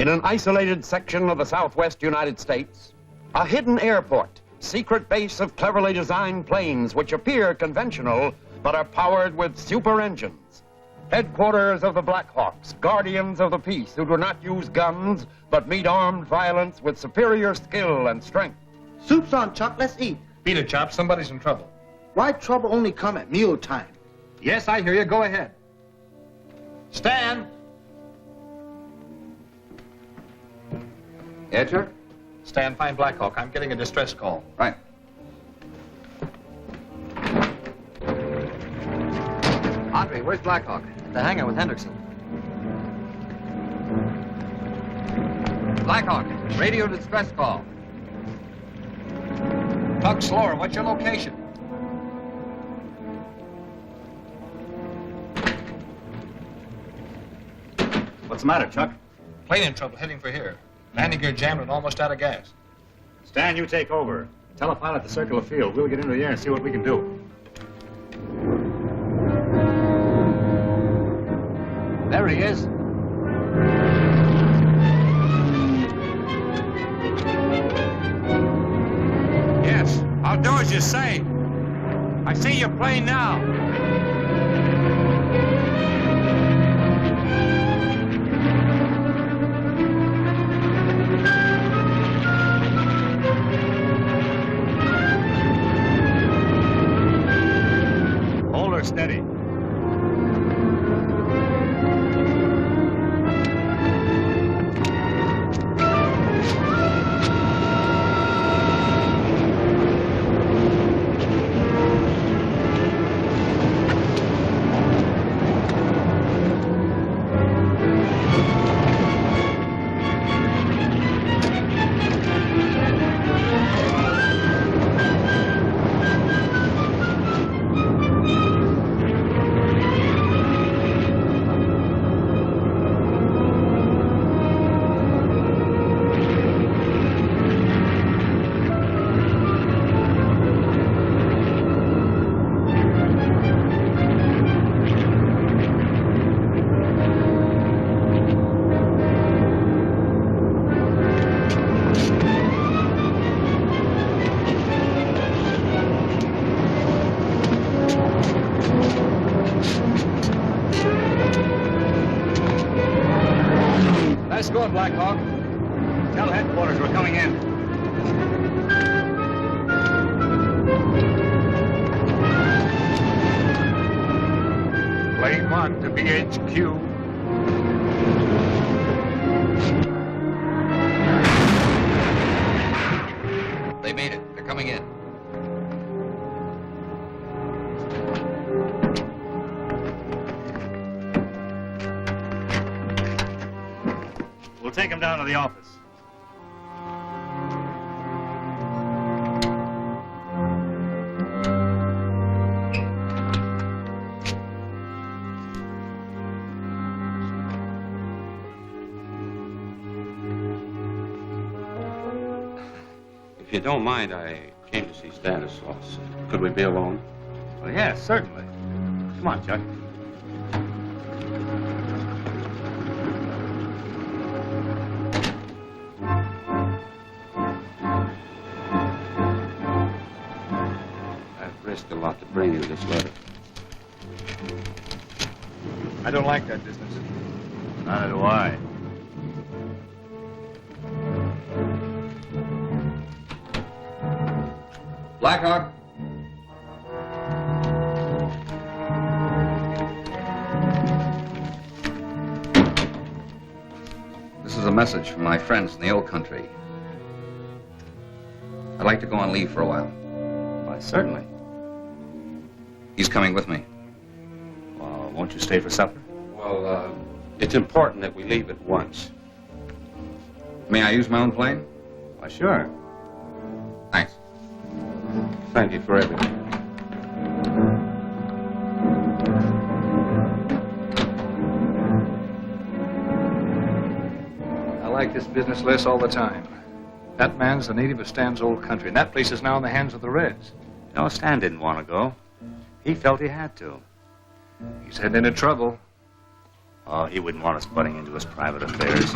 an isolated section of the southwest United States, a hidden airport, secret base of cleverly designed planes which appear conventional but are powered with super engines. Headquarters of the Blackhawks, guardians of the peace who do not use guns but meet armed violence with superior skill and strength. Soup's on, Chuck. Let's eat. Beat it, Chop. Somebody's in trouble. Why trouble only come at mealtime? Yes, I hear you. Go ahead. Stan! Edger? Stan, find Blackhawk. I'm getting a distress call. Right. Audrey, where's Blackhawk? At the hangar with Hendrickson. Blackhawk, radio distress call. Talk slower. What's your location? What's the matter, Chuck? Plane in trouble, heading for here. Landing gear jammed and almost out of gas. Stan, you take over. Tell a pilot to circle the field. We'll get into the air and see what we can do. There he is. Yes, I'll do as you say. I see your plane now. Hold her steady. Nice going, Blackhawk. Tell headquarters we're coming in. Plane 1 to BHQ. They made it. They're coming in. We'll take him down to the office. If you don't mind, I came to see Stanislaus. Could we be alone? Well, yes, certainly. Come on, Chuck. I've risked a lot to bring you this letter. I don't like that business. Neither do I. Blackhawk. This is a message from my friends in the old country. I'd like to go on leave for a while. Why, certainly. He's coming with me. Well, won't you stay for supper? Well, it's important that we leave at once. May I use my own plane? Why, sure. Thanks. Thank you for everything. I like this business less all the time. That man's a native of Stan's old country, and that place is now in the hands of the Reds. No, Stan didn't want to go. He felt he had to. He's heading into trouble. Oh, he wouldn't want us butting into his private affairs.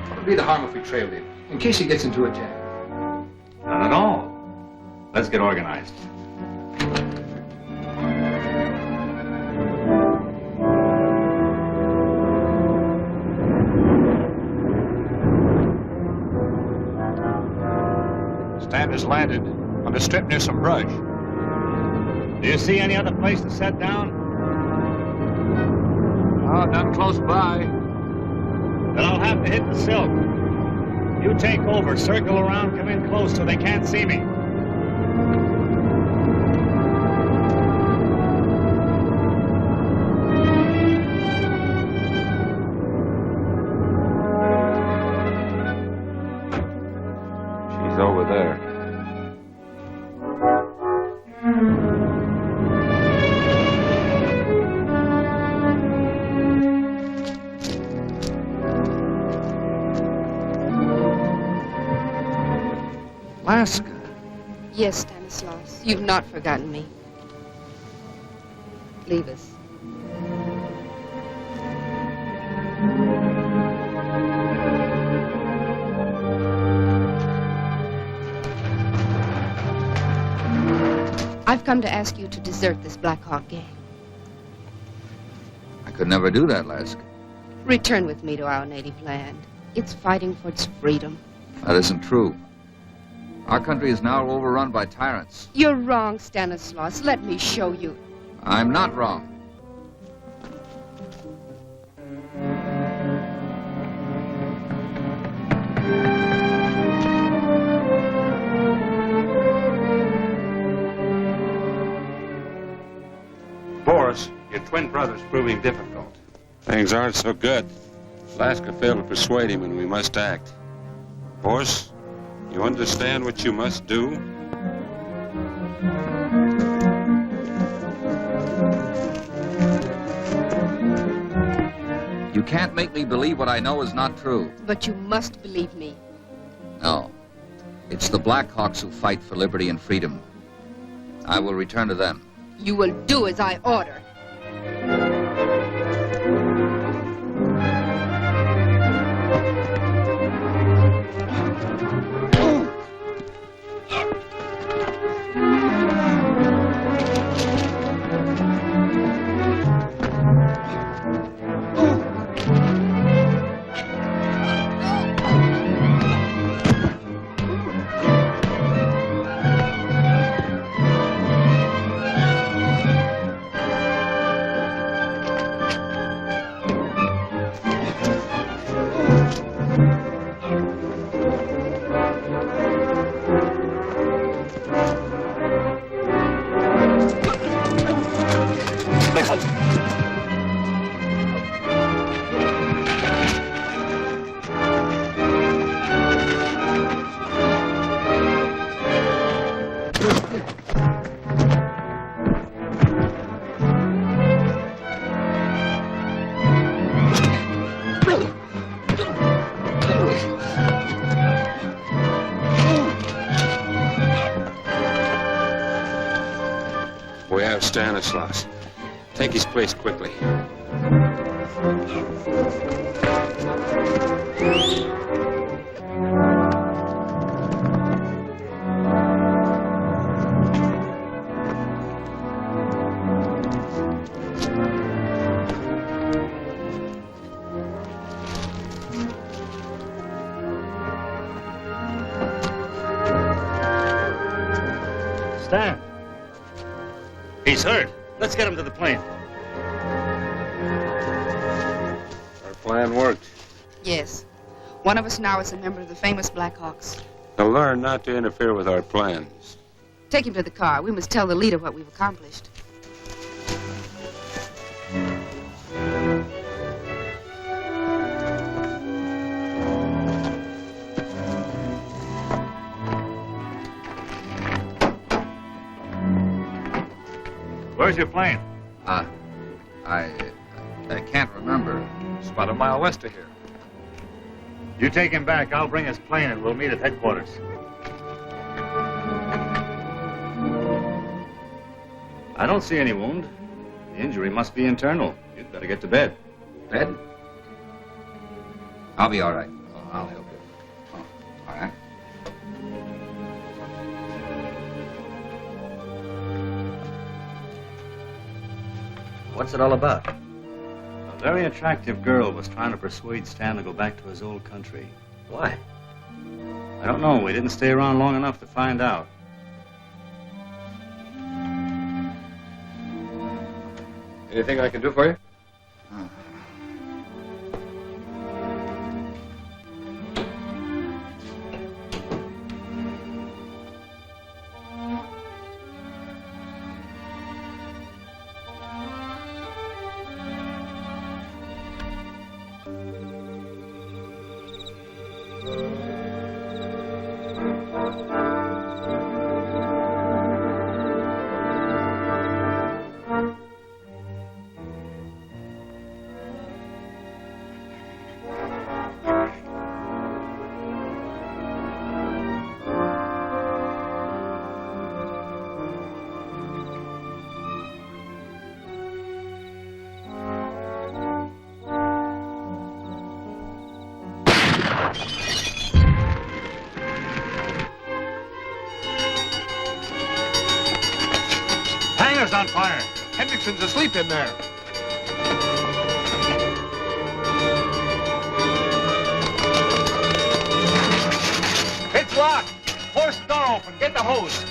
What would be the harm if we trailed him, in case he gets into a jam? None at all. Let's get organized. Stan has landed on the strip near some brush. Do you see any other place to set down? Oh, none close by. Then I'll have to hit the silk. You take over, circle around, come in close so they can't see me. She's over there. Laska. Yes, Stanislaus, you've not forgotten me. Leave us. I've come to ask you to desert this Blackhawk gang. I could never do that, Laska. Return with me to our native land. It's fighting for its freedom. That isn't true. Our country is now overrun by tyrants. You're wrong, Stanislaus. Let me show you. I'm not wrong. Boris, your twin brother's proving difficult. Things aren't so good. Laska failed to persuade him, and we must act. Boris, you understand what you must do? You can't make me believe what I know is not true. But you must believe me. No. It's the Blackhawks who fight for liberty and freedom. I will return to them. You will do as I order. We have Stanislaus. Take his place quickly. Stan. He's hurt. Let's get him to the plane. Our plan worked. Yes. One of us now is a member of the famous Blackhawks. Now learn not to interfere with our plans. Take him to the car. We must tell the leader what we've accomplished. Where's your plane? I can't remember. It's about a mile west of here. You take him back. I'll bring his plane and we'll meet at headquarters. I don't see any wound. The injury must be internal. You'd better get to bed. Bed? I'll be all right. Oh, I'll help you. Oh, all right. What's it all about? A very attractive girl was trying to persuade Stan to go back to his old country. Why? I don't know. We didn't stay around long enough to find out. Anything I can do for you? On fire. Hendrickson's asleep in there. It's locked. Force the door open. Get the hose.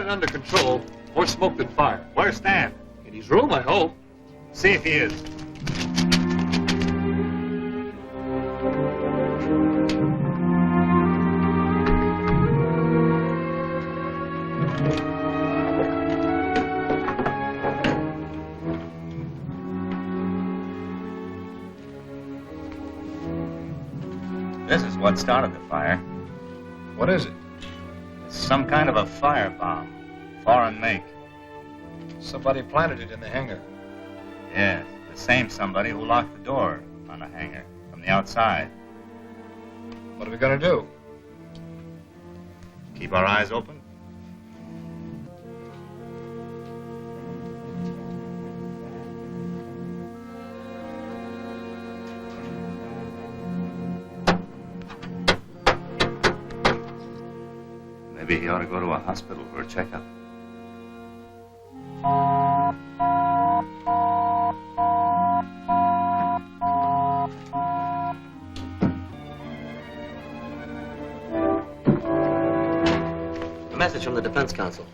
Under control. More smoke than fire. Where's Stan? In his room, I hope. See if he is. This is what started the fire. What is it? It's some kind of a firebomb. Foreign make. Somebody planted it in the hangar. Yes, the same somebody who locked the door on the hangar from the outside. What are we going to do? Keep our eyes open. Maybe he ought to go to a hospital for a checkup. A message from the Defense Council.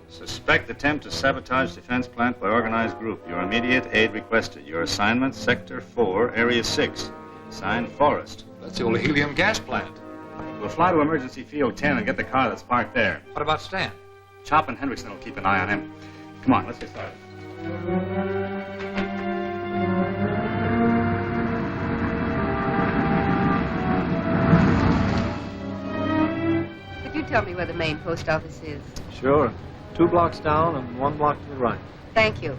Suspect attempt to sabotage defense plant by organized group. Your immediate aid requested. Your assignment, Sector 4, Area 6. Signed, Forrest. That's the old helium gas plant. We'll fly to emergency field 10 and get the car that's parked there. What about Stan? Chop and Hendrickson will keep an eye on him. Come on, let's get started. Could you tell me where the main post office is? Sure. 2 blocks down and 1 block to the right. Thank you.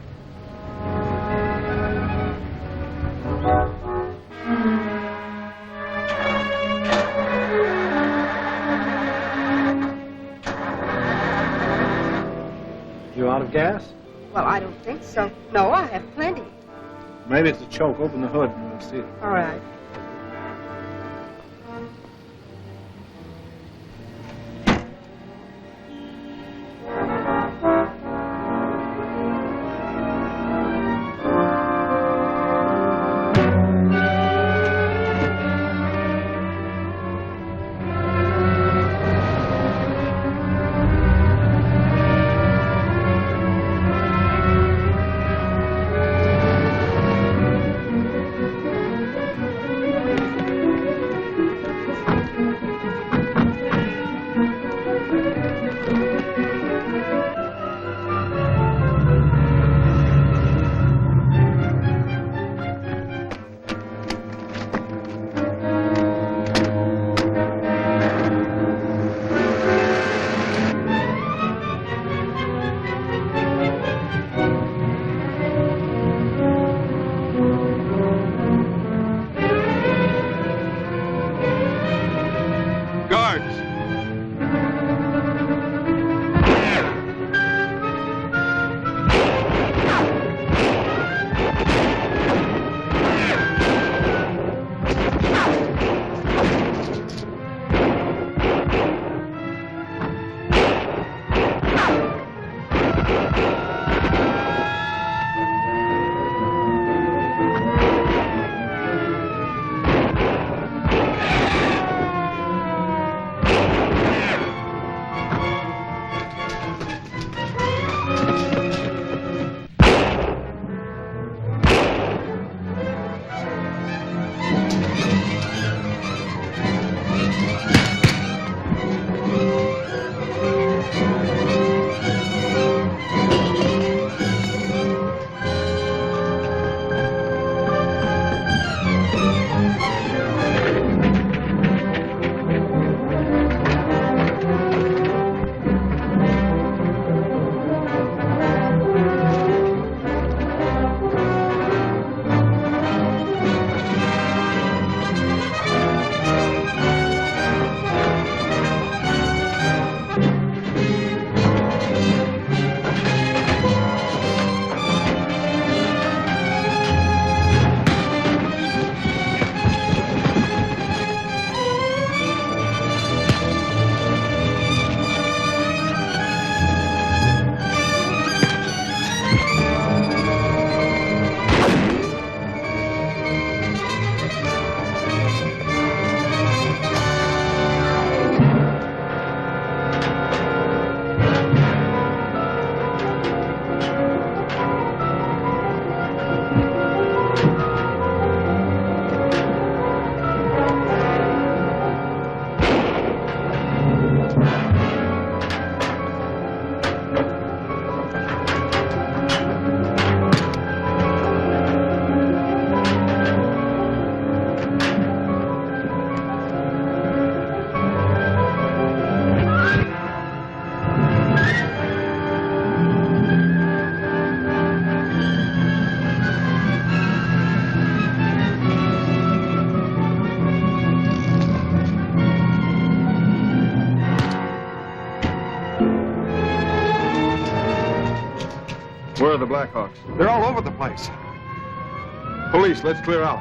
You out of gas? Well, I don't think so. No, I have plenty. Maybe it's a choke. Open the hood and we'll see. All right. Where are the Blackhawks? They're all over the place. Police, let's clear out.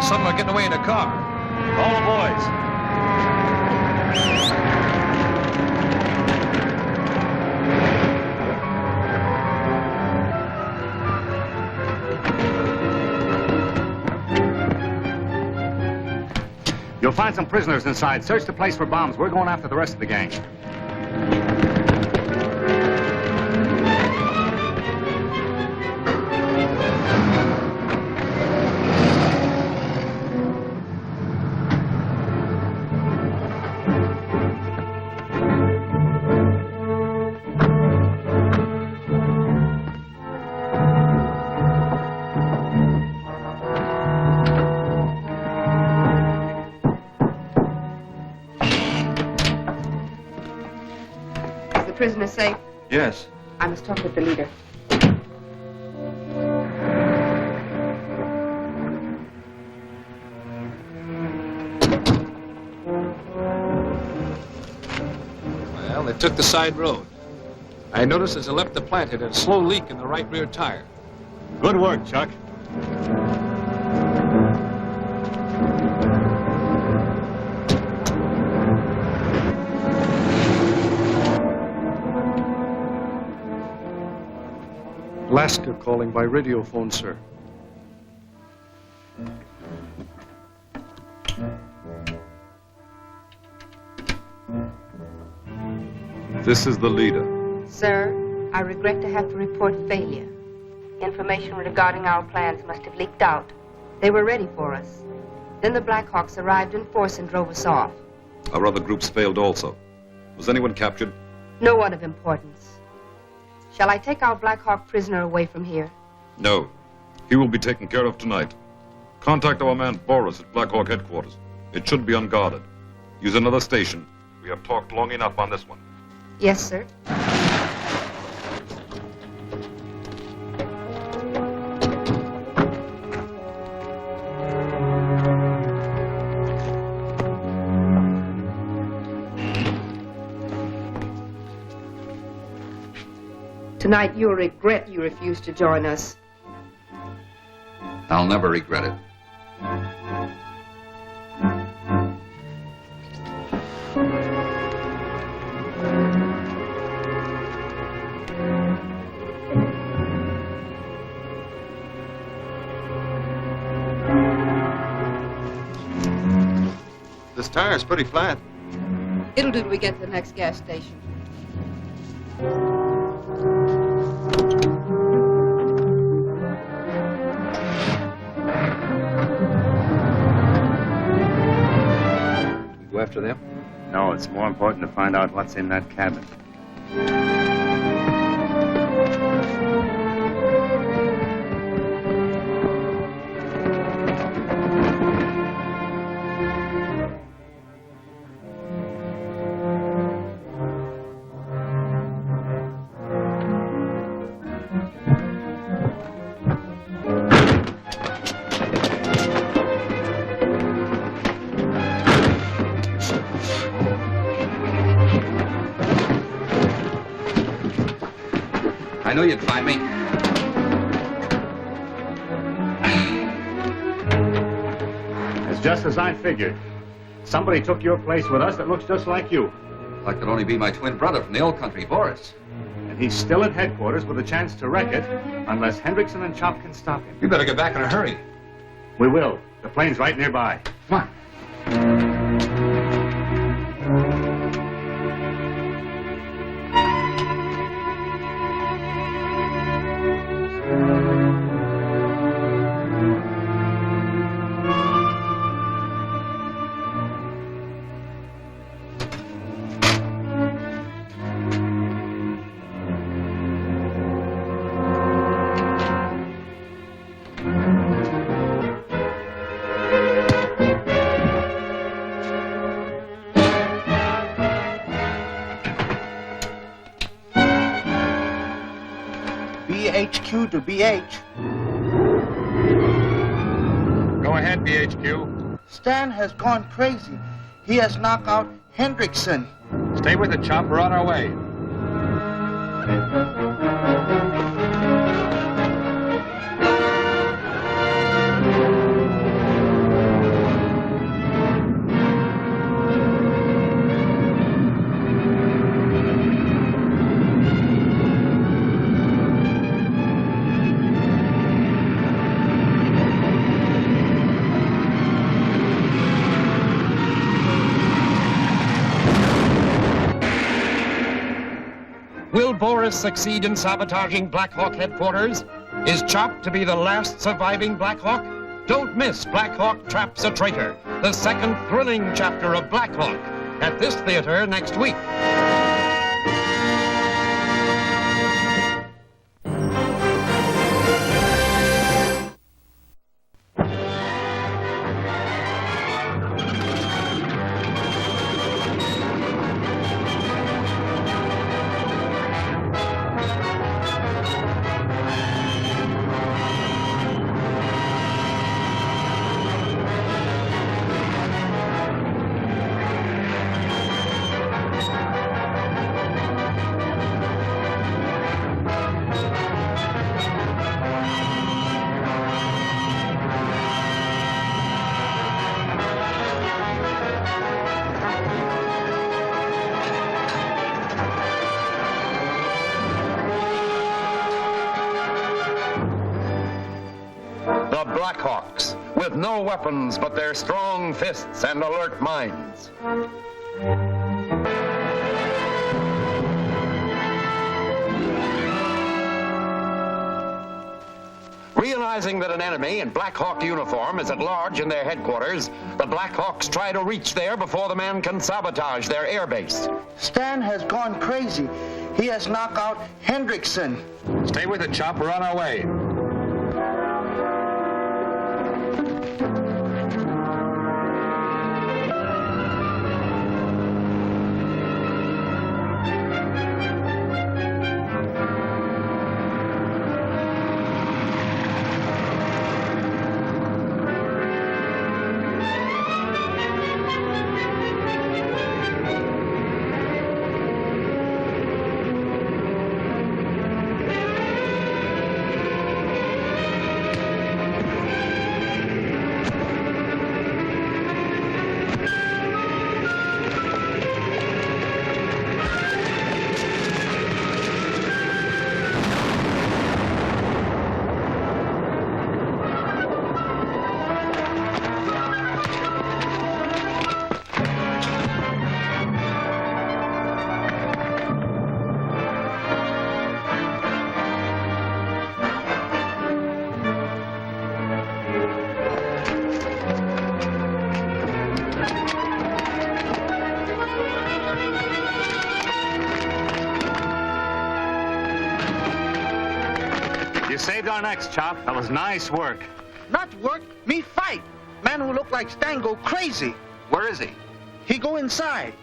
Some are getting away in a car. All the boys. You'll find some prisoners inside. Search the place for bombs. We're going after the rest of the gang. Prisoner safe? Yes. I must talk with the leader. Well, they took the side road. I noticed as I left the plant, it had a slow leak in the right rear tire. Good work, Chuck. Laska calling by radio phone, sir. This is the leader. Sir, I regret to have to report failure. Information regarding our plans must have leaked out. They were ready for us. Then the Blackhawks arrived in force and drove us off. Our other groups failed also. Was anyone captured? No one of importance. Shall I take our Blackhawk prisoner away from here? No. He will be taken care of tonight. Contact our man Boris at Blackhawk headquarters. It should be unguarded. Use another station. We have talked long enough on this one. Yes, sir. Tonight you'll regret you refused to join us. I'll never regret it. This tire's pretty flat. It'll do till we get to the next gas station. Go after them? No, it's more important to find out what's in that cabin. I knew you'd find me. It's just as I figured. Somebody took your place with us that looks just like you. That could only be my twin brother from the old country, Boris. And he's still at headquarters with a chance to wreck it, unless Hendrickson and Chop can stop him. You better get back in a hurry. We will. The plane's right nearby. Come on. BHQ to BH. Go ahead, BHQ. Stan has gone crazy. He has knocked out Hendrickson. Stay with it, Chop. We're on our way. Will Boris succeed in sabotaging Blackhawk headquarters? Is Chop to be the last surviving Blackhawk? Don't miss Blackhawk Traps a Traitor, the second thrilling chapter of Blackhawk, at this theater next week. Blackhawks, with no weapons but their strong fists and alert minds. Realizing that an enemy in Blackhawk uniform is at large in their headquarters, the Blackhawks try to reach there before the man can sabotage their airbase. Stan has gone crazy. He has knocked out Hendrickson. Stay with it, Chop. We're on our way. You saved our necks, Chop. That was nice work. Not work, me fight. Man who look like Stan go crazy. Where is he? He go inside.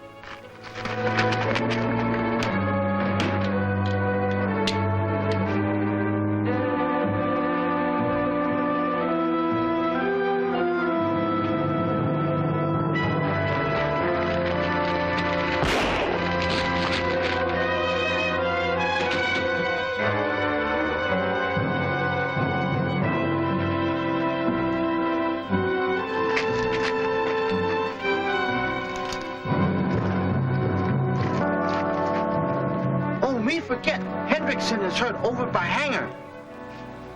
Me forget, Hendrickson is hurt over by hangar.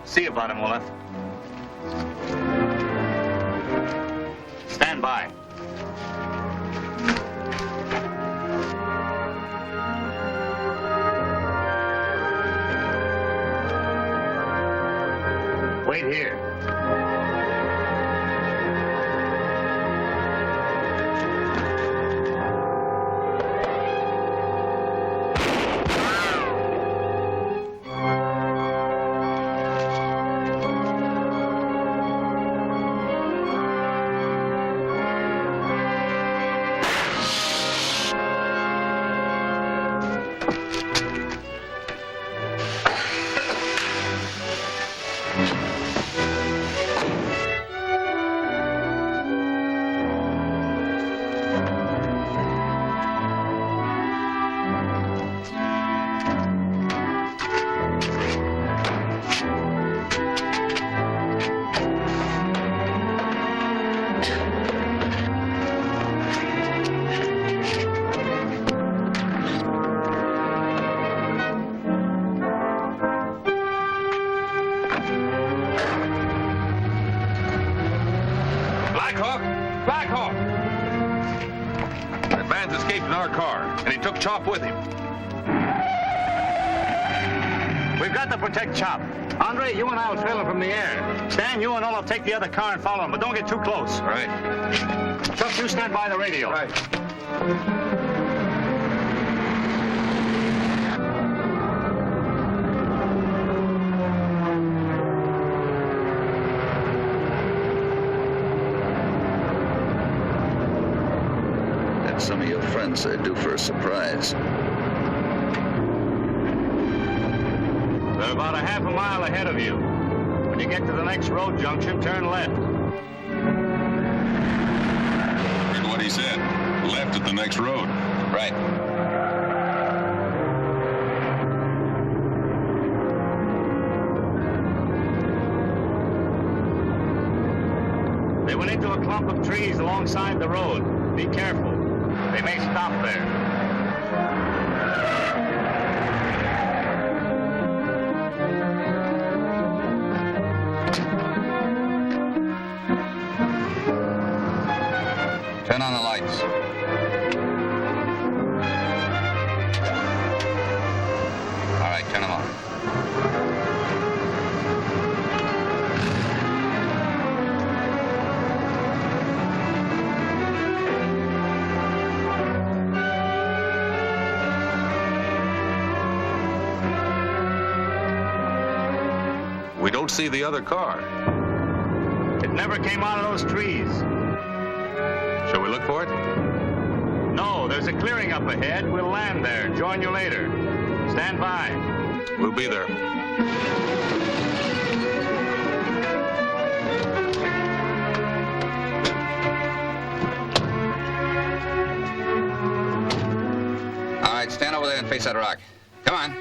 See about him, Olaf. Stand by. Wait here. Blackhawk! That man's escaped in our car, and he took Chop with him. We've got to protect Chop. Andre, you and I will trail him from the air. Stan, you and Olaf take the other car and follow him, but don't get too close. All right. Chuck, you stand by the radio. Right. That's some of your friends are due for a surprise. They're about a half a mile ahead of you. When you get to the next road junction, turn left. Heard what he said. Left at the next road. Right. They went into a clump of trees alongside the road. Be careful. They may stop there. Turn on the lights. All right, turn them on. We don't see the other car. It never came out of those trees. Shall we look for it? No, there's a clearing up ahead. We'll land there and join you later. Stand by. We'll be there. All right, stand over there and face that rock. Come on.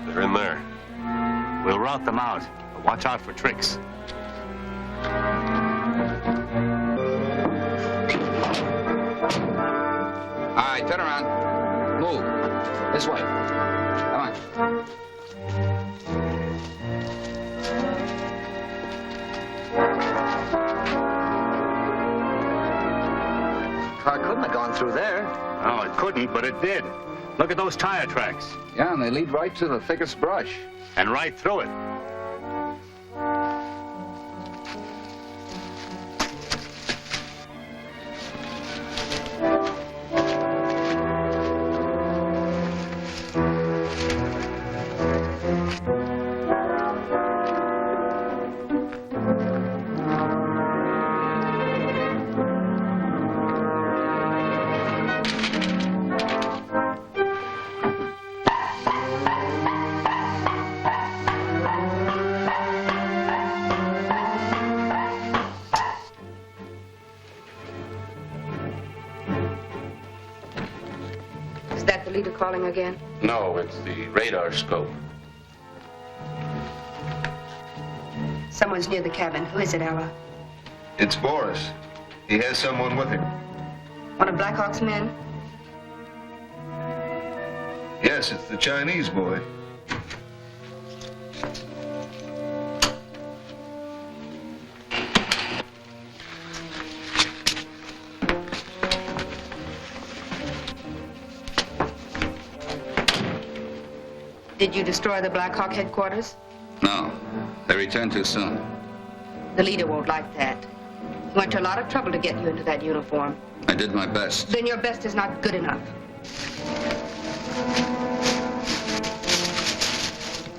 They're in there. We'll rout them out, but watch out for tricks. All right, turn around. Move. This way. Come on. Car couldn't have gone through there. Oh, it couldn't, but it did. Look at those tire tracks. Yeah, and they lead right to the thickest brush. And right through it. Is that the leader calling again? No, it's the radar scope. Someone's near the cabin. Who is it, Ella? It's Boris. He has someone with him. One of Blackhawk's men? Yes, it's the Chinese boy. Did you destroy the Blackhawk headquarters? No, they returned too soon. The leader won't like that. He went to a lot of trouble to get you into that uniform. I did my best. Then your best is not good enough.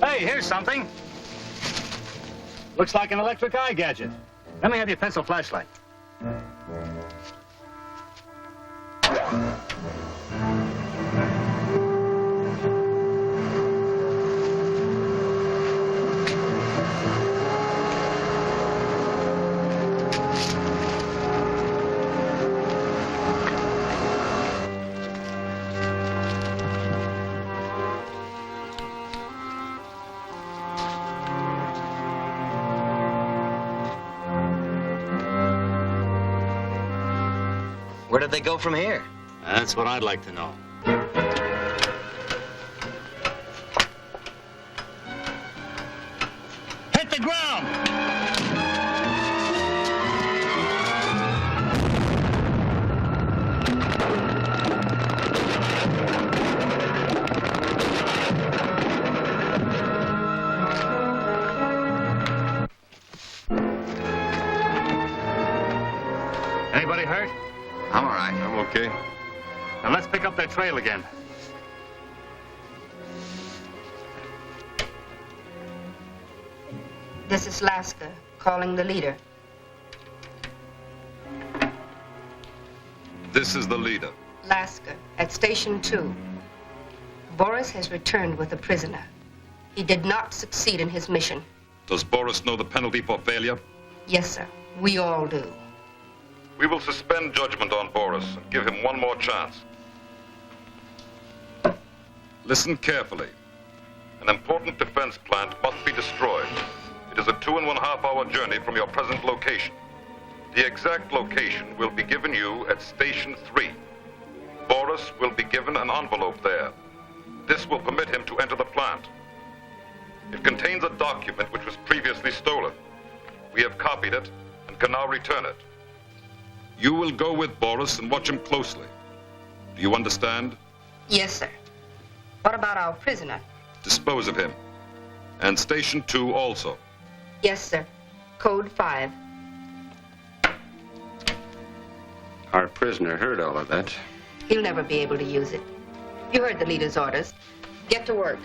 Hey, here's something. Looks like an electric eye gadget. Let me have your pencil flashlight. Where did they go from here? That's what I'd like to know. Hit the ground! Anybody hurt? I'm all right. I'm okay. Now let's pick up their trail again. This is Laska, calling the leader. This is the leader. Laska, at Station 2. Boris has returned with a prisoner. He did not succeed in his mission. Does Boris know the penalty for failure? Yes, sir. We all do. We will suspend judgment on Boris and give him one more chance. Listen carefully. An important defense plant must be destroyed. It is a 2.5-hour journey from your present location. The exact location will be given you at Station 3. Boris will be given an envelope there. This will permit him to enter the plant. It contains a document which was previously stolen. We have copied it and can now return it. You will go with Boris and watch him closely. Do you understand? Yes, sir. What about our prisoner? Dispose of him. And Station 2 also. Yes, sir. Code 5. Our prisoner heard all of that. He'll never be able to use it. You heard the leader's orders. Get to work.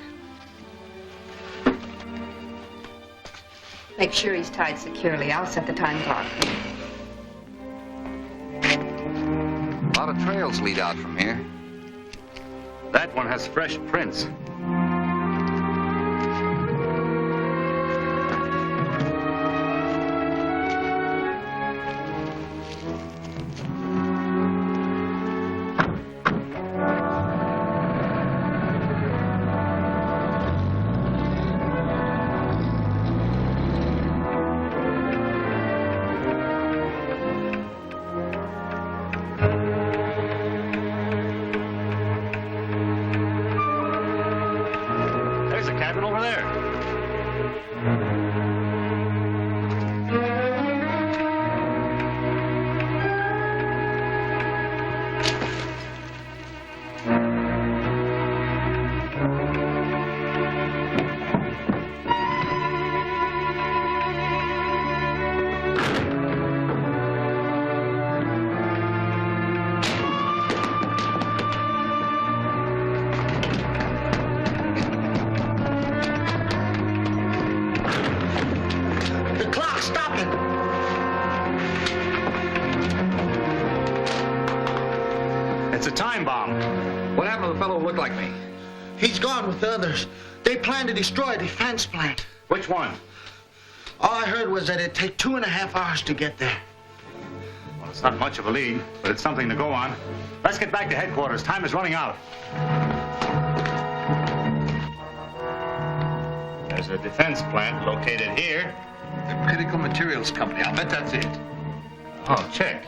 Make sure he's tied securely. I'll set the time clock. A lot of trails lead out from here. That one has fresh prints. Like me. He's gone with the others. They plan to destroy a defense plant. Which one? All I heard was that it'd take 2.5 hours to get there. Well, it's not much of a lead, but it's something to go on. Let's get back to headquarters. Time is running out. There's a defense plant located here. The Critical Materials Company. I'll bet that's it. Oh, check.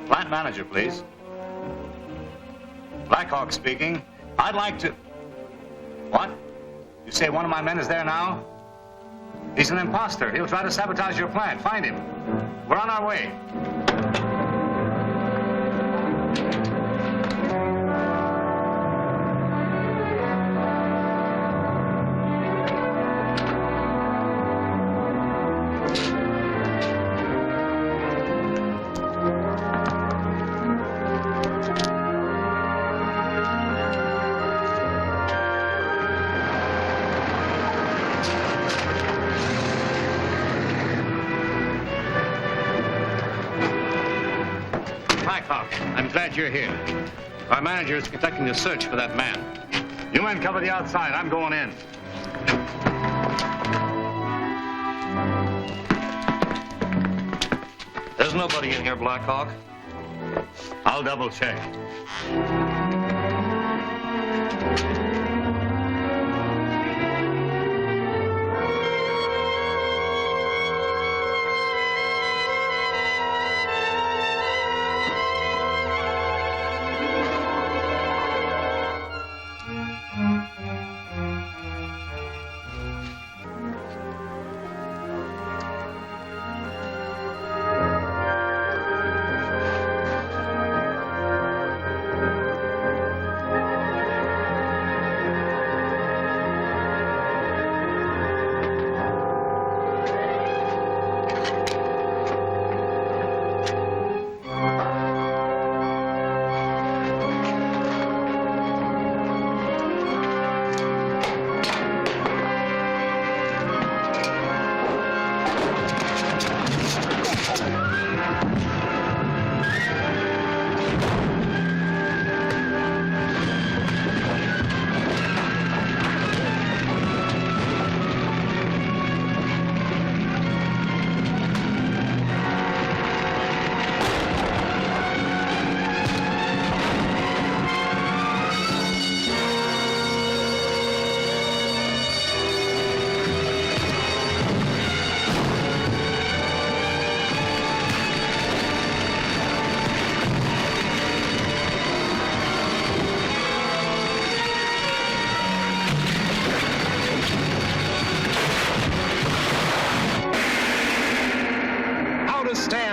Plant manager, please. Blackhawk speaking. I'd like to... What? You say one of my men is there now? He's an imposter. He'll try to sabotage your plant. Find him. We're on our way. I'm glad you're here. Our manager is conducting a search for that man. You men cover the outside. I'm going in. There's nobody in here, Blackhawk. I'll double check.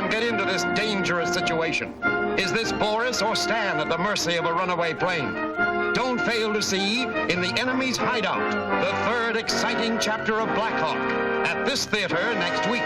to get into this dangerous situation? Is this Boris or Stan at the mercy of a runaway plane? Don't fail to see In the Enemy's Hideout, the third exciting chapter of Blackhawk, at this theater next week.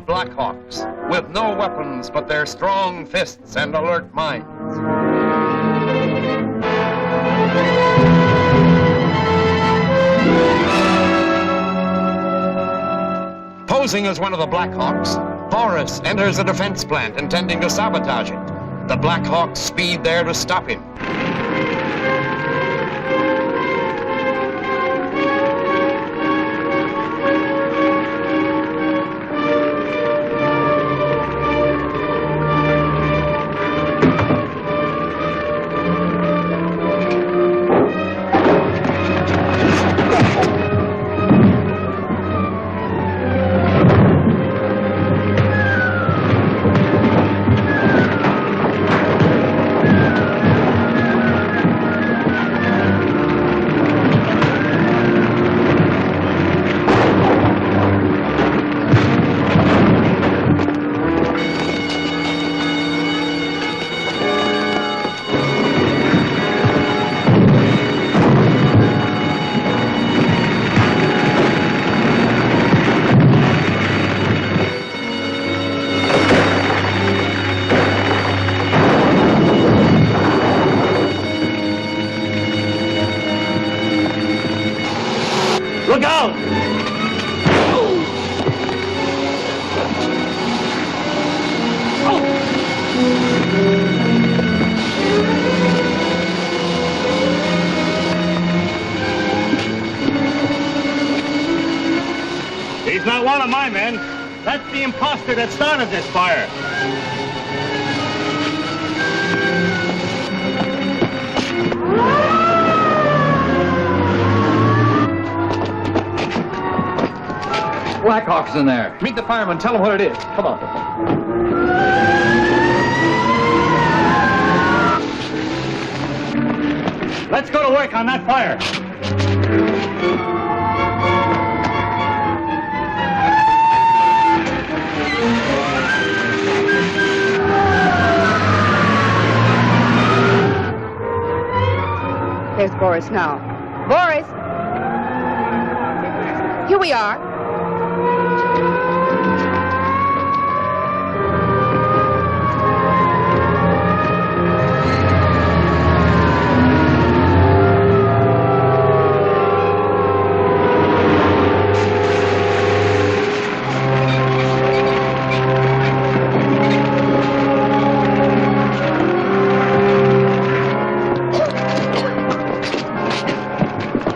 Blackhawks, with no weapons but their strong fists and alert minds. Posing as one of the Blackhawks, Boris enters a defense plant intending to sabotage it. The Blackhawks speed there to stop him. Look out! He's not one of my men. That's the imposter that started this fire. Blackhawk's in there. Meet the fireman. Tell him what it is. Come on. Let's go to work on that fire. There's Boris now. Boris! Here we are.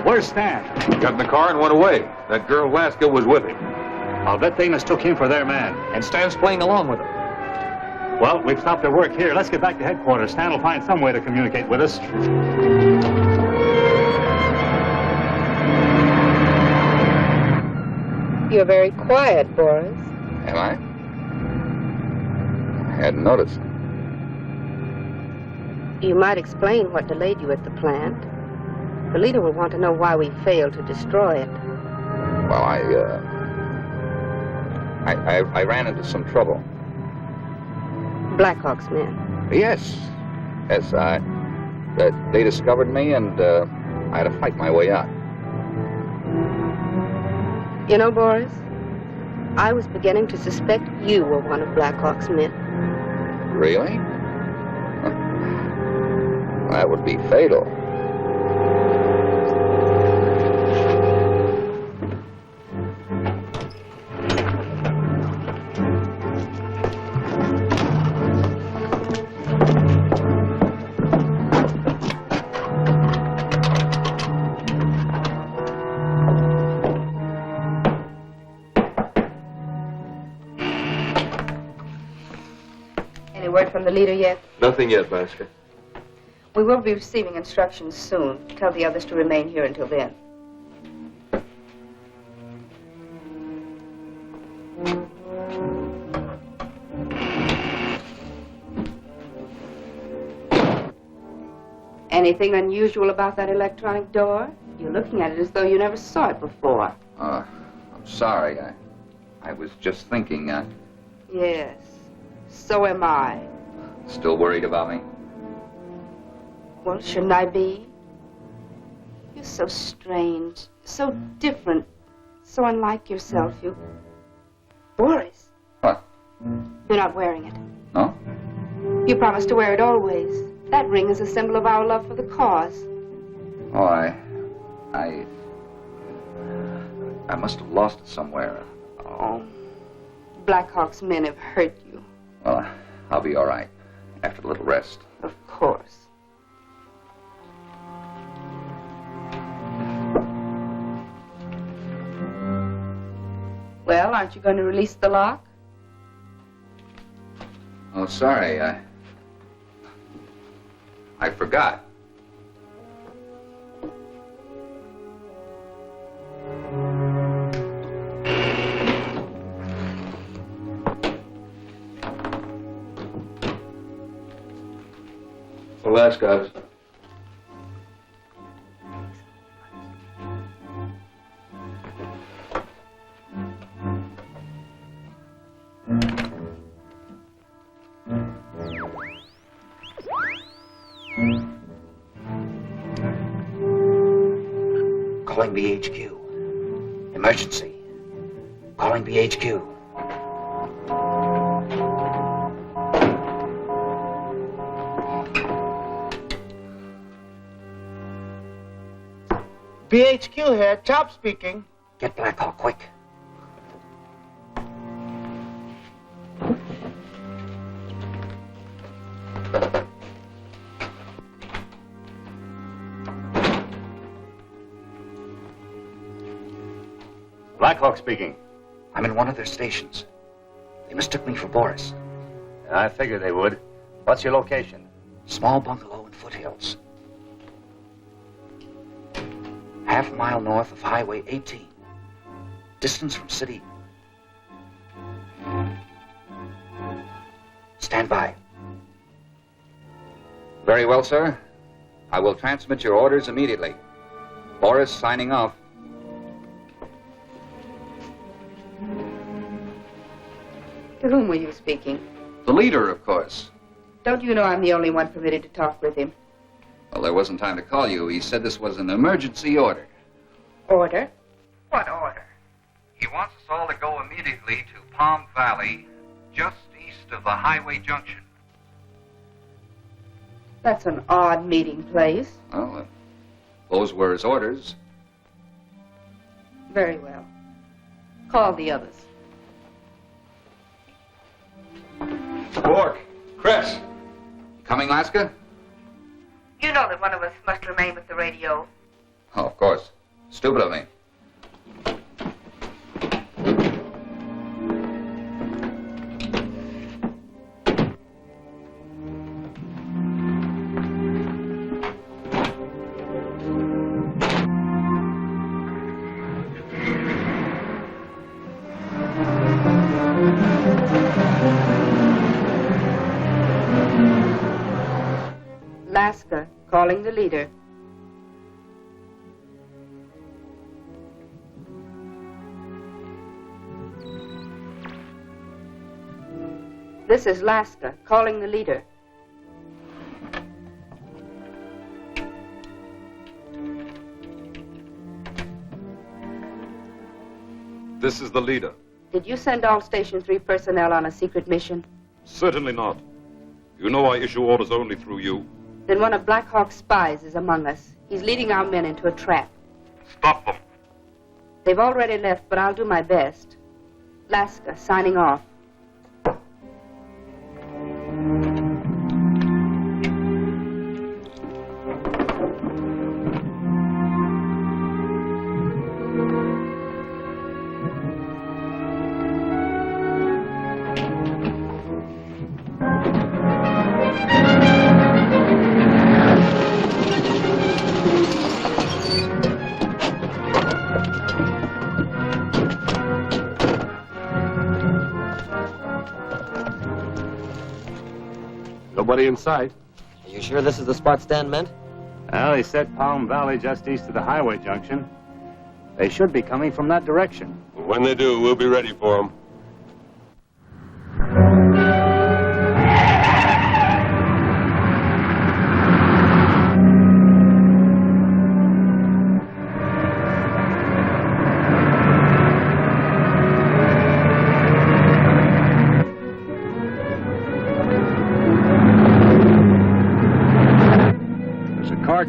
Where's Stan? Got in the car and went away. That girl Laska was with him. I'll bet they mistook him for their man. And Stan's playing along with him. Well, we've stopped their work here. Let's get back to headquarters. Stan will find some way to communicate with us. You're very quiet, Boris. Am I? I hadn't noticed. You might explain what delayed you at the plant. The leader will want to know why we failed to destroy it. Well, I ran into some trouble. Blackhawk's men. Yes. Yes, they discovered me and I had to fight my way out. You know, Boris, I was beginning to suspect you were one of Blackhawk's men. Really? That would be fatal. heard from the leader yet? Nothing yet, Laska. We will be receiving instructions soon. Tell the others to remain here until then. Anything unusual about that electronic door? You're looking at it as though you never saw it before. I'm sorry. I was just thinking, Yes, so am I. Still worried about me? Well, shouldn't I be? You're so strange, so different, so unlike yourself. You... Boris. What? You're not wearing it. No? You promised to wear it always. That ring is a symbol of our love for the cause. Oh, I must have lost it somewhere. Oh, Blackhawk's men have hurt you. Well, I'll be all right after a little rest. Of course. Well, aren't you going to release the lock? Oh, sorry. I forgot. Alaska. Calling BHQ. Emergency. Calling BHQ. BHQ here, Chop speaking. Get Blackhawk, quick. Blackhawk speaking. I'm in one of their stations. They mistook me for Boris. I figured they would. What's your location? Small bungalow in foothills. Half a mile north of Highway 18. Distance from city. Stand by. Very well, sir. I will transmit your orders immediately. Boris signing off. To whom were you speaking? The leader, of course. Don't you know I'm the only one permitted to talk with him? Well, there wasn't time to call you. He said this was an emergency order. Order? What order? He wants us all to go immediately to Palm Valley, just east of the highway junction. That's an odd meeting place. Well, those were his orders. Very well. Call the others. Bork, Cress. Coming, Laska? You know that one of us must remain with the radio. Oh, of course. Stupid of me. Laska, calling the leader. This is Laska, calling the leader. This is the leader. Did you send all Station 3 personnel on a secret mission? Certainly not. You know I issue orders only through you. Then one of Blackhawk's spies is among us. He's leading our men into a trap. Stop them. They've already left, but I'll do my best. Laska, signing off. Nobody in sight. Are you sure this is the spot Stan meant? Well, he said Palm Valley just east of the highway junction. They should be coming from that direction. When they do, we'll be ready for them.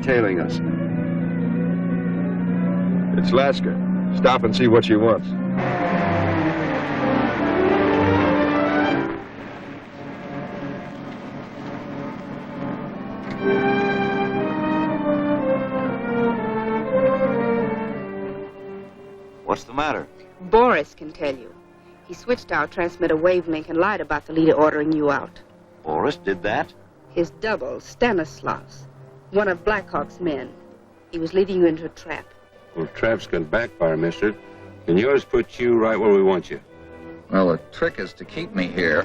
Tailing us. It's Laska. Stop and see what she wants. What's the matter? Boris can tell you. He switched our transmitter wavelength and lied about the leader ordering you out. Boris did that? His double, Stanislaus. One of Blackhawk's men. He was leading you into a trap. Well, traps can backfire, mister. Can yours put you right where we want you? Well, the trick is to keep me here.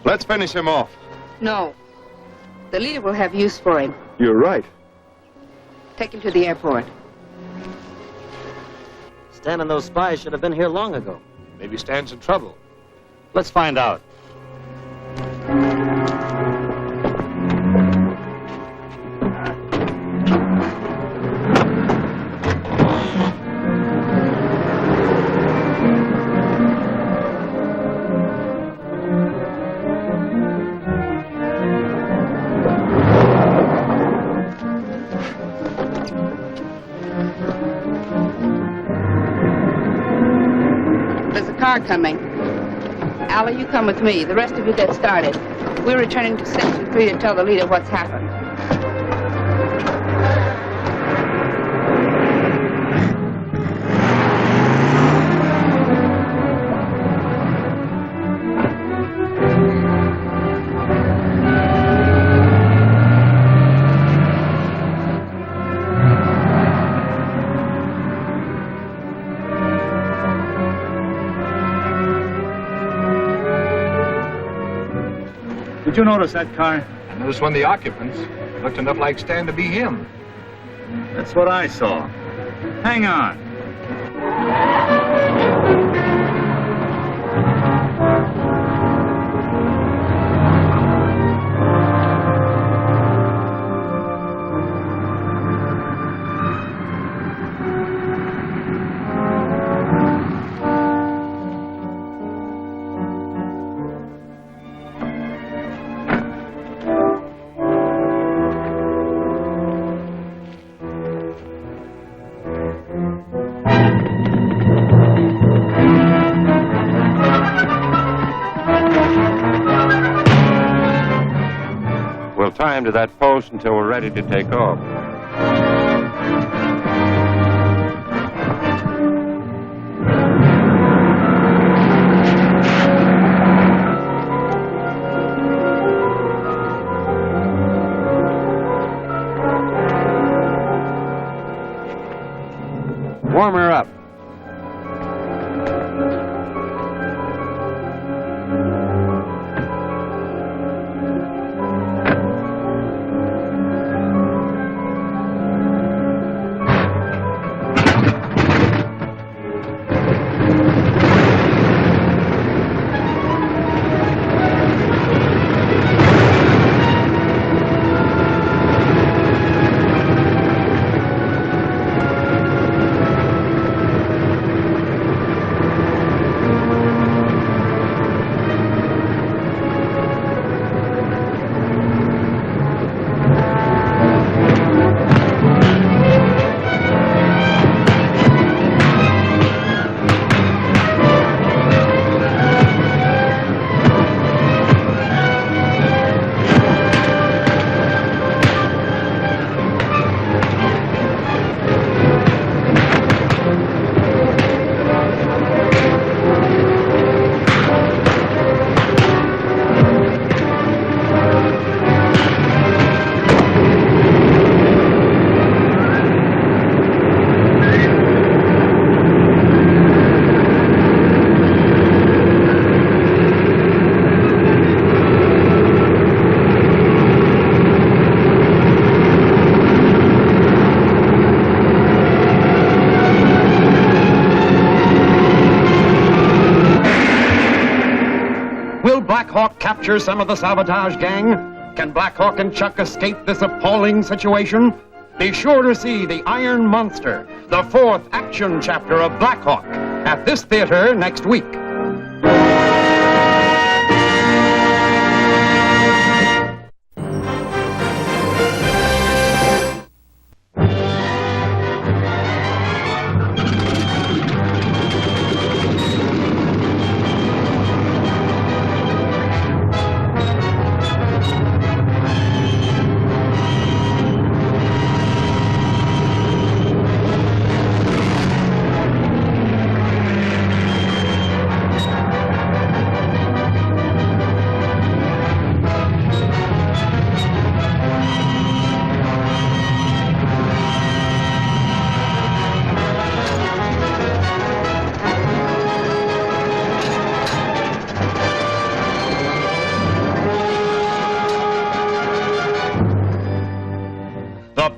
Let's finish him off. No. The leader will have use for him. You're right. Take him to the airport. Stan and those spies should have been here long ago. Maybe Stan's in trouble. Let's find out. Coming. Alyn, you come with me. The rest of you get started. We're returning to Section 3 to tell the leader what's happened. Did you notice that car? I noticed one of the occupants looked enough like Stan to be him. That's what I saw. Hang on. Tie him to that post until we're ready to take off. Warm her up. Blackhawk capture some of the sabotage gang? Can Blackhawk and Chuck escape this appalling situation? Be sure to see The Iron Monster, the 4th action chapter of Blackhawk, at this theater next week.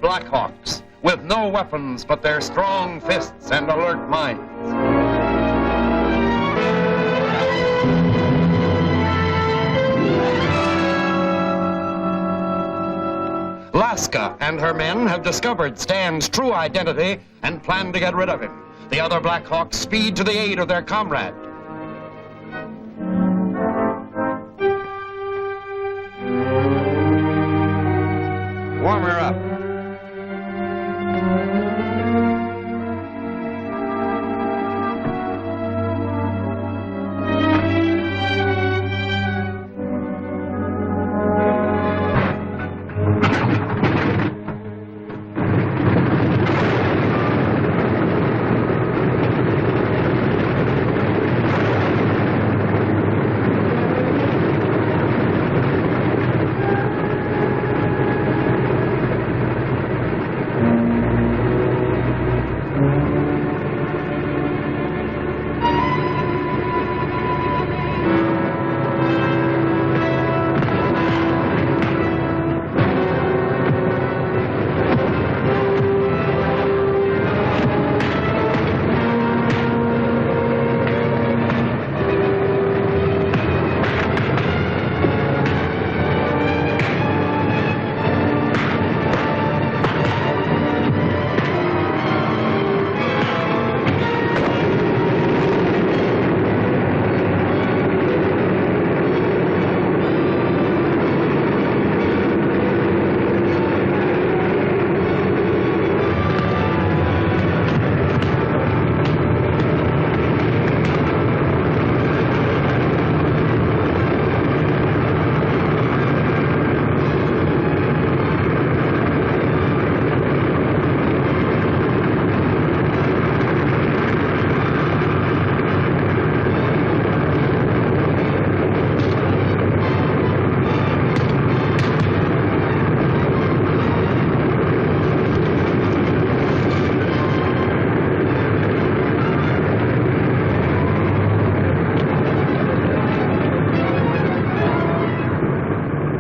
Blackhawks, with no weapons but their strong fists and alert minds. Laska and her men have discovered Stan's true identity and plan to get rid of him. The other Blackhawks speed to the aid of their comrade. Warm her up.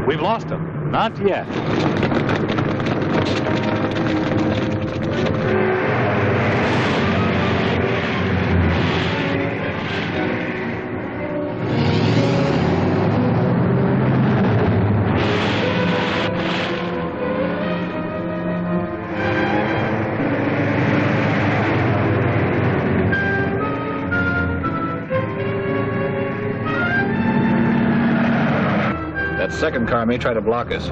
We've lost him. Not yet. That second car may try to block us.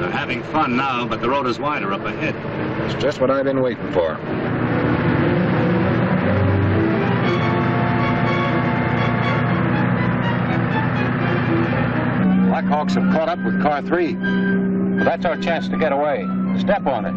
They're having fun now, but the road is wider up ahead. It's just what I've been waiting for. Blackhawks have caught up with car 3. Well, that's our chance to get away. Step on it.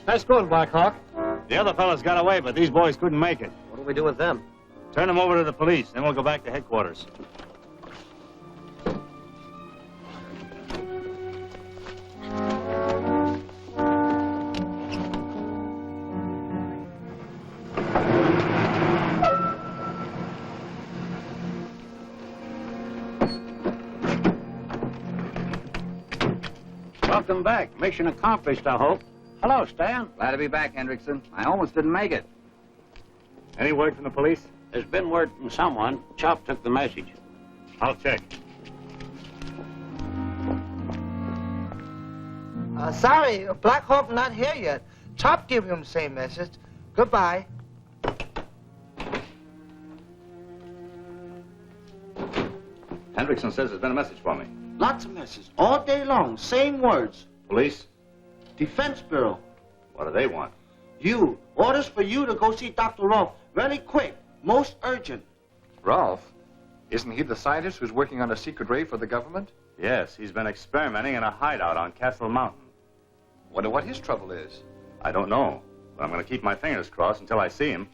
Nice going, Blackhawk. The other fellas got away, but these boys couldn't make it. What do we do with them? Turn them over to the police, then we'll go back to headquarters. Welcome back. Mission accomplished, I hope. Hello, Stan. Glad to be back, Hendrickson. I almost didn't make it. Any word from the police? There's been word from someone. Chop took the message. I'll check. Sorry, Blackhawk not here yet. Chop give him the same message. Goodbye. Hendrickson says there's been a message for me. Lots of messages, all day long, same words. Police? Defense Bureau. What do they want? You. Orders for you to go see Dr. Rolfe. Very quick. Most urgent. Rolfe? Isn't he the scientist who's working on a secret ray for the government? Yes, he's been experimenting in a hideout on Castle Mountain. Wonder what his trouble is. I don't know, but I'm going to keep my fingers crossed until I see him.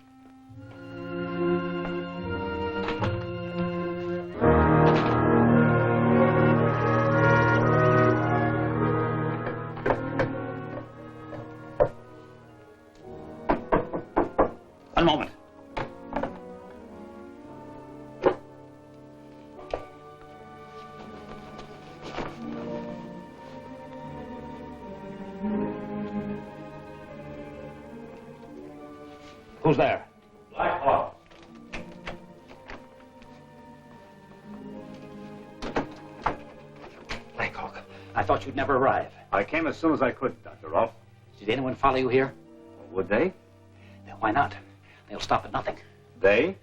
One moment. Who's there? Blackhawk. Blackhawk. I thought you'd never arrive. I came as soon as I could, Dr. Rolfe. Did anyone follow you here? Would they? Then why not? They'll stop at nothing. They?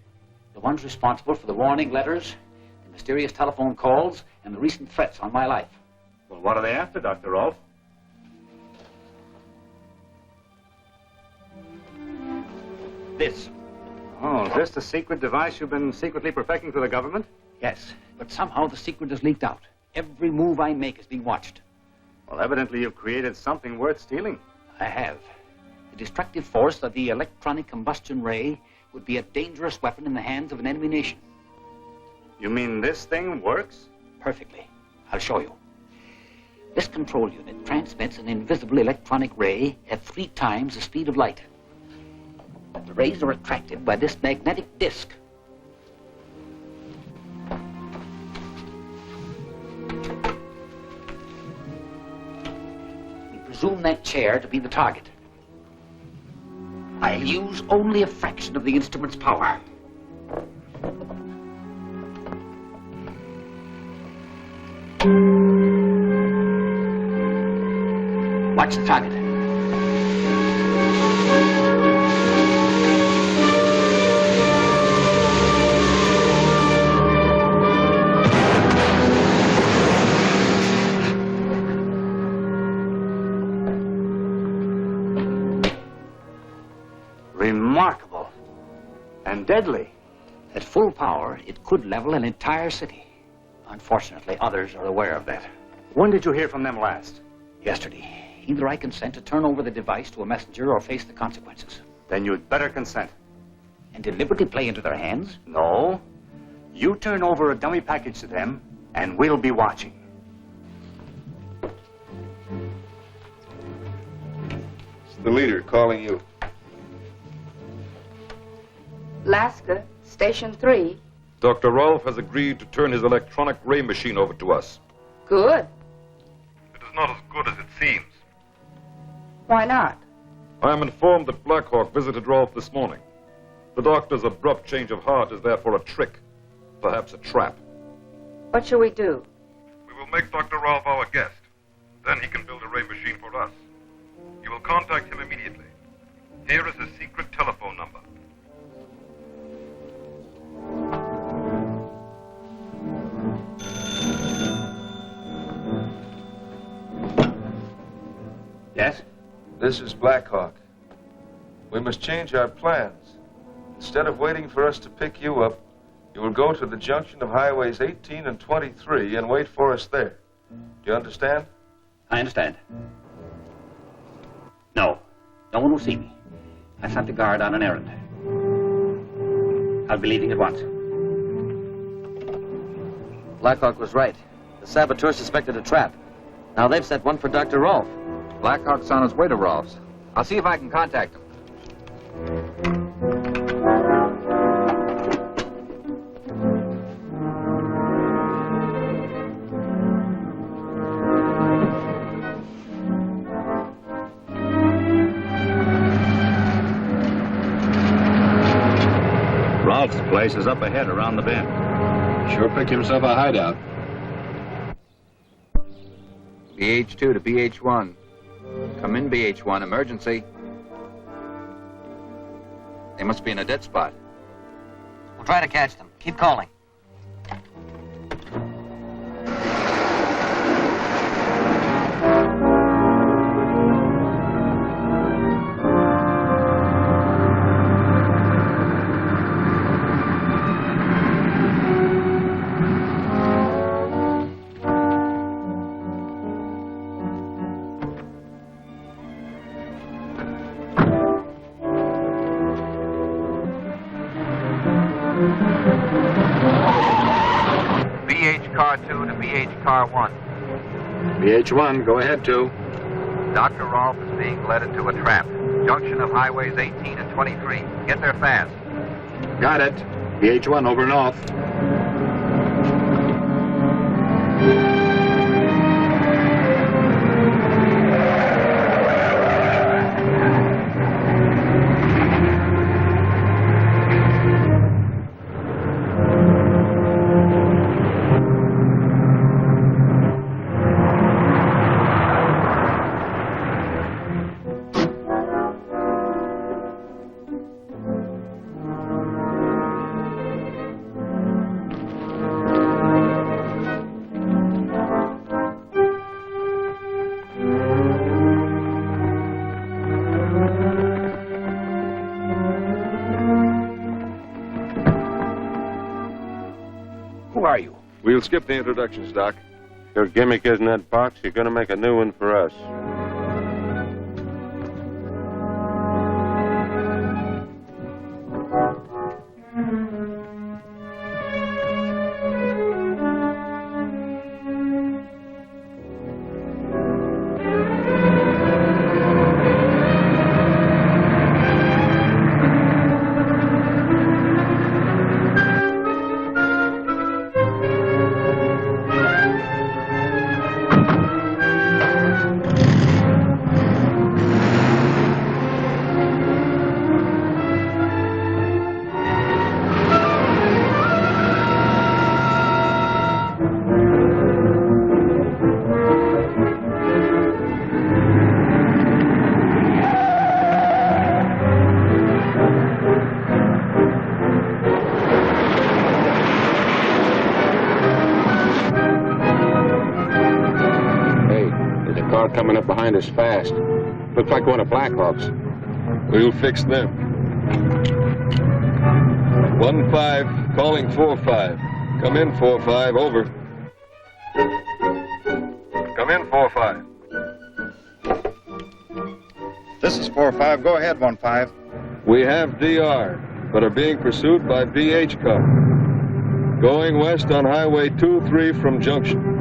The ones responsible for the warning letters, the mysterious telephone calls, and the recent threats on my life. Well, what are they after, Dr. Rolfe? This. Oh, is this the secret device you've been secretly perfecting for the government? Yes, but somehow the secret has leaked out. Every move I make is being watched. Well, evidently you've created something worth stealing. I have. The destructive force of the electronic combustion ray would be a dangerous weapon in the hands of an enemy nation. You mean this thing works? Perfectly. I'll show you. This control unit transmits an invisible electronic ray at 3 times the speed of light. The rays are attracted by this magnetic disc. We presume that chair to be the target. I'll use only a fraction of the instrument's power. Watch the target. Remarkable. And deadly. At full power, it could level an entire city. Unfortunately, others are aware of that. When did you hear from them last? Yesterday. Either I consent to turn over the device to a messenger or face the consequences. Then you'd better consent. And deliberately play into their hands? No. You turn over a dummy package to them, and we'll be watching. It's the leader calling you. Laska, Station 3. Dr. Rolfe has agreed to turn his electronic ray machine over to us. Good. It is not as good as it seems. Why not? I am informed that Blackhawk visited Rolfe this morning. The doctor's abrupt change of heart is therefore a trick, perhaps a trap. What shall we do? We will make Dr. Rolfe our guest. Then he can build a ray machine for us. You will contact him immediately. Here is his secret telephone number. Yes? This is Blackhawk. We must change our plans. Instead of waiting for us to pick you up, you will go to the junction of highways 18 and 23 and wait for us there. Do you understand? I understand. No. No one will see me. I sent the guard on an errand. I'll be leaving at once. Blackhawk was right. The saboteur suspected a trap. Now they've set one for Dr. Rolfe. Blackhawk's on his way to Rolfe's. I'll see if I can contact him. Rolfe's place is up ahead around the bend. Sure picked himself a hideout. BH2 to BH1. Come in, BH1. Emergency. They must be in a dead spot. We'll try to catch them. Keep calling. BH car 2 to BH car 1. BH1, go ahead, 2. Dr. Rolfe is being led into a trap. Junction of highways 18 and 23. Get there fast. Got it. BH1, over and off. We'll skip the introductions, Doc. Your gimmick isn't that box. You're going to make a new one for us. Coming up behind us fast. Looks like one of Blackhawk's. We'll fix them. 1-5, calling 4-5. Come in, 4-5, over. Come in, 4-5. This is 4-5. Go ahead, 1-5. We have DR, but are being pursued by BH car. Going west on Highway 2-3 from Junction.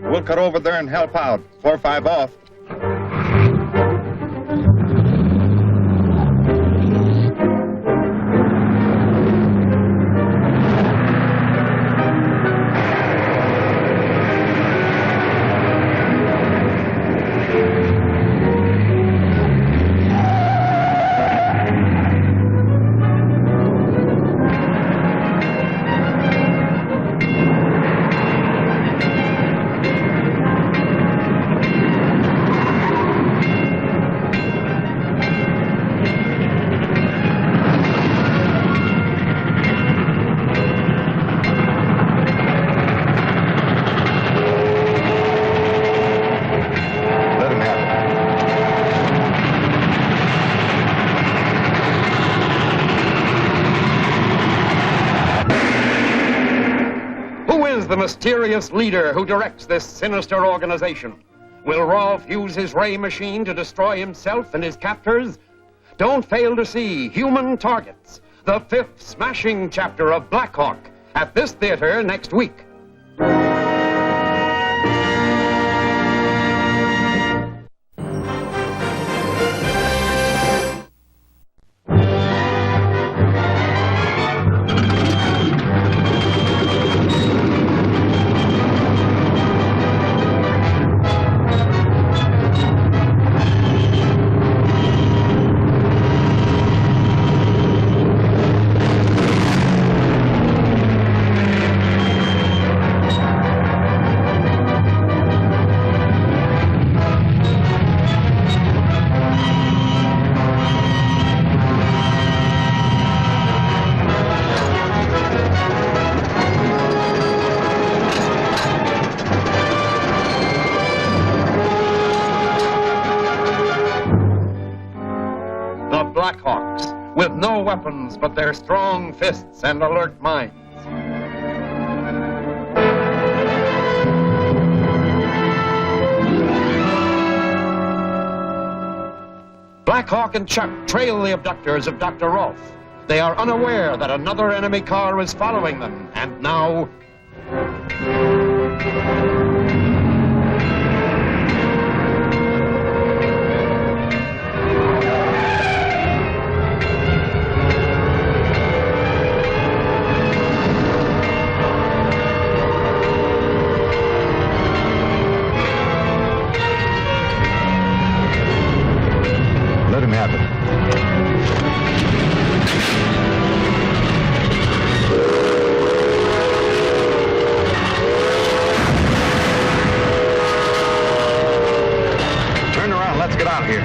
We'll cut over there and help out. 4-5 off. The mysterious leader who directs this sinister organization. Will Rolfe use his ray machine to destroy himself and his captors, Don't fail to see Human Targets, the 5th smashing chapter of Blackhawk, at this theater next week. Blackhawks, with no weapons but their strong fists and alert minds. Blackhawk and Chuck trail the abductors of Dr. Rolfe. They are unaware that another enemy car is following them, and now... Let him have it. Turn around, let's get out of here.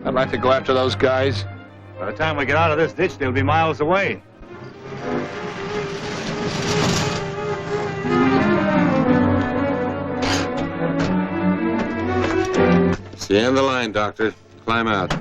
I'd like to go after those guys. By the time we get out of this ditch, they'll be miles away. It's the end of the line, Doctor. Climb out.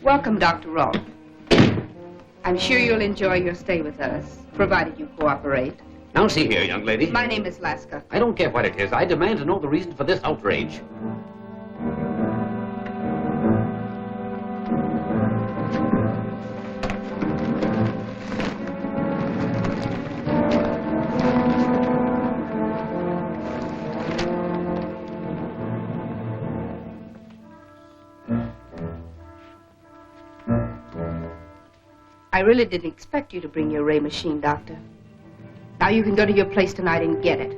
Welcome, Dr. Rolfe. I'm sure you'll enjoy your stay with us, provided you cooperate. Now see here, young lady. My name is Laska. I don't care what it is. I demand to know the reason for this outrage. I really didn't expect you to bring your ray machine, Doctor. Now you can go to your place tonight and get it.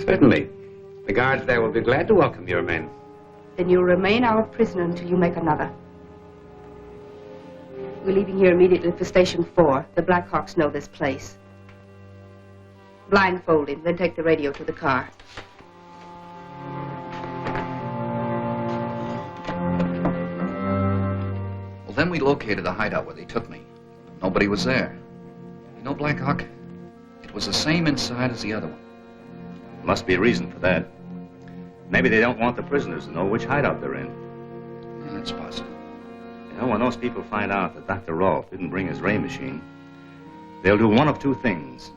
Certainly. The guards there will be glad to welcome your men. Then you'll remain our prisoner until you make another. We're leaving here immediately for Station 4. The Blackhawks know this place. Blindfold him, then take the radio to the car. Then we located the hideout where they took me. Nobody was there. You know, Blackhawk, it was the same inside as the other one. Must be a reason for that. Maybe they don't want the prisoners to know which hideout they're in. Yeah, that's possible. You know, when those people find out that Dr. Rolfe didn't bring his ray machine, they'll do one of two things.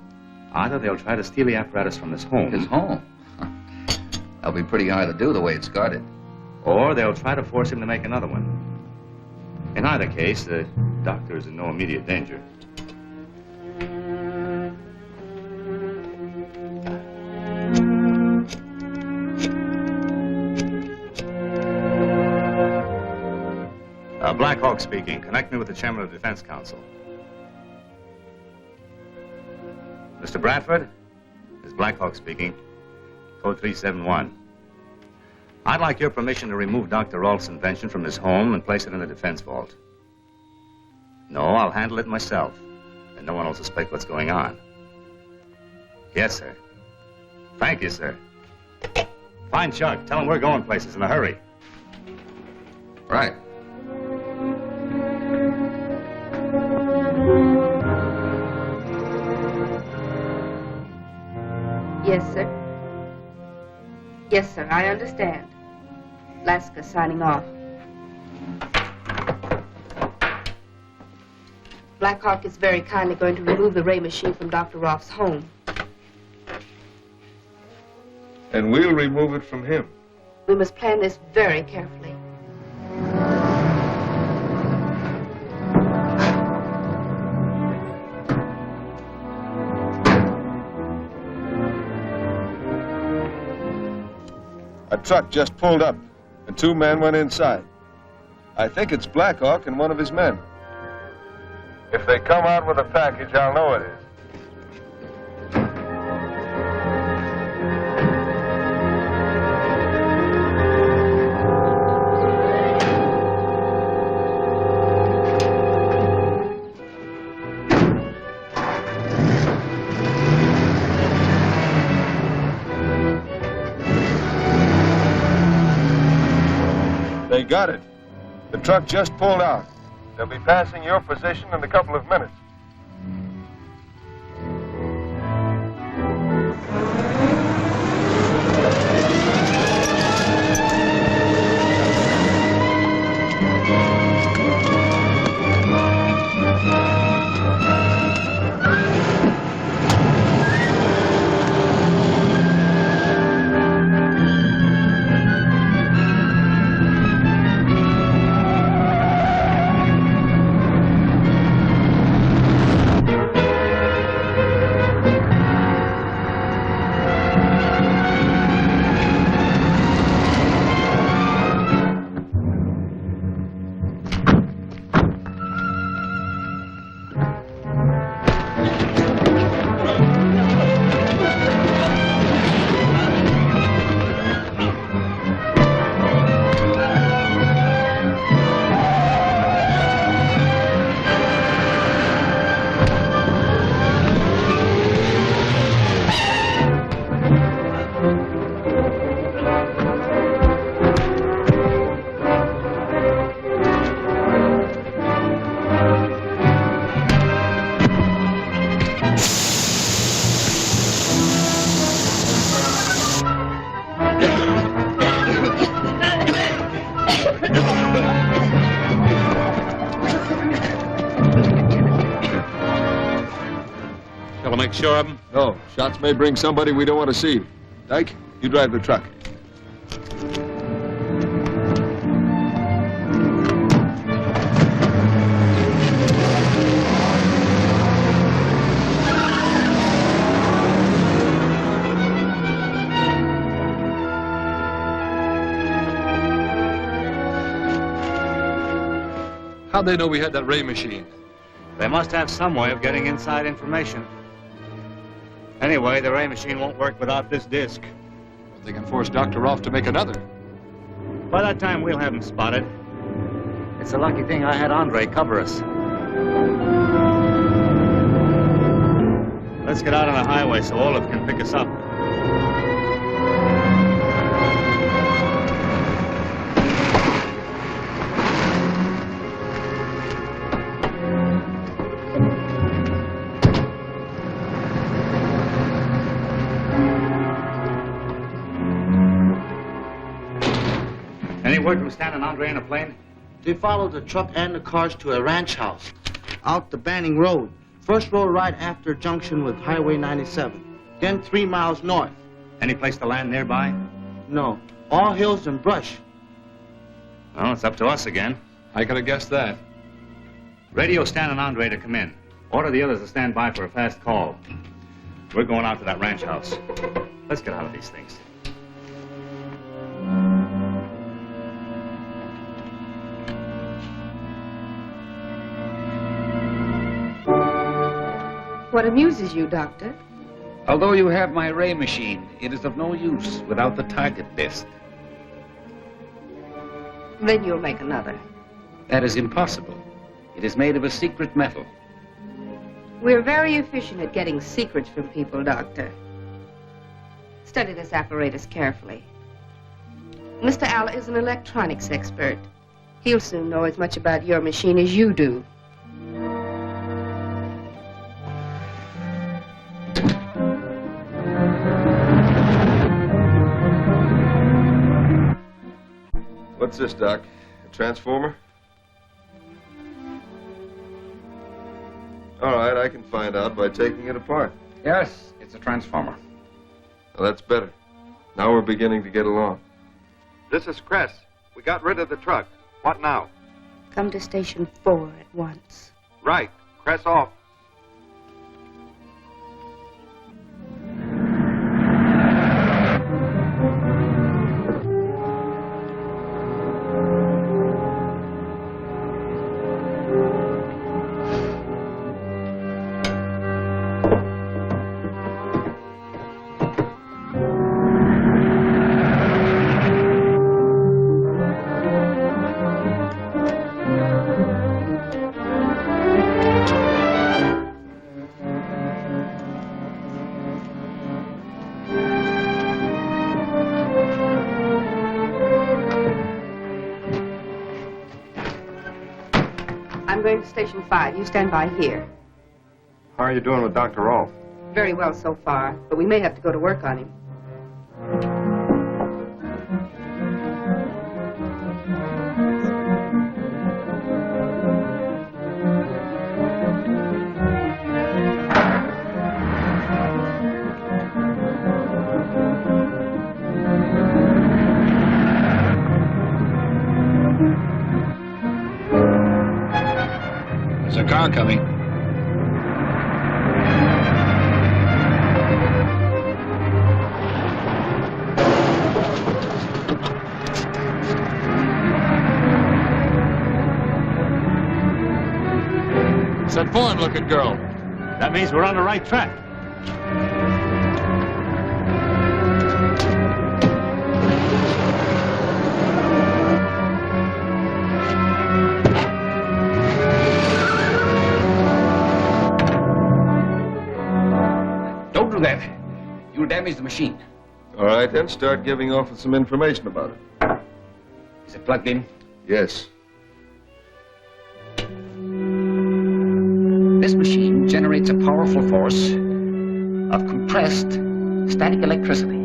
Either they'll try to steal the apparatus from his home. His home? That'll be pretty hard to do the way it's guarded. Or they'll try to force him to make another one. In either case, the doctor is in no immediate danger. Blackhawk speaking. Connect me with the chairman of the Defense Council. Mr. Bradford? This is Blackhawk speaking. Code 371. I'd like your permission to remove Dr. Rolf's invention from his home and place it in the defense vault. No, I'll handle it myself, and no one will suspect what's going on. Yes, sir. Thank you, sir. Find Chuck. Tell him we're going places in a hurry. Right. Yes, sir. Yes, sir, I understand. Laska signing off. Blackhawk is very kindly going to remove the ray machine from Dr. Rolf's home. And we'll remove it from him. We must plan this very carefully. A truck just pulled up, and 2 men went inside. I think it's Blackhawk and one of his men. If they come out with a package, I'll know it is. They got it. The truck just pulled out. They'll be passing your position in a couple of minutes. Shall I make sure of him? No. Shots may bring somebody we don't want to see. Dyke, you drive the truck. How'd they know we had that ray machine? They must have some way of getting inside information. Anyway, the ray machine won't work without this disc. But they can force Dr. Rolf to make another. By that time, we'll have him spotted. It's a lucky thing I had Andre cover us. Let's get out on the highway so Olaf can pick us up. Any word from Stan and Andre in a plane? They followed the truck and the cars to a ranch house out the Banning Road. First road right after junction with Highway 97. Then 3 miles north. Any place to land nearby? No. All hills and brush. Well, it's up to us again. I could have guessed that. Radio Stan and Andre to come in. Order the others to stand by for a fast call. We're going out to that ranch house. Let's get out of these things. What amuses you, Doctor? Although you have my ray machine, it is of no use without the target disc. Then you'll make another. That is impossible. It is made of a secret metal. We're very efficient at getting secrets from people, Doctor. Study this apparatus carefully. Mr. Allen is an electronics expert. He'll soon know as much about your machine as you do. What's this, Doc? A transformer? All right, I can find out by taking it apart. Yes, it's a transformer. Well, that's better. Now we're beginning to get along. This is Cress. We got rid of the truck. What now? Come to Station 4 at once. Right. Cress off. I'm going to Station 5. You stand by here. How are you doing with Dr. Rolf? Very well so far, but we may have to go to work on him. There's a car coming. It's that foreign-looking girl. That means we're on the right track. Don't do that. You'll damage the machine. All right, then start giving off with some information about it. Is it plugged in? Yes. This machine generates a powerful force of compressed static electricity.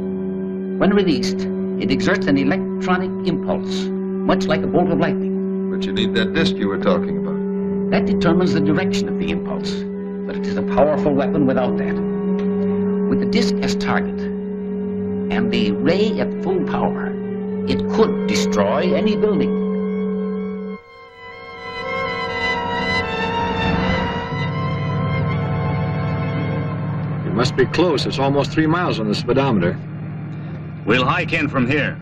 When released, it exerts an electronic impulse, much like a bolt of lightning. But you need that disc you were talking about. That determines the direction of the impulse, but it is a powerful weapon without that. With the disc as target and the ray at full power, it could destroy any building. It must be close. It's almost 3 miles on the speedometer. We'll hike in from here.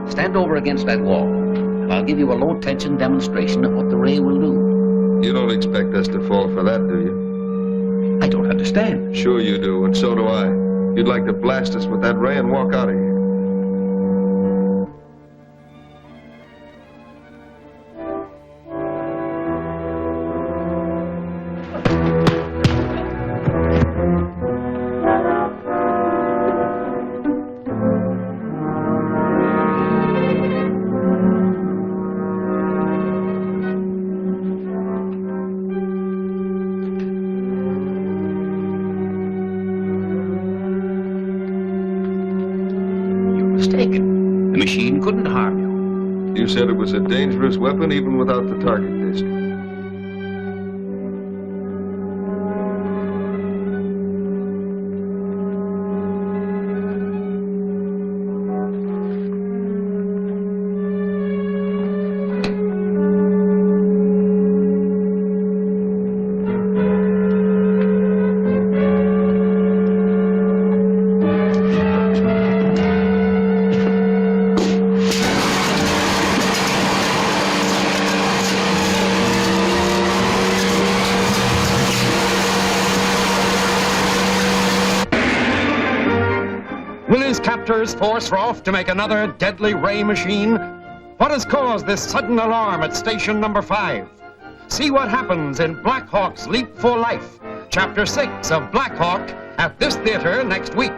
Stand over against that wall, and I'll give you a low-tension demonstration of what the ray will do. You don't expect us to fall for that, do you? I don't understand. Sure you do, and so do I. You'd like to blast us with that ray and walk out of here. Mistaken. The machine couldn't harm you. You said it was a dangerous weapon even without the target disc. saboteurs force Rolf to make another deadly ray machine? What has caused this sudden alarm at station number 5? See what happens in Blackhawk's Leap for Life, Chapter 6 of Blackhawk, at this theater next week.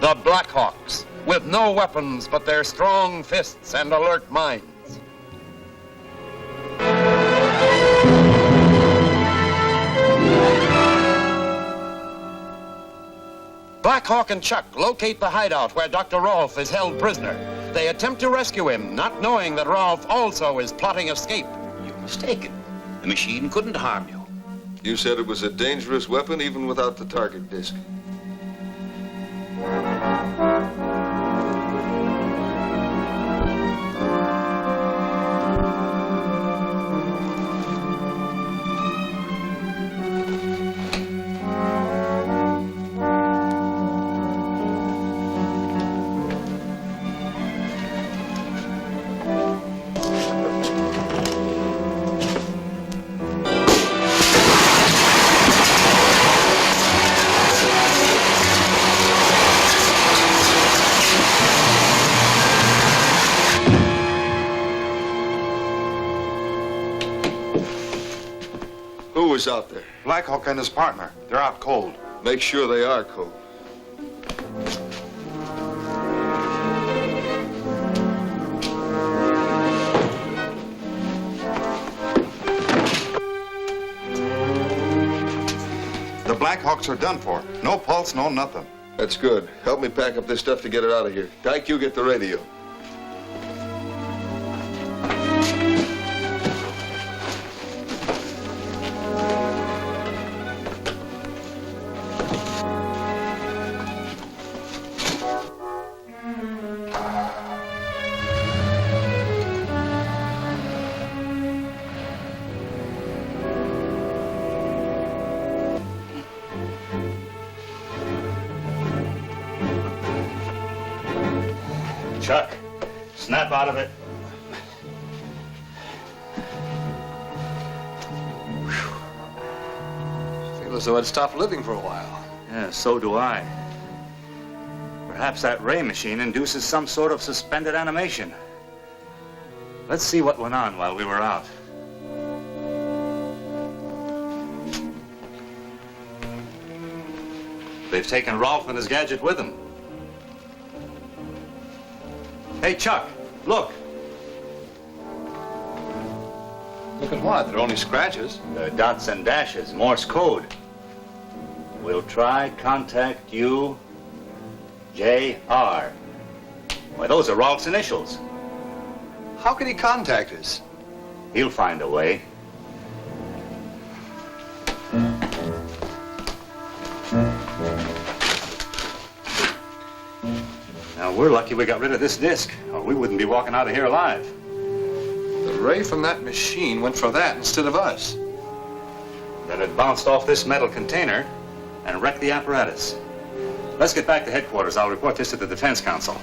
The Blackhawks, with no weapons but their strong fists and alert minds. Blackhawk and Chuck locate the hideout where Dr. Rolf is held prisoner. They attempt to rescue him, not knowing that Rolf also is plotting escape. You're mistaken. The machine couldn't harm you. You said it was a dangerous weapon even without the target disc. Who is out there? Blackhawk and his partner. They're out cold. Make sure they are cold. The Blackhawks are done for. No pulse, no nothing. That's good. Help me pack up this stuff to get it out of here. Dyke, you get the radio. Chuck, snap out of it. I feel as though I'd stopped living for a while. Yeah, so do I. Perhaps that ray machine induces some sort of suspended animation. Let's see what went on while we were out. They've taken Rolf and his gadget with them. Hey, Chuck, look. Look at what? They're only scratches. The dots and dashes, Morse code. We'll try contact you, J.R. Why, those are Rolf's initials. How can he contact us? He'll find a way. Now, we're lucky we got rid of this disc, or we wouldn't be walking out of here alive. The ray from that machine went for that instead of us. Then it bounced off this metal container and wrecked the apparatus. Let's get back to headquarters. I'll report this to the Defense Council.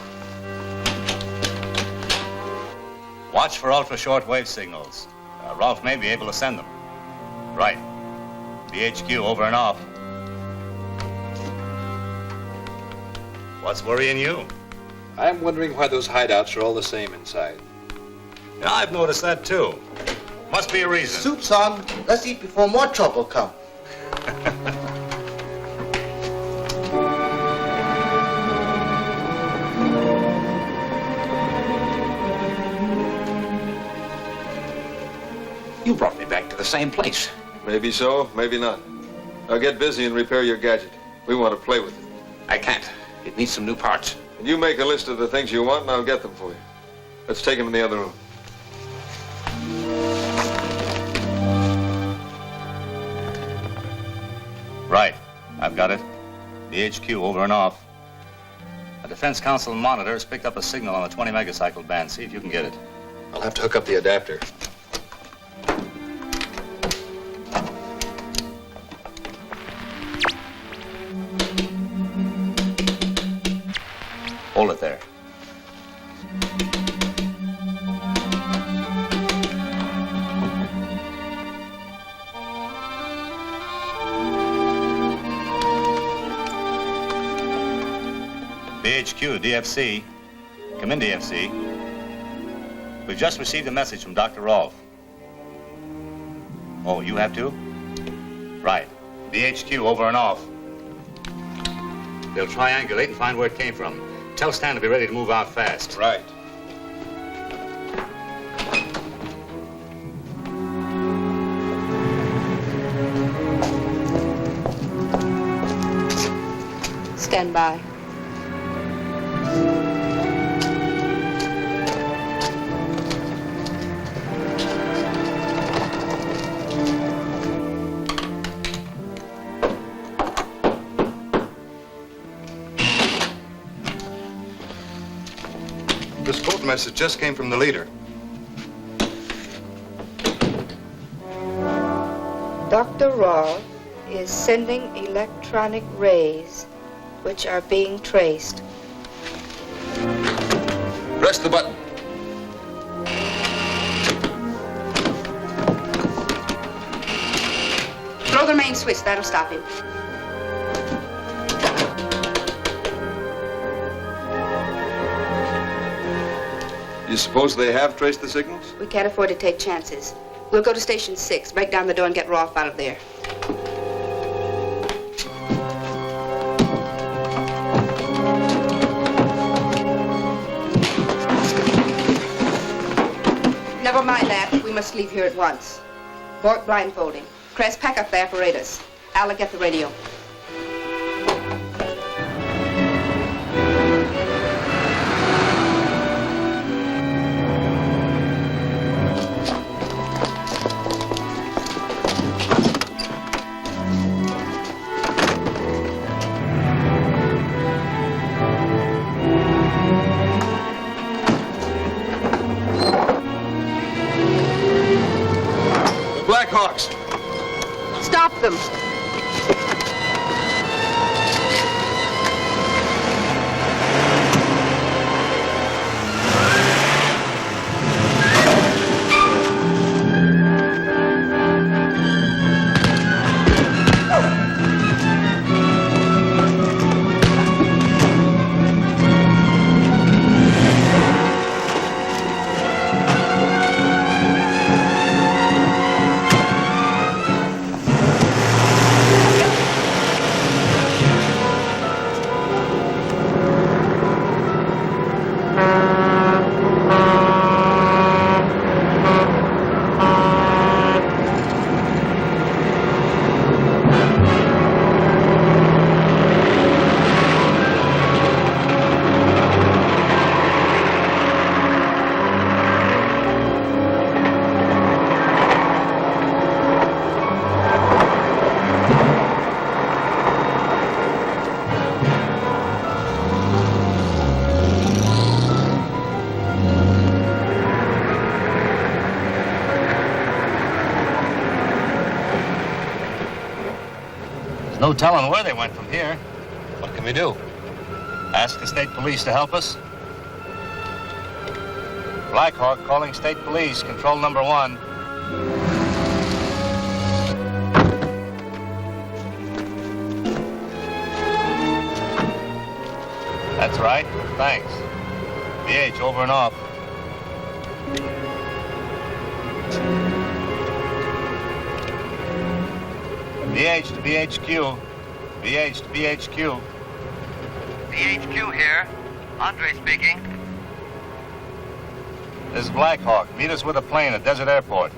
Watch for ultra-short-wave signals. Rolf may be able to send them. Right. BHQ, over and off. What's worrying you? I'm wondering why those hideouts are all the same inside. Yeah, I've noticed that too. Must be a reason. Soup's on. Let's eat before more trouble comes. You brought me back to the same place. Maybe so, maybe not. Now get busy and repair your gadget. We want to play with it. I can't. It needs some new parts. And you make a list of the things you want, and I'll get them for you. Let's take them in the other room. Right. I've got it. The HQ over and off. A Defense Council monitor has picked up a signal on the 20 megacycle band. See if you can get it. I'll have to hook up the adapter. Hold it there. BHQ, DFC. Come in, DFC. We've just received a message from Dr. Rolf. Oh, you have too? Right. BHQ, over and off. They'll triangulate and find where it came from. Tell Stan to be ready to move out fast. Right. Stand by. This code message just came from the leader. Dr. Rolf is sending electronic rays which are being traced. Press the button. Throw the main switch. That'll stop him. You suppose they have traced the signals? We can't afford to take chances. We'll go to Station 6, break down the door, and get Rolf out of there. Never mind that. We must leave here at once. Bork blindfolding. Cress, pack up the apparatus. Alyn, get the radio. Blackhawks! Stop them! No telling where they went from here. What can we do? Ask the state police to help us. Blackhawk calling state police, control number 1. That's right, thanks. BH, over and off. BH to BHQ. BH to BHQ. BHQ here. Andre speaking. This is Blackhawk. Meet us with a plane at Desert Airport.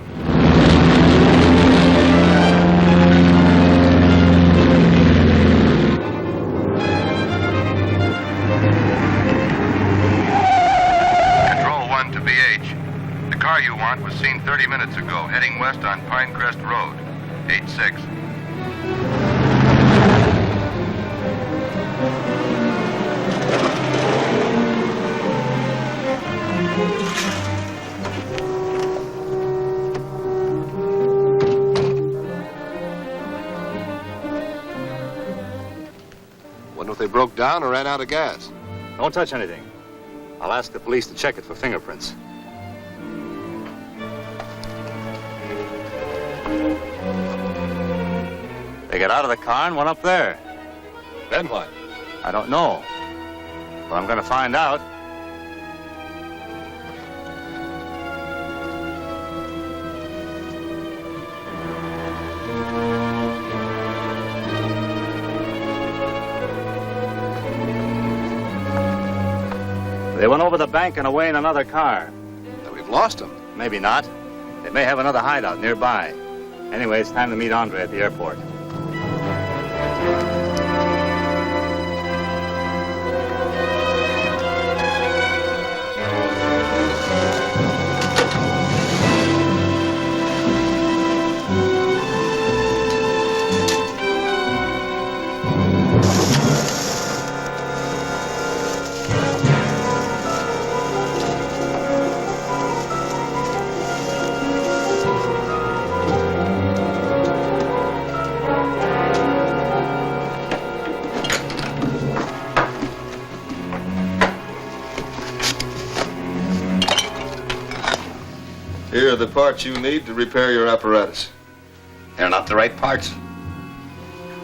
part was seen 30 minutes ago, heading west on Pinecrest Road, 8-6. Wonder if they broke down or ran out of gas. Don't touch anything. I'll ask the police to check it for fingerprints. They got out of the car and went up there. Then what? I don't know. But I'm gonna find out. They went over the bank and away in another car. Then we've lost them. Maybe not. They may have another hideout nearby. Anyway, it's time to meet Andre at the airport. Here are the parts you need to repair your apparatus. They're not the right parts.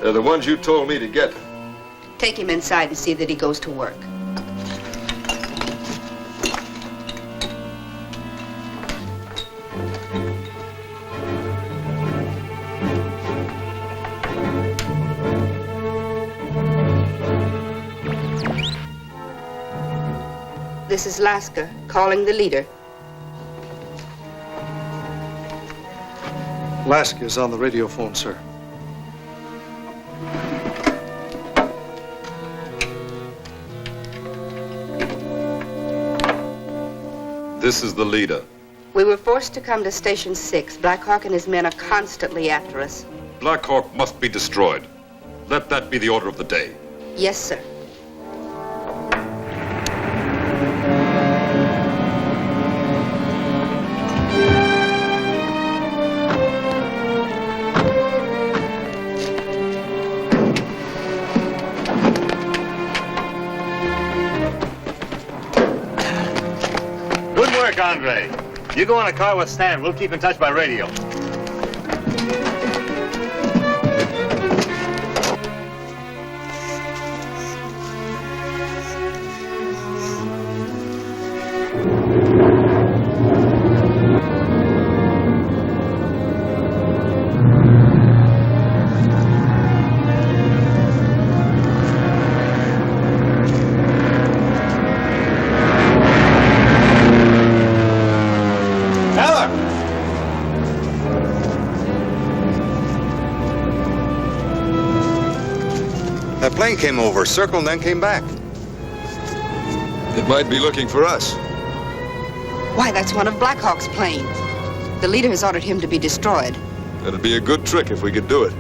They're the ones you told me to get. Take him inside and see that he goes to work. This is Laska, calling the leader. Laska is on the radio phone, sir. This is the leader. We were forced to come to Station 6. Blackhawk and his men are constantly after us. Blackhawk must be destroyed. Let that be the order of the day. Yes, sir. Andre. You go in a car with Stan. We'll keep in touch by radio. That plane came over, circled, and then came back. It might be looking for us. Why, that's one of Blackhawk's planes. The leader has ordered him to be destroyed. That'd be a good trick if we could do it.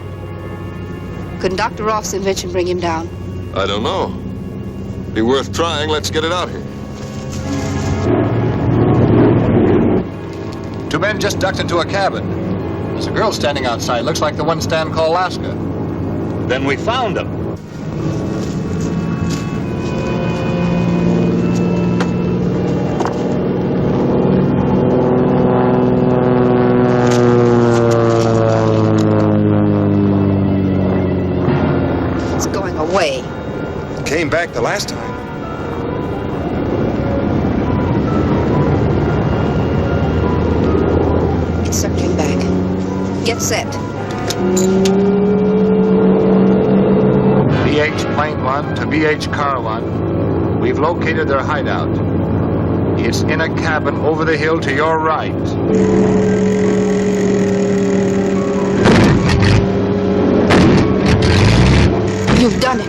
Couldn't Dr. Rolf's invention bring him down? I don't know. Be worth trying. Let's get it out here. Two men just ducked into a cabin. There's a girl standing outside. Looks like the one Stan called Laska. Then we found them. It's going away. It came back the last time. It's circling back. Get set. BH Plane 1 to BH Car 1. We've located their hideout. It's in a cabin over the hill to your right. You've done it.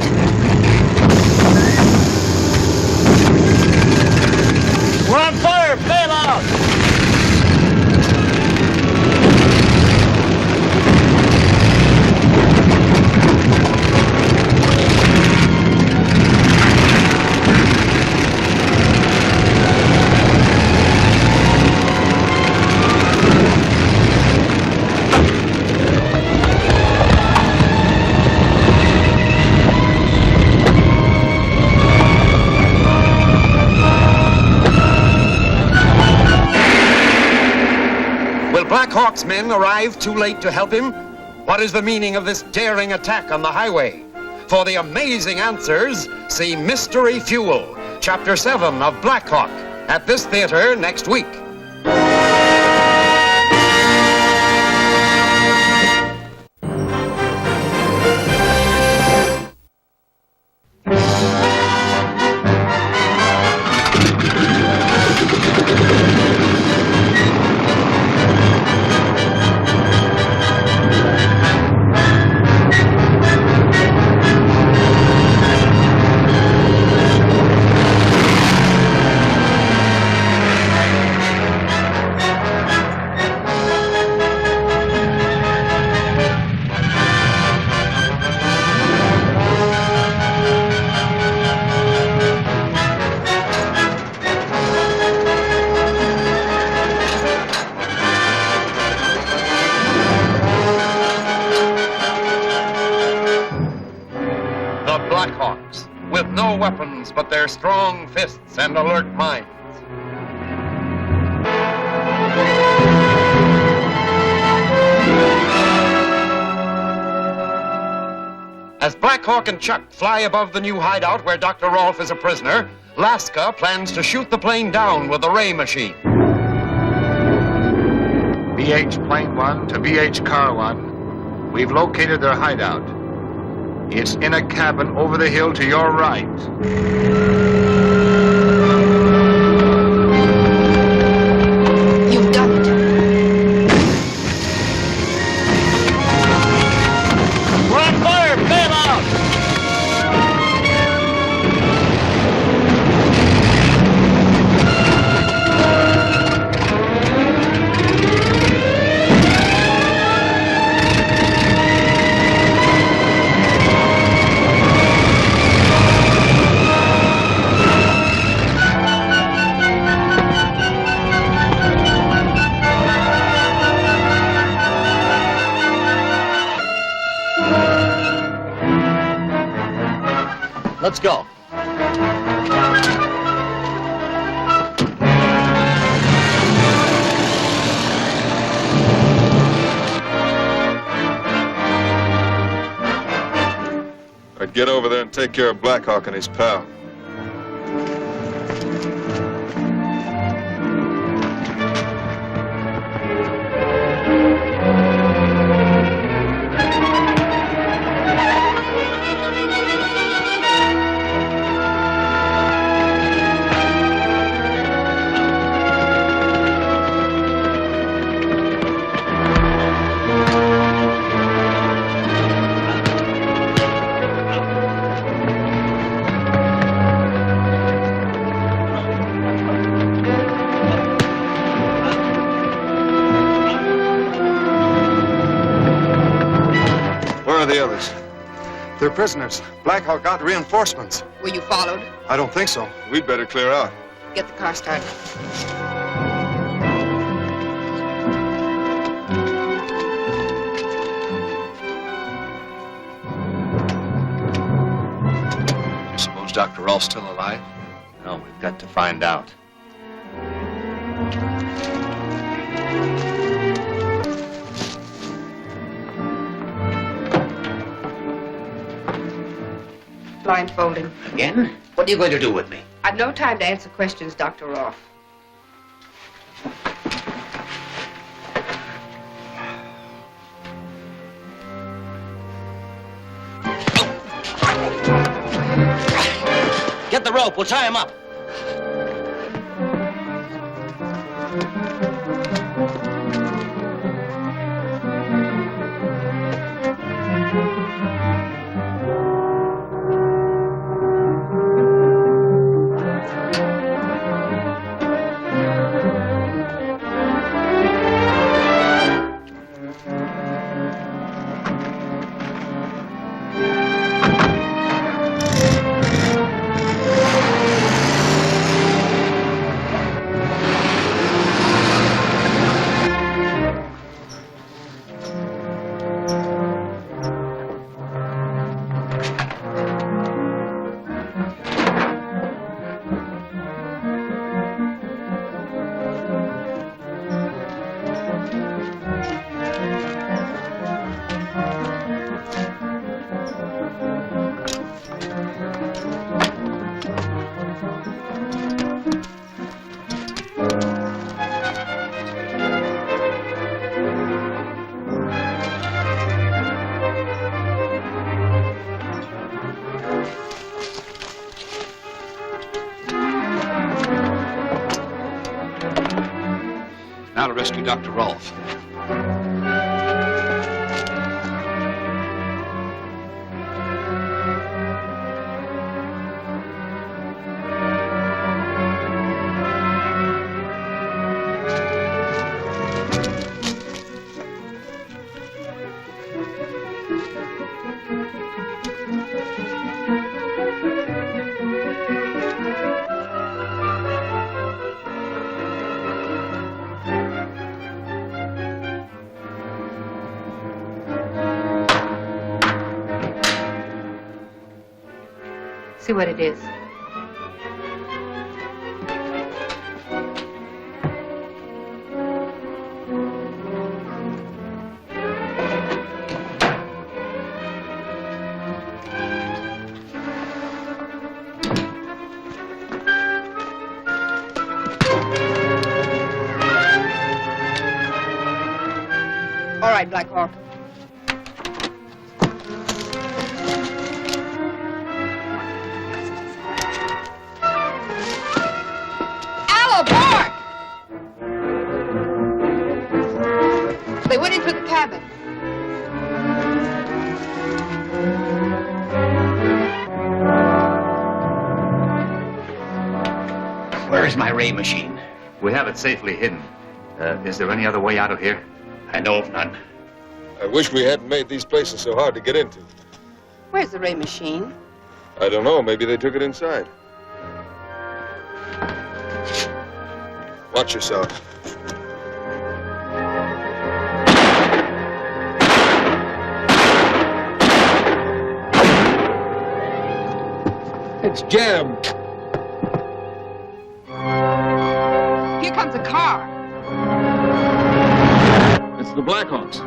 We're on fire! Bail out! Blackhawk's men arrived too late to help him? What is the meaning of this daring attack on the highway? For the amazing answers, see Mystery Fuel, Chapter 7 of Blackhawk, at this theater next week. But their strong fists and alert minds. As Blackhawk and Chuck fly above the new hideout where Dr. Rolf is a prisoner, Laska plans to shoot the plane down with the ray machine. BH Plane 1 to BH Car 1. We've located their hideout. It's in a cabin over the hill to your right. You've done it. We're on fire! Bail out! Let's go. I'd get over there and take care of Blackhawk and his pal. The others? They're prisoners. Blackhawk got reinforcements. Were you followed? I don't think so. We'd better clear out. Get the car started. You suppose Dr. Rolf's still alive? No, we've got to find out. Blindfolding. Again? What are you going to do with me? I've no time to answer questions, Dr. Rolf. Get the rope. We'll tie him up. rescue Dr. Rolfe. See what it is. All right, Blackhawk. They went into the cabin. Where's my ray machine? We have it safely hidden. Is there any other way out of here? I know of none. I wish we hadn't made these places so hard to get into. Where's the ray machine? I don't know. Maybe they took it inside. Watch yourself. It's jammed. Here comes a car. It's the Blackhawks.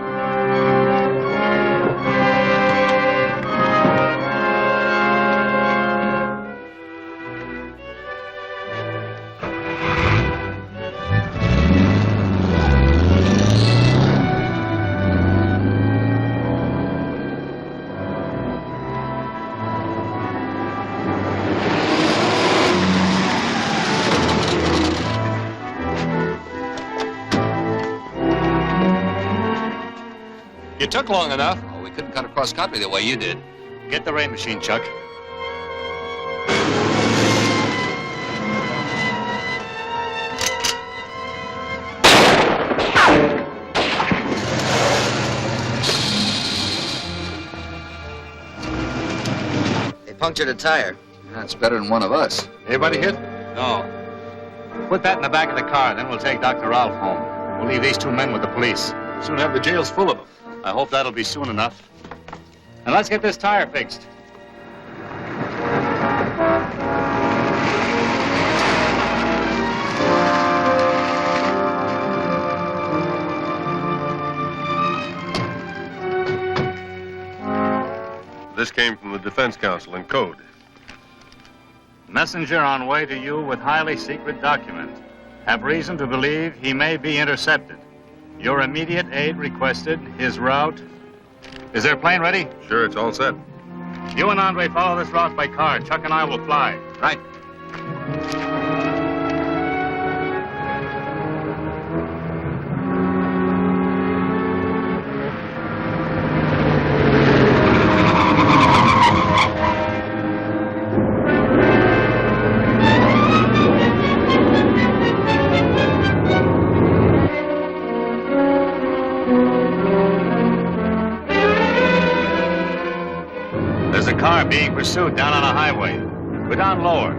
You took long enough. Oh, we couldn't cut across country the way you did. Get the ray machine, Chuck. They punctured a tire. That's better than one of us. Anybody hit? No. Put that in the back of the car, then we'll take Dr. Rolfe home. We'll leave these two men with the police. Soon have the jails full of them. I hope that'll be soon enough. And let's get this tire fixed. This came from the Defense Council in code. Messenger on way to you with highly secret document. Have reason to believe he may be intercepted. Your immediate aid requested. His route. Is their plane ready? Sure, it's all set. You and Andre follow this route by car. Chuck and I will fly. Right. Being pursued down on a highway. Go down lower.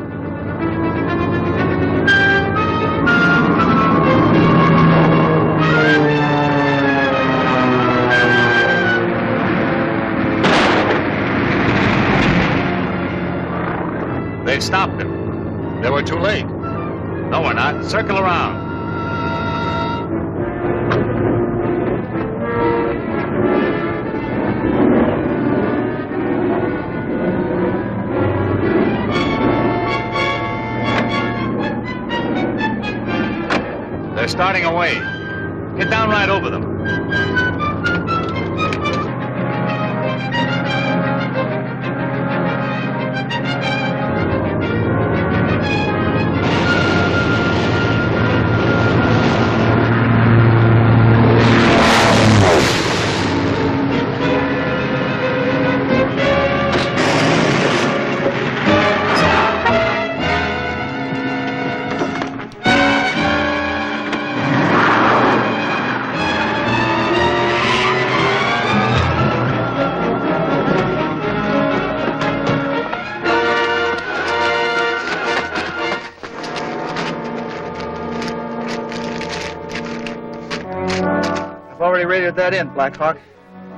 They've stopped him. They were too late. No, we're not. Circle around. They're starting away. Get down right over them. radioed that in, Blackhawk?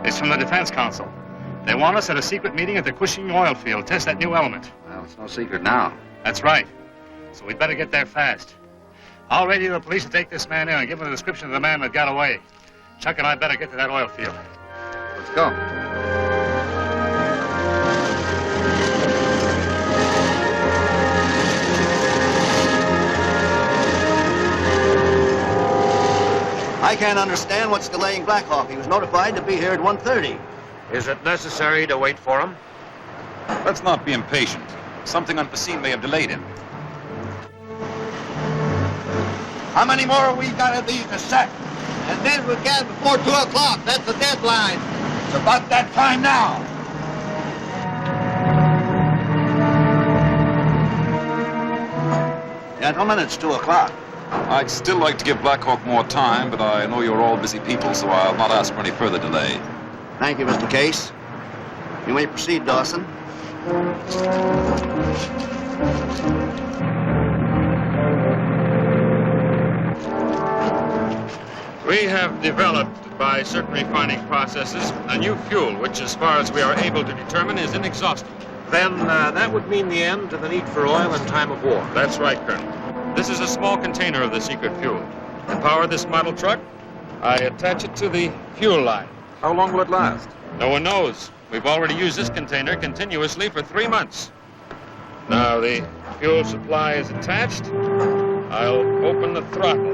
It's from the Defense Council. They want us at a secret meeting at the Cushing oil field. Test that new element. Well, it's no secret now. That's right. So we'd better get there fast. I'll radio the police to take this man in and give them a description of the man that got away. Chuck and I better get to that oil field. Let's go. I can't understand what's delaying Blackhawk. He was notified to be here at 1:30. Is it necessary to wait for him? Let's not be impatient. Something unforeseen may have delayed him. How many more we got of these to set? And then we'll get before 2 o'clock. That's the deadline. It's about that time now. Gentlemen, it's 2 o'clock. I'd still like to give Blackhawk more time, but I know you're all busy people, so I'll not ask for any further delay. Thank you, Mr. Case. You may proceed, Dawson. We have developed, by certain refining processes, a new fuel, which, as far as we are able to determine, is inexhaustible. Then that would mean the end to the need for oil in time of war. That's right, Colonel. This is a small container of the secret fuel. To power this model truck, I attach it to the fuel line. How long will it last? No one knows. We've already used this container continuously for 3 months. Now the fuel supply is attached. I'll open the throttle.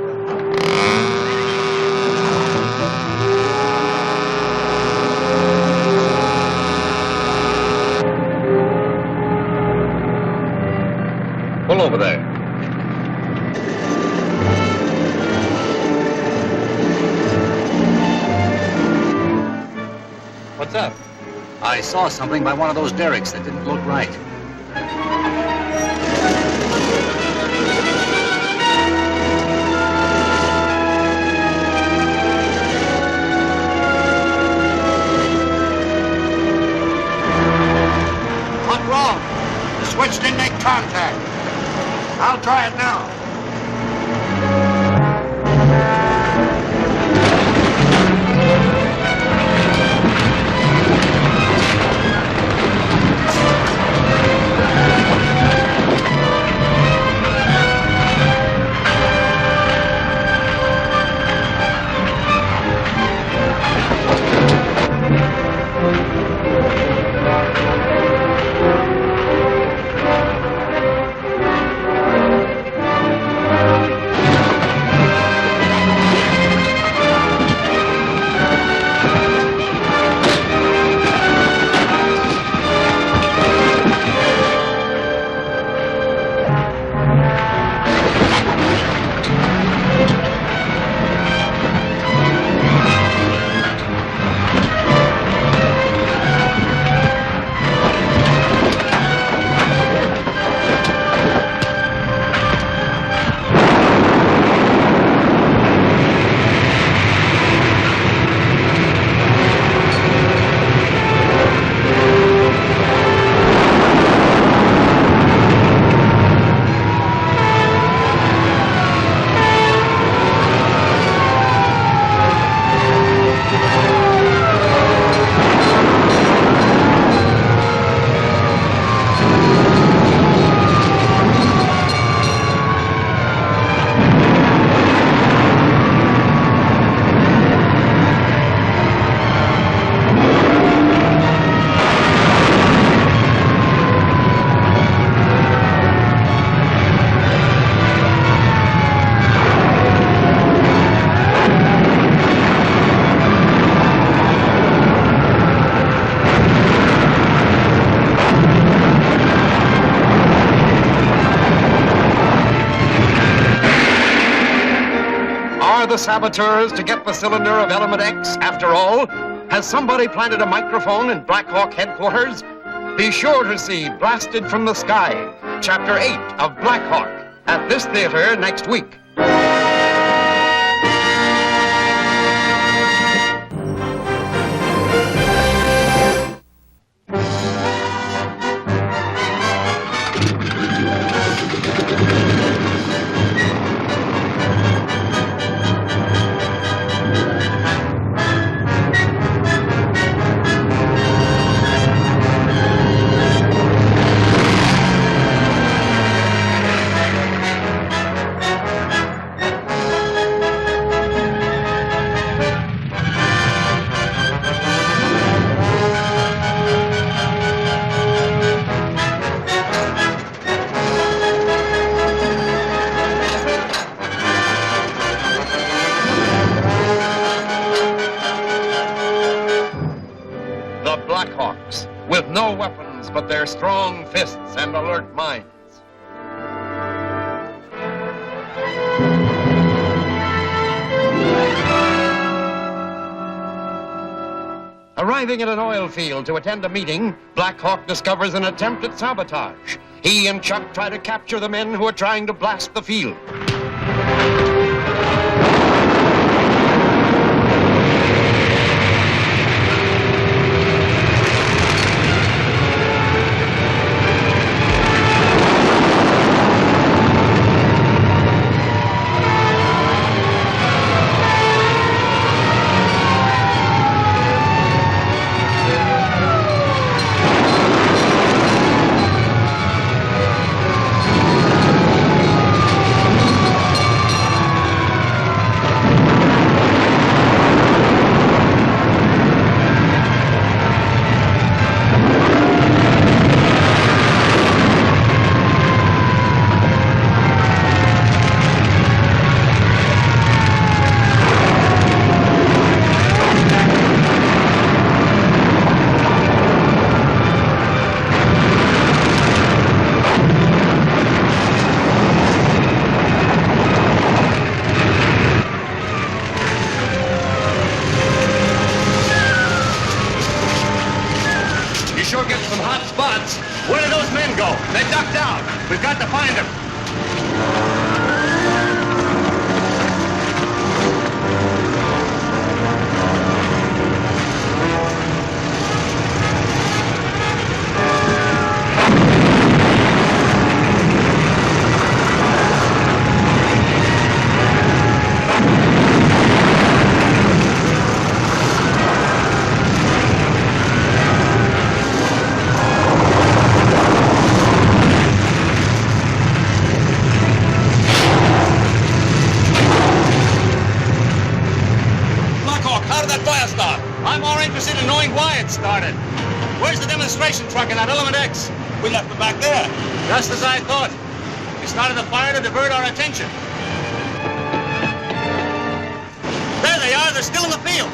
Pull over there. What's up? I saw something by one of those derricks that didn't look right. What's wrong? The switch didn't make contact. I'll try it now. The saboteurs to get the cylinder of Element X after all? Has somebody planted a microphone in Blackhawk headquarters? Be sure to see Blasted from the Sky, Chapter 8 of Blackhawk, at this theater next week. strong fists and alert minds. Arriving at an oil field to attend a meeting, Blackhawk discovers an attempt at sabotage. He and Chuck try to capture the men who are trying to blast the field. Truck in that Element X. We left them back there. Just as I thought. We started the fire to divert our attention. There they are. They're still in the field.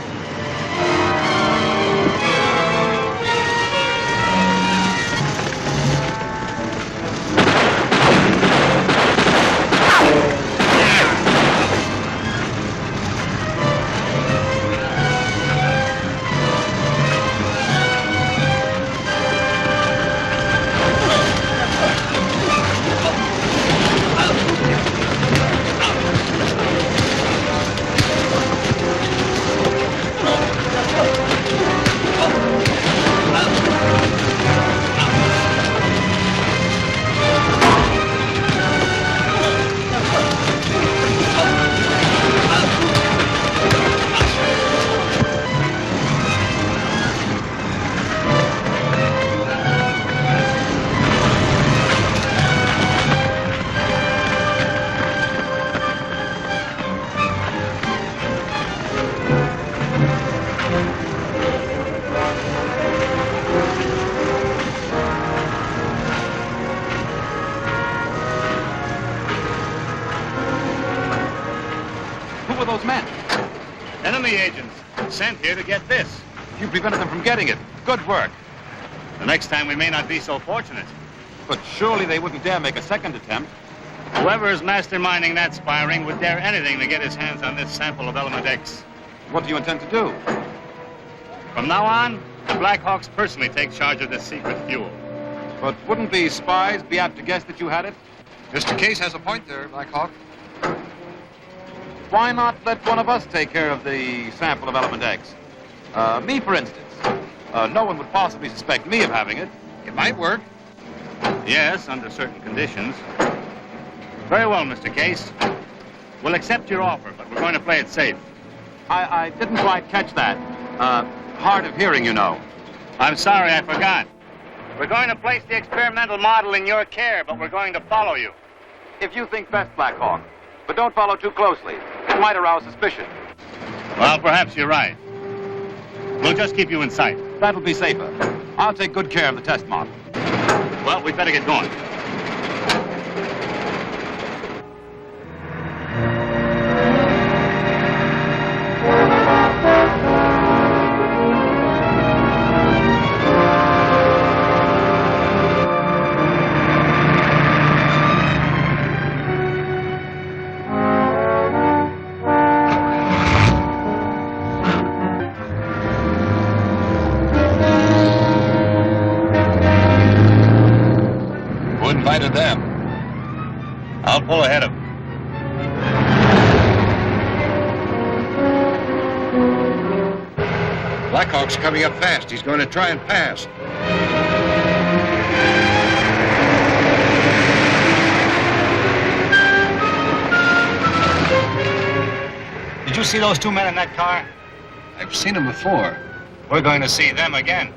Sent here to get this. You prevented them from getting it. Good work. The next time we may not be so fortunate. But surely they wouldn't dare make a second attempt. Whoever is masterminding that spying would dare anything to get his hands on this sample of Element X. What do you intend to do? From now on, the Blackhawks personally take charge of this secret fuel. But wouldn't the spies be apt to guess that you had it? Mr. Case has a point there, Blackhawk. Why not let one of us take care of the sample of Element X? Me, for instance. No one would possibly suspect me of having it. It might work. Yes, under certain conditions. Very well, Mr. Case. We'll accept your offer, but we're going to play it safe. I didn't quite catch that. Hard of hearing, you know. I'm sorry, I forgot. We're going to place the experimental model in your care, but we're going to follow you. If you think best, Blackhawk. But don't follow too closely. It might arouse suspicion. Well, perhaps you're right. We'll just keep you in sight. That'll be safer. I'll take good care of the test model. Well, we'd better get going. Who invited them? I'll pull ahead of them. Blackhawk's coming up fast. He's going to try and pass. Did you see those two men in that car? I've seen him before. We're going to see them again.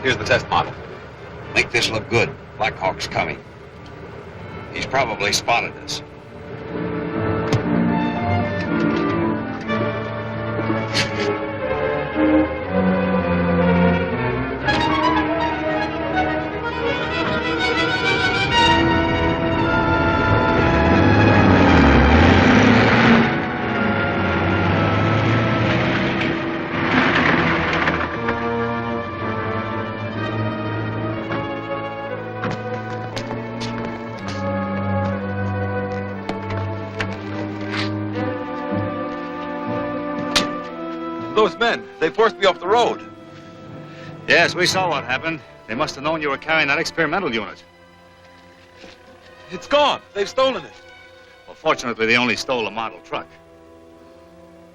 Here's the test model. Make this look good. Blackhawk's coming. He's probably spotted us. Those men, they forced me off the road. Yes, we saw what happened. They must have known you were carrying that experimental unit. It's gone. They've stolen it. Well, fortunately, they only stole a model truck.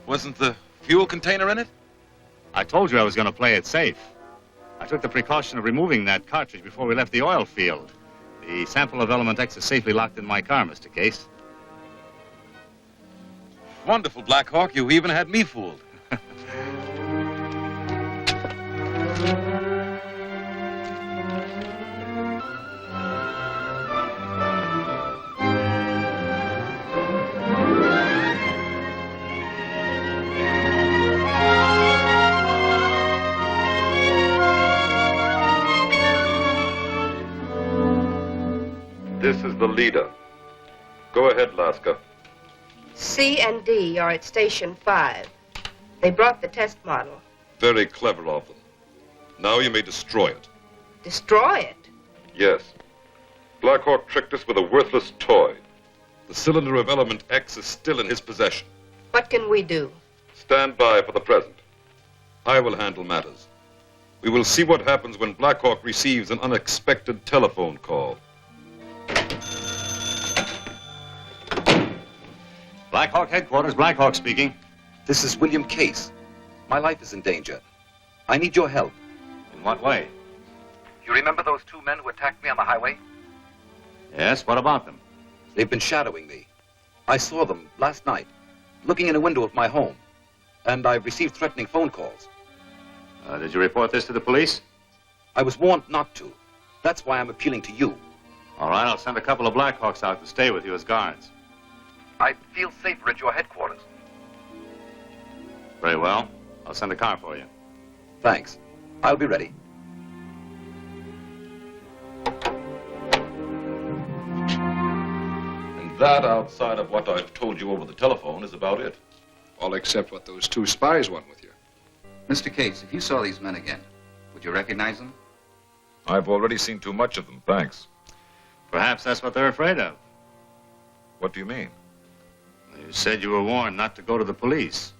Wasn't the fuel container in it? I told you I was going to play it safe. I took the precaution of removing that cartridge before we left the oil field. The sample of element X is safely locked in my car, Mr. Case. Wonderful, Blackhawk. You even had me fooled. This is the leader. Go ahead, Laska. C and D are at Station 5. They brought the test model. Very clever of them. Now you may destroy it. Destroy it? Yes. Blackhawk tricked us with a worthless toy. The cylinder of element X is still in his possession. What can we do? Stand by for the present. I will handle matters. We will see what happens when Blackhawk receives an unexpected telephone call. Blackhawk headquarters, Blackhawk speaking. This is William Case. My life is in danger. I need your help. In what way? You remember those two men who attacked me on the highway? Yes, what about them? They've been shadowing me. I saw them last night, looking in a window of my home. And I've received threatening phone calls. Did you report this to the police? I was warned not to. That's why I'm appealing to you. All right, I'll send a couple of Blackhawks out to stay with you as guards. I feel safer at your headquarters. Very well. I'll send a car for you. Thanks. I'll be ready. And that, outside of what I've told you over the telephone, is about it. All except what those two spies want with you. Mr. Case, if you saw these men again, would you recognize them? I've already seen too much of them, thanks. Perhaps that's what they're afraid of. What do you mean? You said you were warned not to go to the police.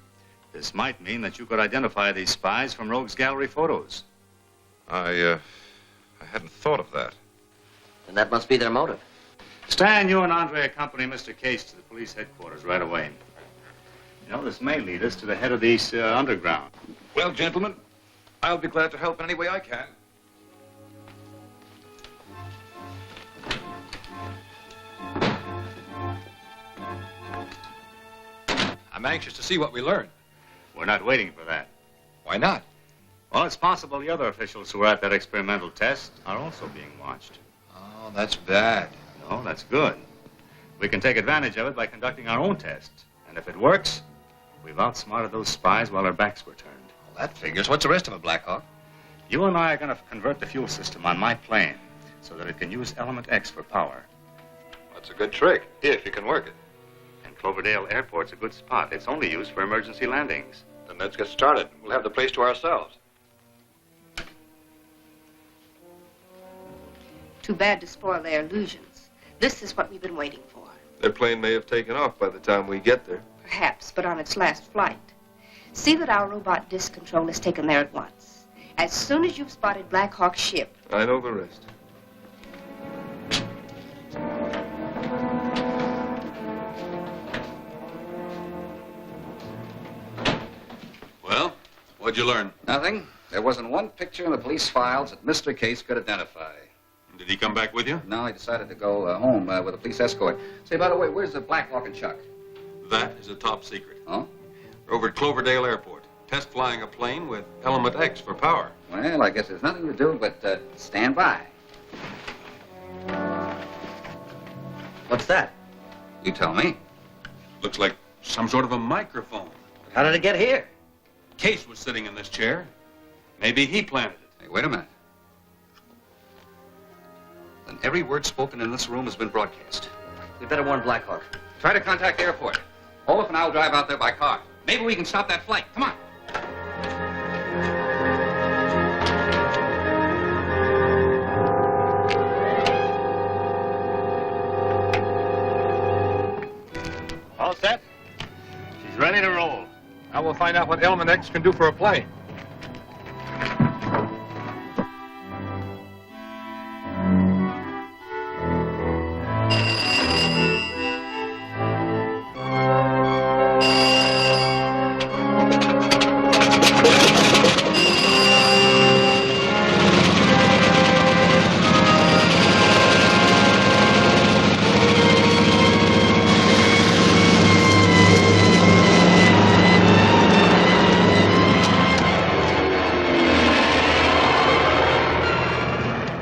This might mean that you could identify these spies from Rogue's Gallery photos. I hadn't thought of that. And that must be their motive. Stan, you and Andre accompany Mr. Case to the police headquarters right away. You know, this may lead us to the head of the underground. Well, gentlemen, I'll be glad to help in any way I can. I'm anxious to see what we learn. We're not waiting for that. Why not? Well, it's possible the other officials who were at that experimental test are also being watched. Oh, that's bad. No, that's good. We can take advantage of it by conducting our own test. And if it works, we've outsmarted those spies while their backs were turned. Well, that figures. What's the rest of it, Blackhawk? You and I are going to convert the fuel system on my plane so that it can use element X for power. That's a good trick, if you can work it. And Cloverdale Airport's a good spot. It's only used for emergency landings. Then let's get started. We'll have the place to ourselves. Too bad to spoil their illusions. This is what we've been waiting for. Their plane may have taken off by the time we get there. Perhaps, but on its last flight. See that our robot disc control is taken there at once. As soon as you've spotted Blackhawk's ship. I know the rest. Well, what'd you learn? Nothing. There wasn't one picture in the police files that Mr. Case could identify. Did he come back with you? No, he decided to go home with a police escort. Say, by the way, where's the Blackhawk and Chuck? That is a top secret. Oh? They're over at Cloverdale Airport, test flying a plane with Element X for power. Well, I guess there's nothing to do but stand by. What's that? You tell me. Looks like some sort of a microphone. How did it get here? Case was sitting in this chair. Maybe he planted it. Hey, wait a minute. Then every word spoken in this room has been broadcast. We better warn Blackhawk. Try to contact the airport. Olaf and I will drive out there by car. Maybe we can stop that flight. Come on. All set? She's ready to roll. Now we'll find out what Element X can do for a plane.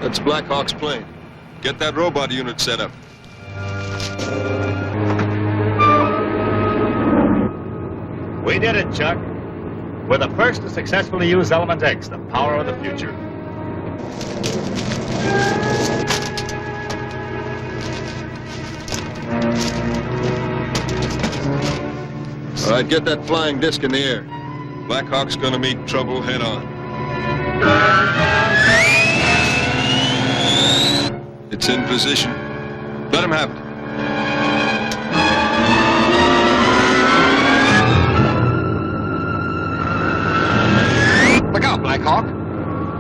That's Blackhawk's plane. Get that robot unit set up. We did it, Chuck. We're the first to successfully use Element X, the power of the future. All right, get that flying disc in the air. Blackhawk's gonna meet trouble head on. It's in position. Let him have it. Look out, Blackhawk.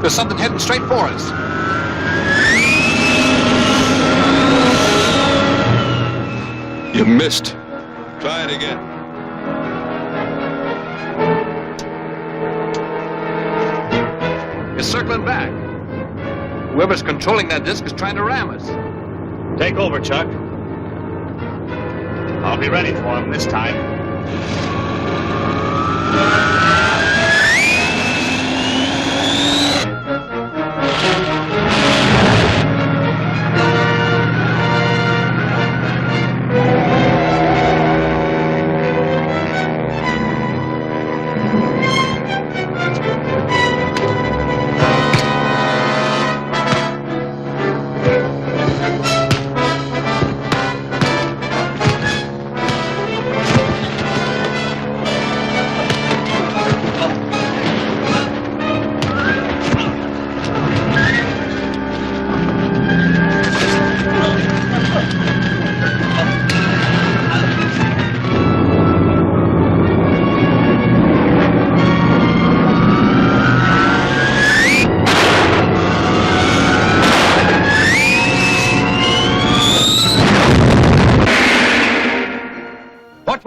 There's something heading straight for us. You missed. Try it again. It's circling back. Whoever's controlling that disc is trying to ram us. Take over, Chuck. I'll be ready for him this time.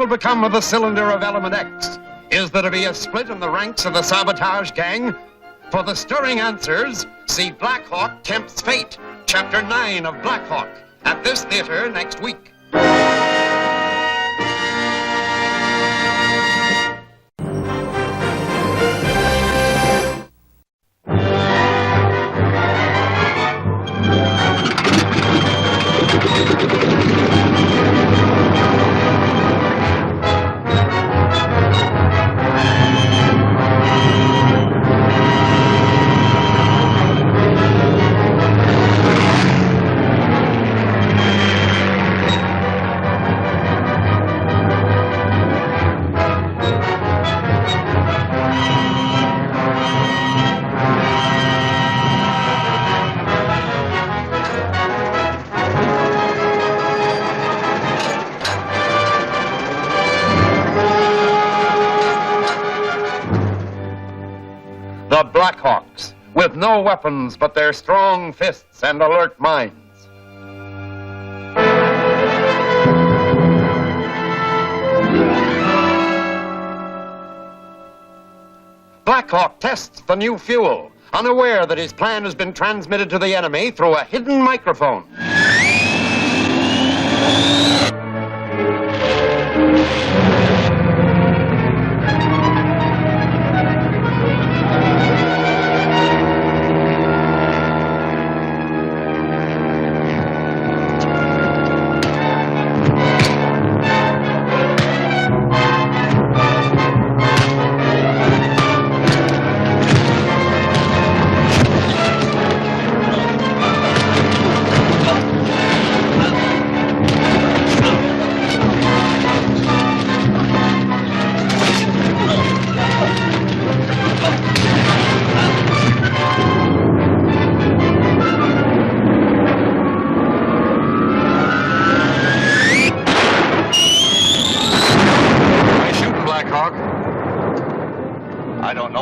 Become of the cylinder of Element X? Is there to be a split in the ranks of the sabotage gang? For the stirring answers, see Blackhawk Tempts Fate, Chapter 9 of Blackhawk, at this theater next week. Blackhawks, with no weapons but their strong fists and alert minds. Blackhawk tests the new fuel, unaware that his plan has been transmitted to the enemy through a hidden microphone.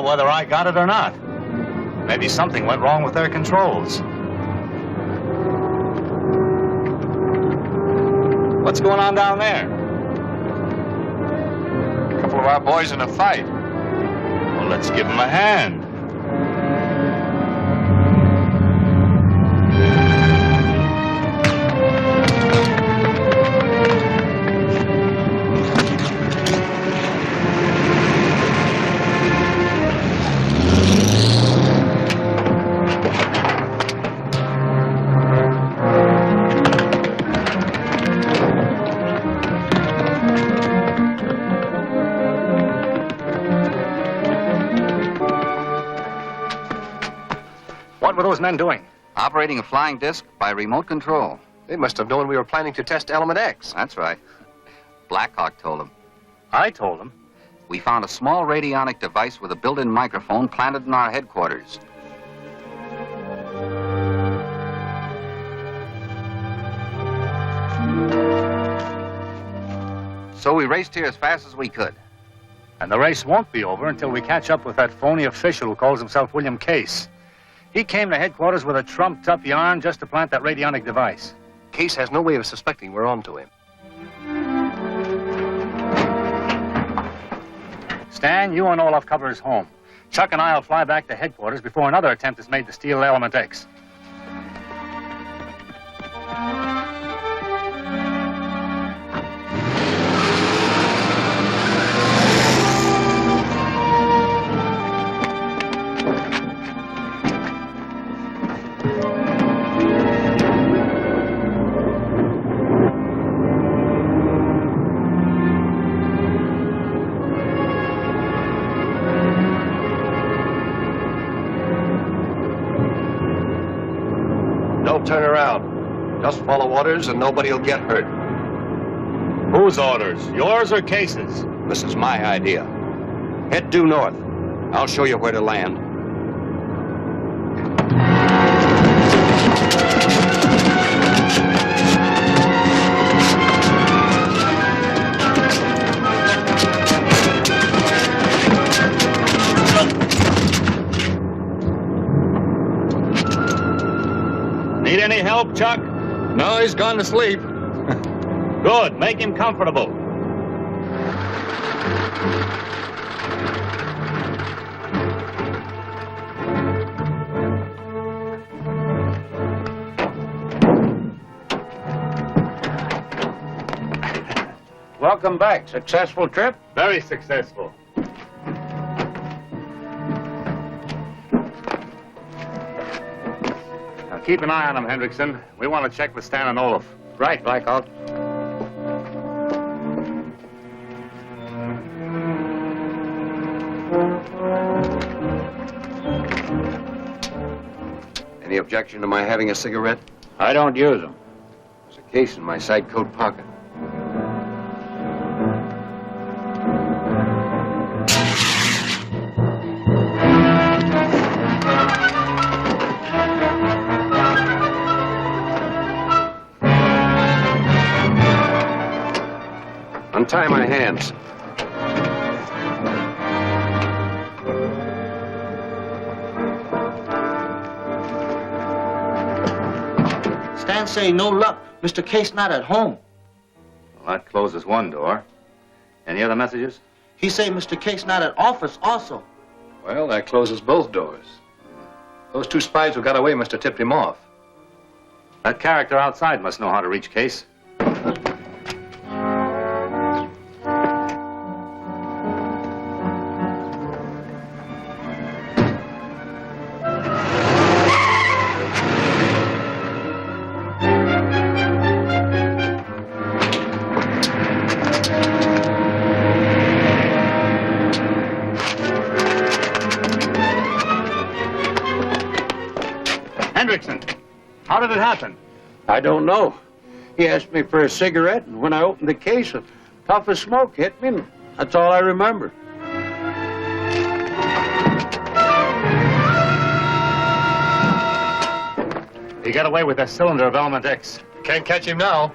Whether I got it or not. Maybe something went wrong with their controls. What's going on down there? A couple of our boys in a fight. Well, let's give them a hand. What were those men doing? Operating a flying disc by remote control. They must have known we were planning to test Element X. That's right. Blackhawk told them. I told them? We found a small radionic device with a built-in microphone planted in our headquarters. So we raced here as fast as we could. And the race won't be over until we catch up with that phony official who calls himself William Case. He came to headquarters with a trumped-up yarn just to plant that radionic device. Case has no way of suspecting we're on to him. Stan, you and Olaf cover his home. Chuck and I will fly back to headquarters before another attempt is made to steal Element X. Turn around. Just follow orders and nobody'll get hurt. Whose orders? Yours or Case's? This is my idea. Head due north. I'll show you where to land. Need any help, Chuck? No, he's gone to sleep. Good. Make him comfortable. Welcome back. Successful trip? Very successful. Keep an eye on him, Hendrickson. We want to check with Stan and Olaf. Right, Blackhawk. Any objection to my having a cigarette? I don't use them. There's a case in my side coat pocket. Untie my hands. man say no luck. Mr. Case not at home. Well, that closes one door. Any other messages? He say Mr. Case not at office also. Well, that closes both doors. Those two spies who got away must have tipped him off. That character outside must know how to reach Case. Hendrickson, how did it happen? I don't know. He asked me for a cigarette, and when I opened the case, a puff of smoke hit me, and that's all I remember. He got away with a cylinder of element X. Can't catch him now.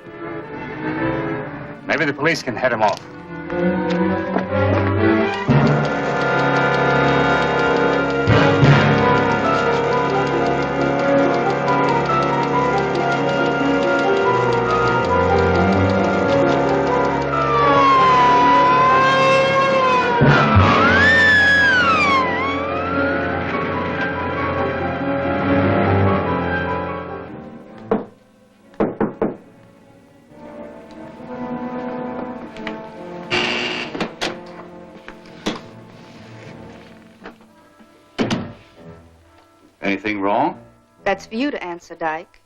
Maybe the police can head him off. Anything wrong? That's for you to answer, Dyke.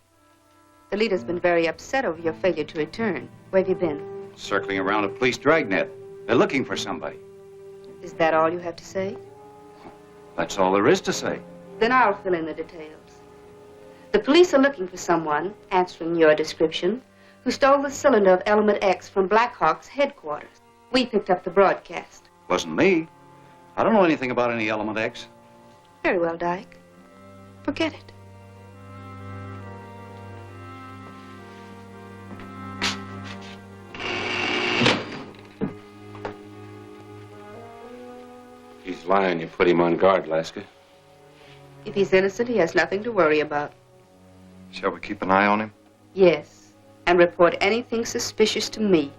The leader's been very upset over your failure to return. Where have you been? Circling around a police dragnet. They're looking for somebody. Is that all you have to say? That's all there is to say. Then I'll fill in the details. The police are looking for someone, answering your description, who stole the cylinder of element X from Blackhawk's headquarters. We picked up the broadcast. Wasn't me. I don't know anything about any element X. Very well, Dyke. Forget it. He's lying. You put him on guard, Laska. If he's innocent, he has nothing to worry about. Shall we keep an eye on him? Yes, and report anything suspicious to me.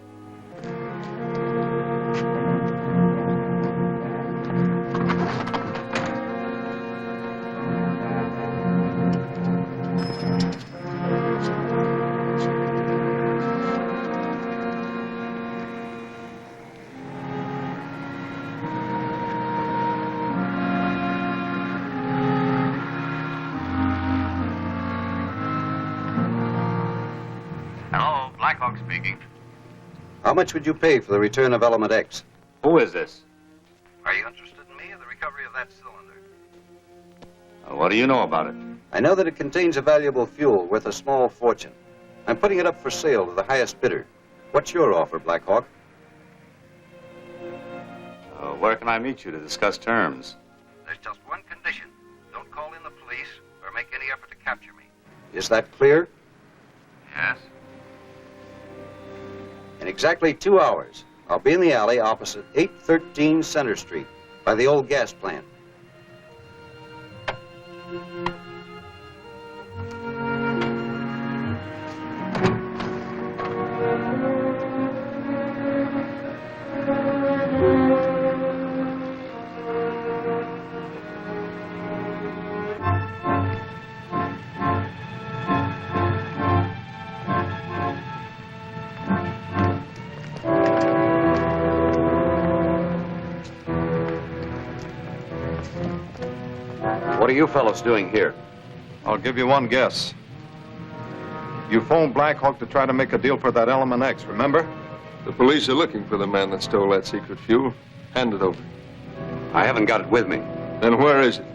Blackhawk speaking. How much would you pay for the return of element X? Who is this? Are you interested in me or the recovery of that cylinder? What do you know about it? I know that it contains a valuable fuel worth a small fortune. I'm putting it up for sale to the highest bidder. What's your offer, Blackhawk? Where can I meet you to discuss terms? There's just one condition. Don't call in the police or make any effort to capture me. Is that clear? Yes. In exactly 2 hours, I'll be in the alley opposite 813 Center Street by the old gas plant. What are you fellows doing here? I'll give you one guess. You phoned Blackhawk to try to make a deal for that element X, remember? The police are looking for the man that stole that secret fuel. Hand it over. I haven't got it with me. Then where is it?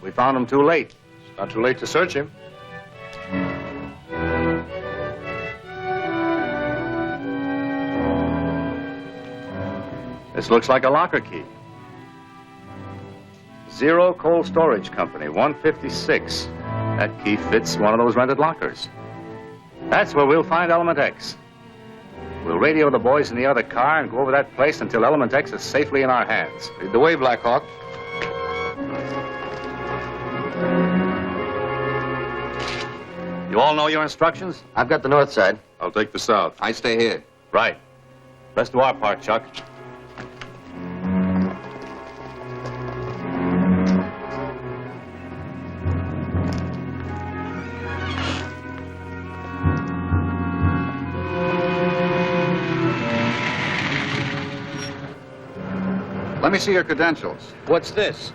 We found him too late. It's not too late to search him. This looks like a locker key. Zero Cold Storage Company, 156. That key fits one of those rented lockers. That's where we'll find Element X. We'll radio the boys in the other car and go over that place until Element X is safely in our hands. Lead the way, Blackhawk. You all know your instructions? I've got the north side. I'll take the south. I stay here. Right. Let's do our part, Chuck. Let me see your credentials. What's this?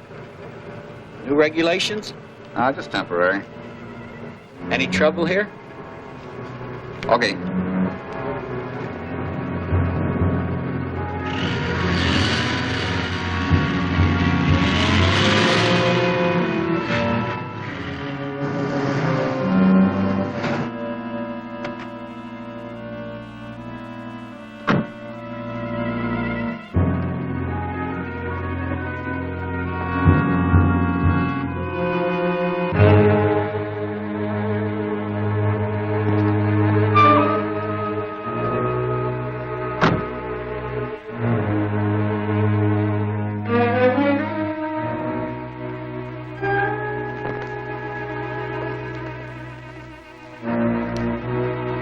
New regulations? Just temporary. Any trouble here? Okay.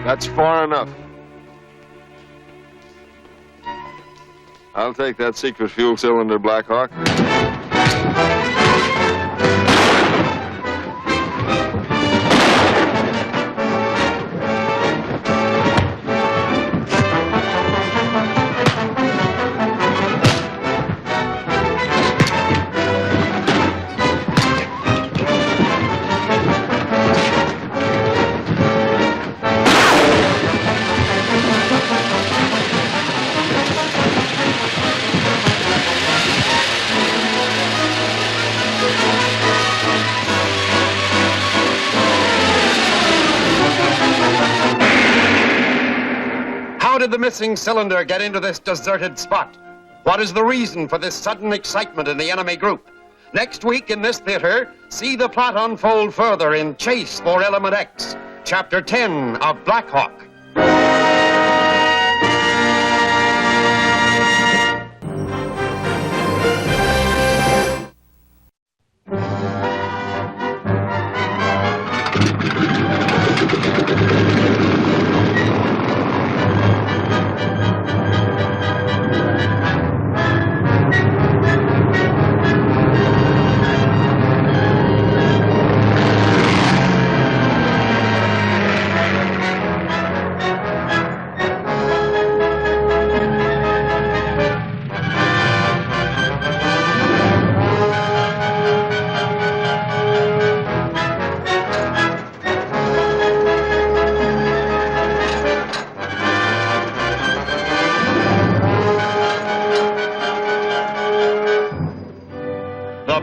That's far enough. I'll take that secret fuel cylinder, Blackhawk. How did the missing cylinder get into this deserted spot? What is the reason for this sudden excitement in the enemy group? Next week in this theater, see the plot unfold further in Chase for Element X, Chapter 10 of Blackhawk.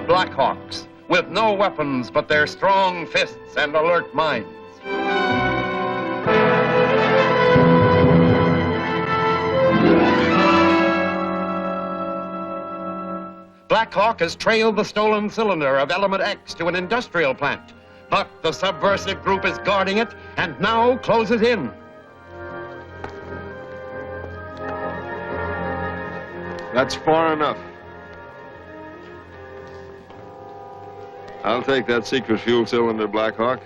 Blackhawks, with no weapons but their strong fists and alert minds. Blackhawk has trailed the stolen cylinder of Element X to an industrial plant, but the subversive group is guarding it and now closes in. That's far enough. I'll take that secret fuel cylinder, Blackhawk.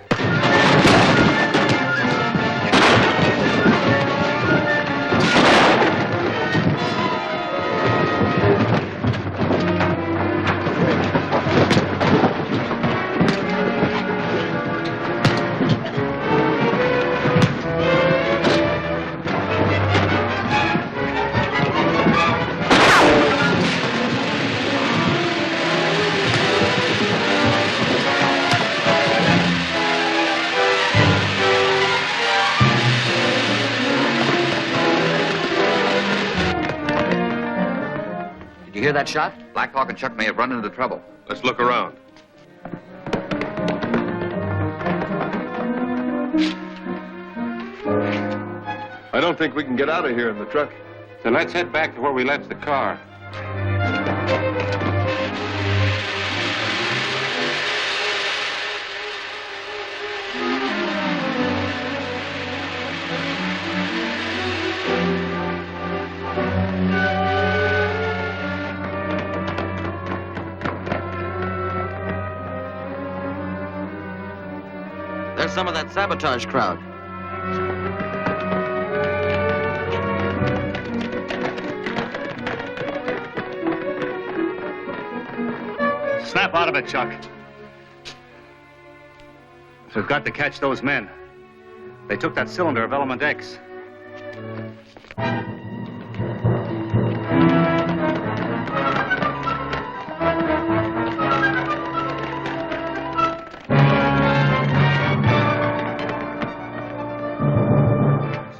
You hear that shot? Blackhawk and Chuck may have run into trouble. Let's look around. don't think we can get out of here in the truck. Then let's head back to where we left the car. There's some of that sabotage crowd. Snap out of it, Chuck. We've got to catch those men. They took that cylinder of element X.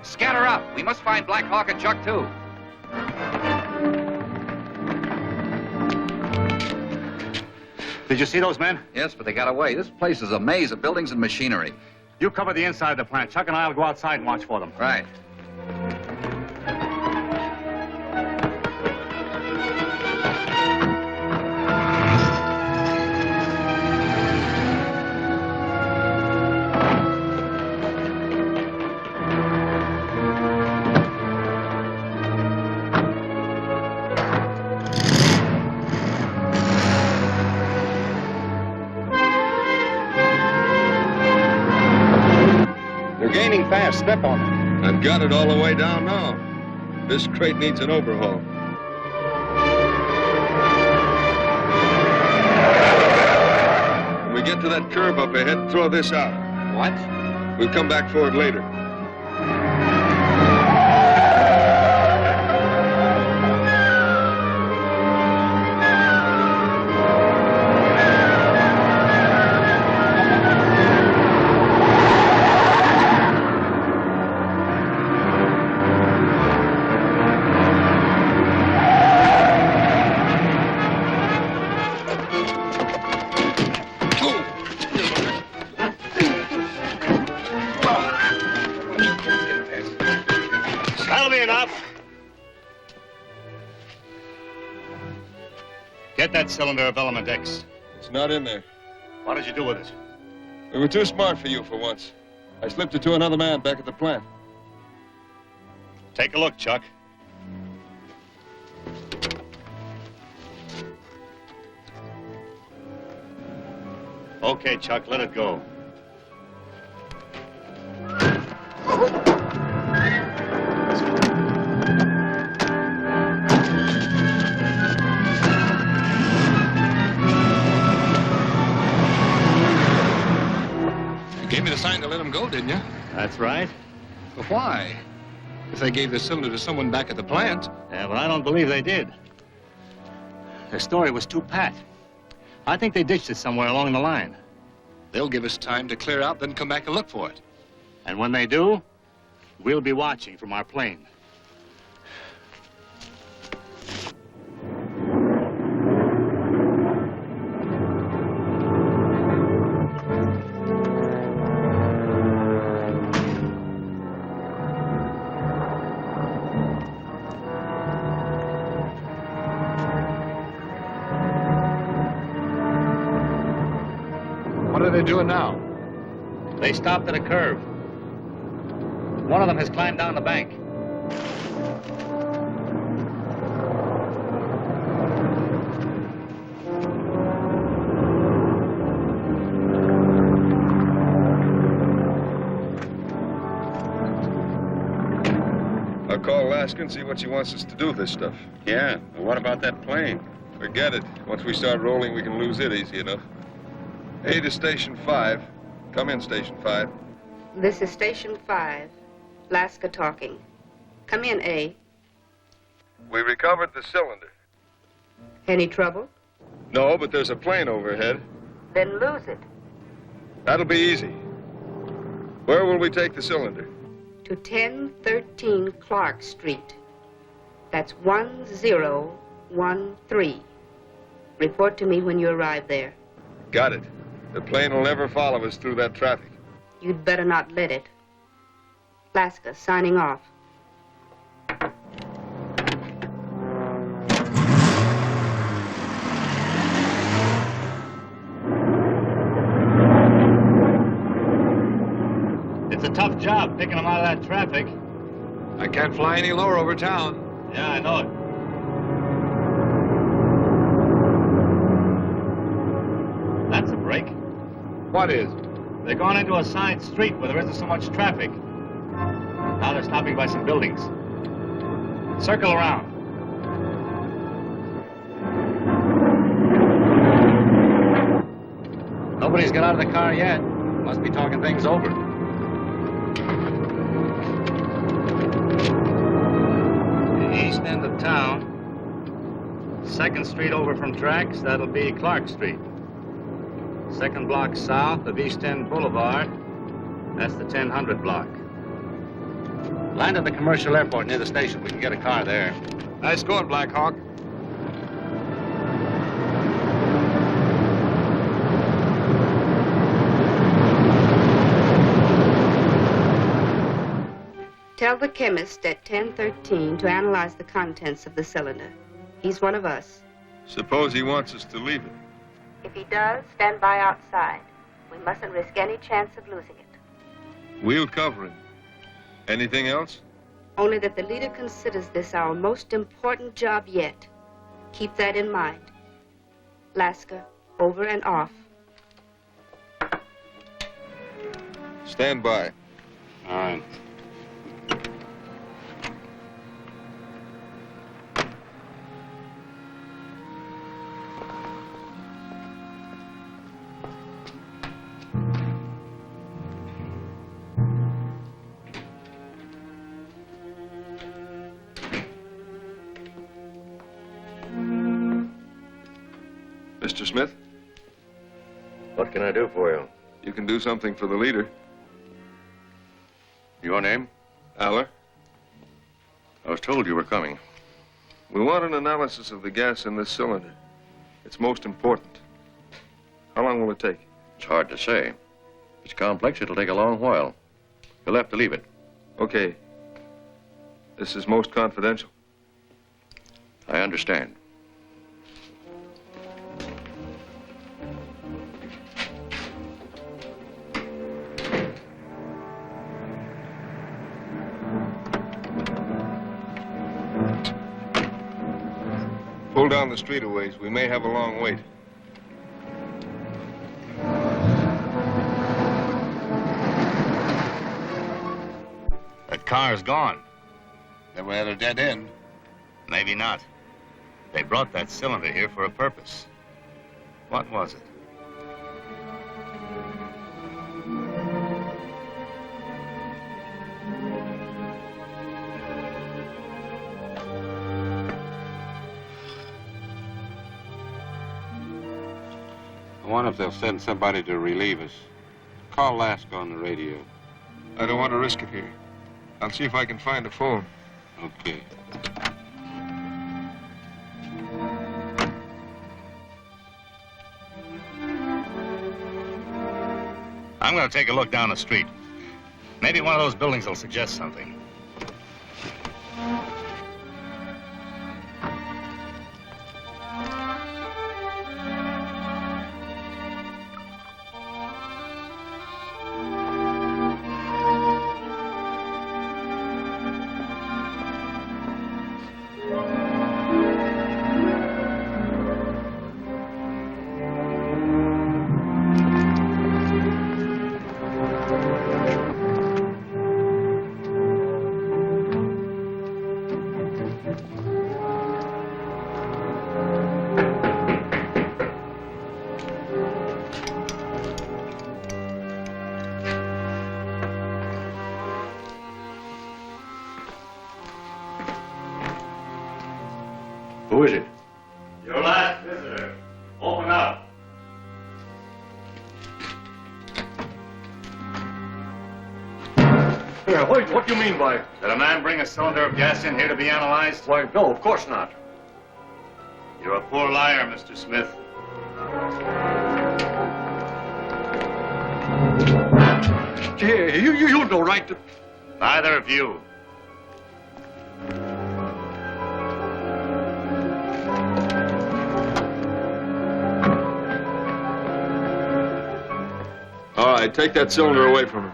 Scatter out. We must find Blackhawk and Chuck, too. Did you see those men? Yes, but they got away. This place is a maze of buildings and machinery. You cover the inside of the plant. Chuck and I will go outside and watch for them. Right. Gaining fast. Step on it. I've got it all the way down now. This crate needs an overhaul. When we get to that curve up ahead, throw this out. What? We'll come back for it later. Get that cylinder of element X. It's not in there. What did you do with it? We were too smart for you for once. I slipped it to another man back at the plant. Take a look, Chuck. Okay, Chuck, let it go. Gave me the sign to let him go, didn't you? That's right. But why? If they gave the cylinder to someone back at the plant. Yeah, but I don't believe they did. Their story was too pat. I think they ditched it somewhere along the line. They'll give us time to clear out, then come back and look for it. And when they do, we'll be watching from our plane. What are they doing now? They stopped at a curve. One of them has climbed down the bank. I'll call Laska and see what she wants us to do with this stuff. Yeah, but what about that plane? Forget it. Once we start rolling, we can lose it easy enough. A to Station 5. Come in, Station 5. This is Station 5. Laska talking. Come in, A. We recovered the cylinder. Any trouble? No, but there's a plane overhead. Then lose it. That'll be easy. Where will we take the cylinder? To 1013 Clark Street. That's 1013. Report to me when you arrive there. Got it. The plane will never follow us through that traffic. You'd better not let it. Laska, signing off. It's a tough job picking them out of that traffic. I can't fly any lower over town. Yeah, I know it. That's a break. What is? They're going into a side street where there isn't so much traffic. Now they're stopping by some buildings. Circle around. Nobody's got out of the car yet. Must be talking things over. The east end of town. 2nd Street over from tracks, that'll be Clark Street. 2nd block south of East End Boulevard, that's the 1000 block. Land at the commercial airport near the station. We can get a car there. Nice going, Blackhawk. Tell the chemist at 1013 to analyze the contents of the cylinder. He's one of us. Suppose he wants us to leave it. If he does, stand by outside. We mustn't risk any chance of losing it. We'll cover him. Anything else? Only that the leader considers this our most important job yet. Keep that in mind. Laska, over and off. Stand by. All right. Mr. Smith? What can I do for you? You can do something for the leader. Your name? Alyn. I was told you were coming. We want an analysis of the gas in this cylinder. It's most important. How long will it take? It's hard to say. If it's complex, it'll take a long while. You'll have to leave it. Okay. This is most confidential. I understand. Pull down the street a ways. We may have a long wait. That car's gone. Then we're at a dead end. Maybe not. They brought that cylinder here for a purpose. What was it? I wonder if they'll send somebody to relieve us. Call Laska on the radio. I don't want to risk it here. I'll see if I can find a phone. Okay. I'm going to take a look down the street. Maybe one of those buildings will suggest something. Who is it? Your last visitor. Open up. Yeah, what do you mean by... Did a man bring a cylinder of gas in here to be analyzed? Why, no, of course not. You're a poor liar, Mr. Smith. Gee, you have no right to... Neither of you. All right, take that cylinder away from him.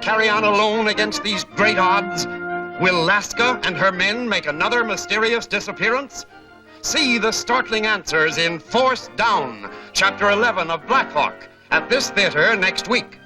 carry on alone against these great odds? Will Laska and her men make another mysterious disappearance? See the startling answers in Force Down, Chapter 11 of Blackhawk, at this theater next week.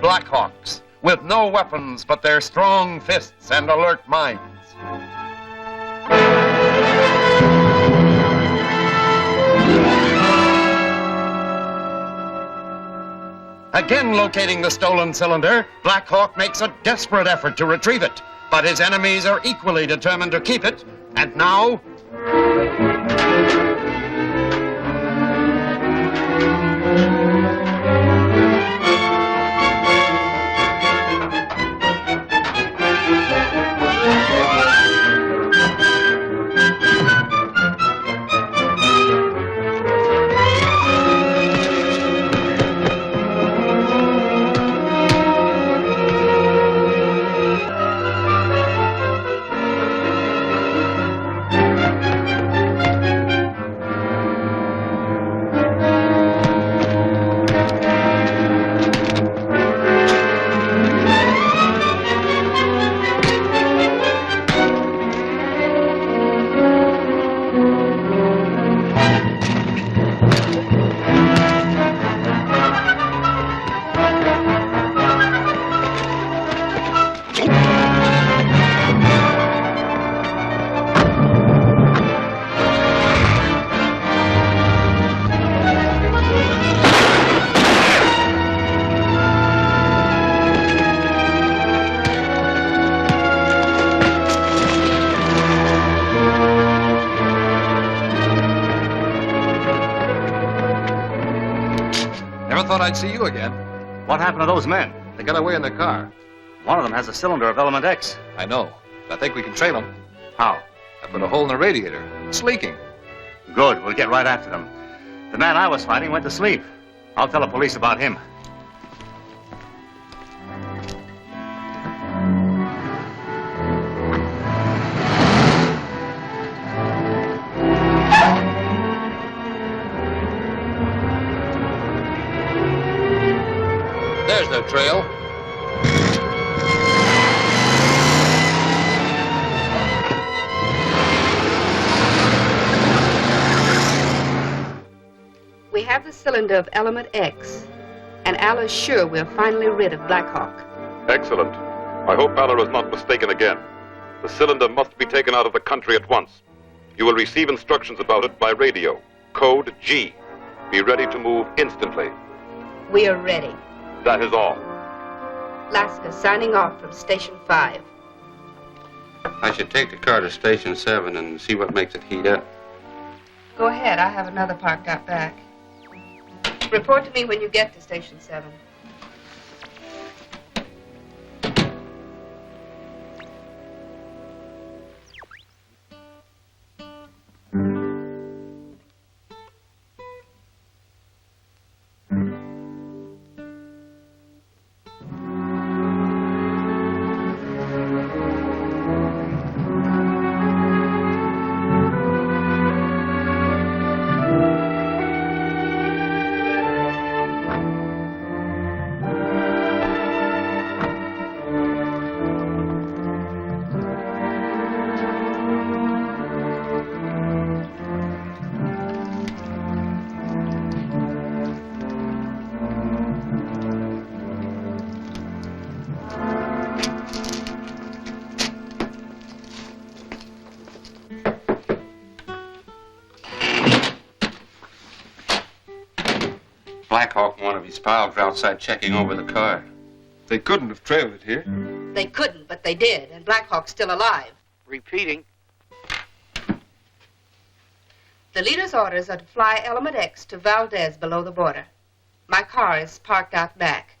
Blackhawks, with no weapons but their strong fists and alert minds. Again locating the stolen cylinder, Blackhawk makes a desperate effort to retrieve it, but his enemies are equally determined to keep it, and now... I'd see you again. What happened to those men? They got away in their car. One of them has a cylinder of element X. I know. But I think we can trail them. How? I put a hole in the radiator. It's leaking. Good. We'll get right after them. The man I was fighting went to sleep. I'll tell the police about him. There's their trail. We have the cylinder of element X, and Al is sure we're finally rid of Blackhawk. Excellent. I hope Valor is not mistaken again. The cylinder must be taken out of the country at once. You will receive instructions about it by radio. Code G. Be ready to move instantly. We are ready. That is all. Laska signing off from Station 5. I should take the car to Station 7 and see what makes it heat up. Go ahead. I have another parked out back. Report to me when you get to Station 7. Blackhawk and one of his pals are outside checking over the car. They couldn't have trailed it here. They couldn't, but they did, and Blackhawk's still alive. Repeating. The leader's orders are to fly element X to Valdez below the border. My car is parked out back.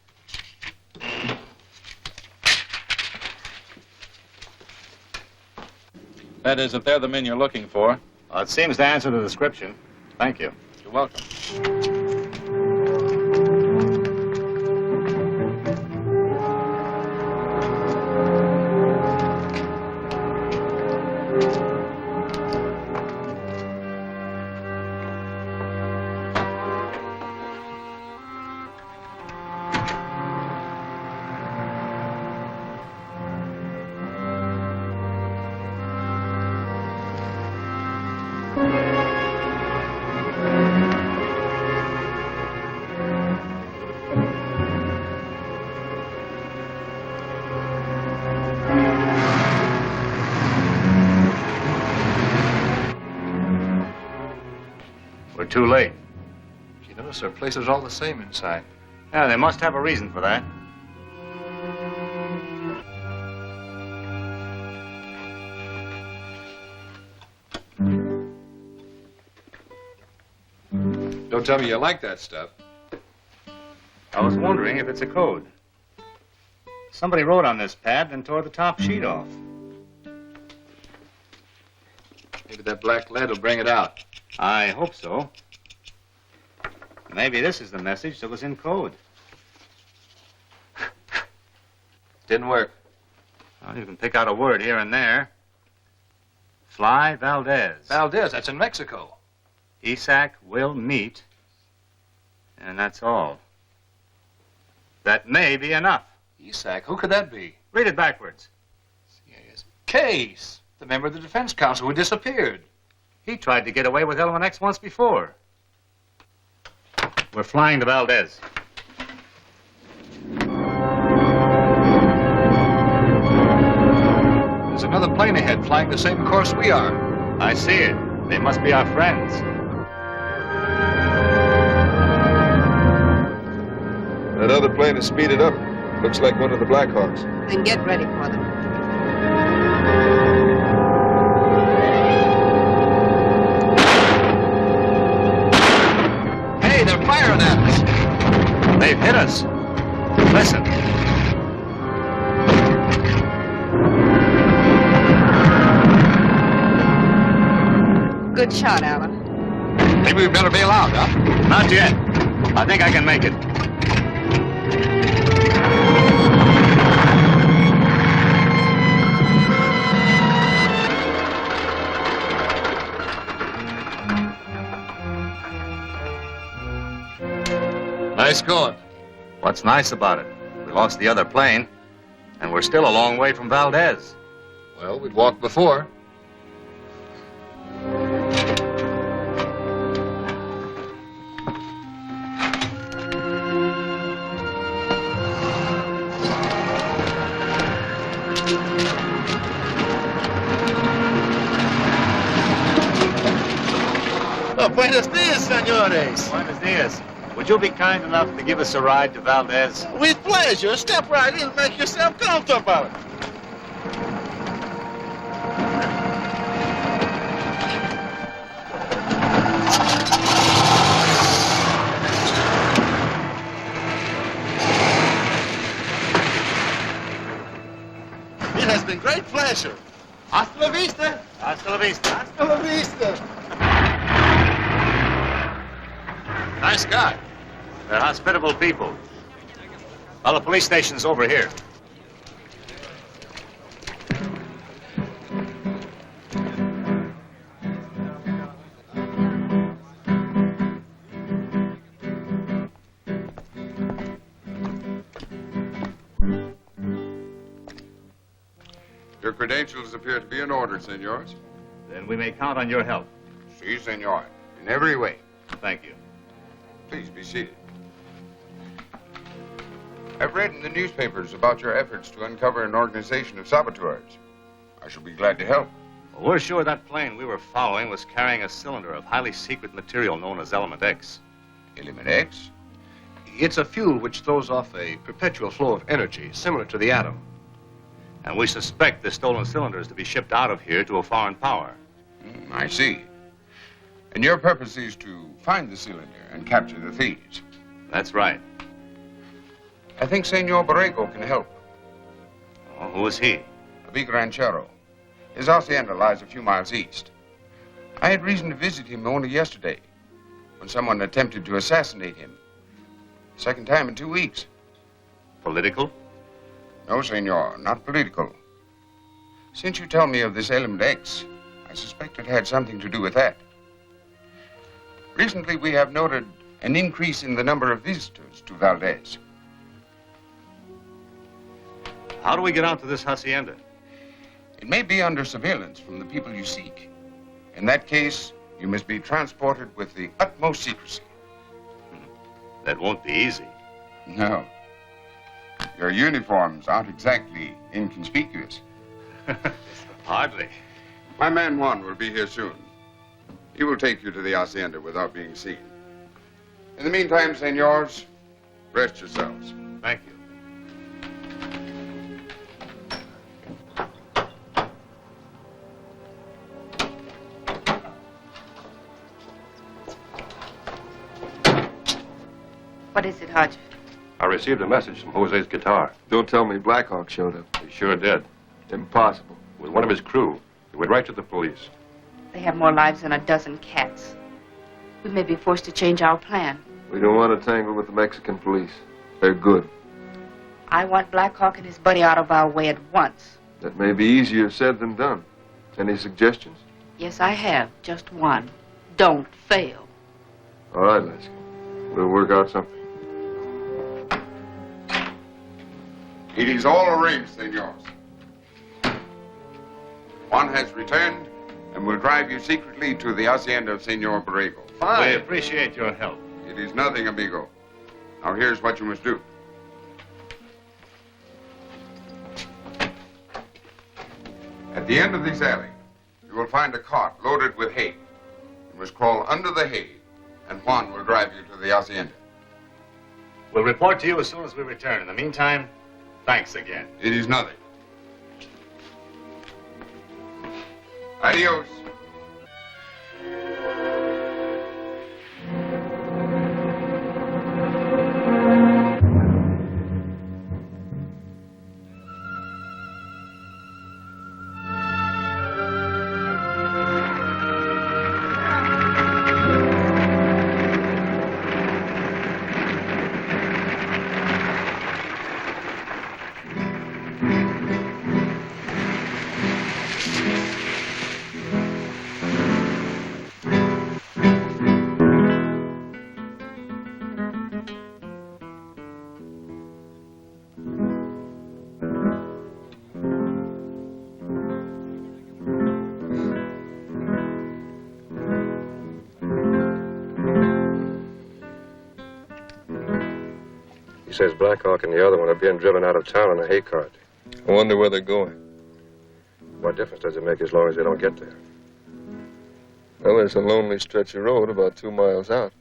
That is, if they're the men you're looking for. Well, it seems to answer the description. Thank you. You're welcome. We're too late. You notice our place is all the same inside. Yeah, they must have a reason for that. Don't tell me you like that stuff. I was wondering if it's a code. Somebody wrote on this pad and tore the top sheet off. Maybe that black lead will bring it out. I hope so. Maybe this is the message that was in code. Didn't work. Well, you can pick out a word here and there. Fly Valdez. Valdez, that's in Mexico. Isac will meet. And that's all. That may be enough. Isac, who could that be? Read it backwards. Case, the member of the Defense Council who disappeared. He tried to get away with element X once before. We're flying to Valdez. There's another plane ahead flying the same course we are. I see it. They must be our friends. That other plane is speeded up. Looks like one of the Blackhawks. Then get ready for them. Hey, they're firing at us. They've hit us. Listen. Good shot, Alyn. Maybe we better bail out, huh? Not yet. I think I can make it. Nice going. What's nice about it? We lost the other plane, and we're still a long way from Valdez. Well, we'd walked before. Buenos dias, senores. Buenos dias. Would you be kind enough to give us a ride to Valdez? With pleasure. Step right in and make yourself comfortable. It has been great pleasure. Hasta la vista. Hasta la vista. Hasta la vista. Nice guy. They're hospitable people. Well, the police station's over here. Your credentials appear to be in order, senors. Then we may count on your help. Si, senor. In every way. Thank you. Please be seated. I've read in the newspapers about your efforts to uncover an organization of saboteurs. I shall be glad to help. Well, we're sure that plane we were following was carrying a cylinder of highly secret material known as Element X. Element X? It's a fuel which throws off a perpetual flow of energy, similar to the atom. And we suspect the stolen cylinders to be shipped out of here to a foreign power. I see. And your purpose is to find the cylinder and capture the thieves. That's right. I think Senor Borrego can help. Oh, who is he? A big ranchero. His hacienda lies a few miles east. I had reason to visit him only yesterday, when someone attempted to assassinate him. Second time in 2 weeks. Political? No, senor, not political. Since you tell me of this Element X, I suspect it had something to do with that. Recently, we have noted an increase in the number of visitors to Valdez. How do we get out to this hacienda? It may be under surveillance from the people you seek. In that case, you must be transported with the utmost secrecy. That won't be easy. No. Your uniforms aren't exactly inconspicuous. Hardly. My man Juan will be here soon. He will take you to the hacienda without being seen. In the meantime, senors, rest yourselves. Thank you. What is it, Hodge? I received a message from Jose's guitar. Don't tell me Blackhawk showed up. He sure did. Impossible. With one of his crew. He went right to the police. They have more lives than a dozen cats. We may be forced to change our plan. We don't want to tangle with the Mexican police. They're good. I want Blackhawk and his buddy out of our way at once. That may be easier said than done. Any suggestions? Yes, I have. Just one. Don't fail. All right, Laska. We'll work out something. It is all arranged, senors. Juan has returned and will drive you secretly to the hacienda of Senor Borrego. Fine. We appreciate your help. It is nothing, amigo. Now here's what you must do. At the end of this alley, you will find a cart loaded with hay. You must crawl under the hay, and Juan will drive you to the hacienda. We'll report to you as soon as we return. In the meantime, thanks again. It is nothing. Adios. says Blackhawk and the other one are being driven out of town in a hay cart. I wonder where they're going. What difference does it make as long as they don't get there? Well, there's a lonely stretch of road about 2 miles out.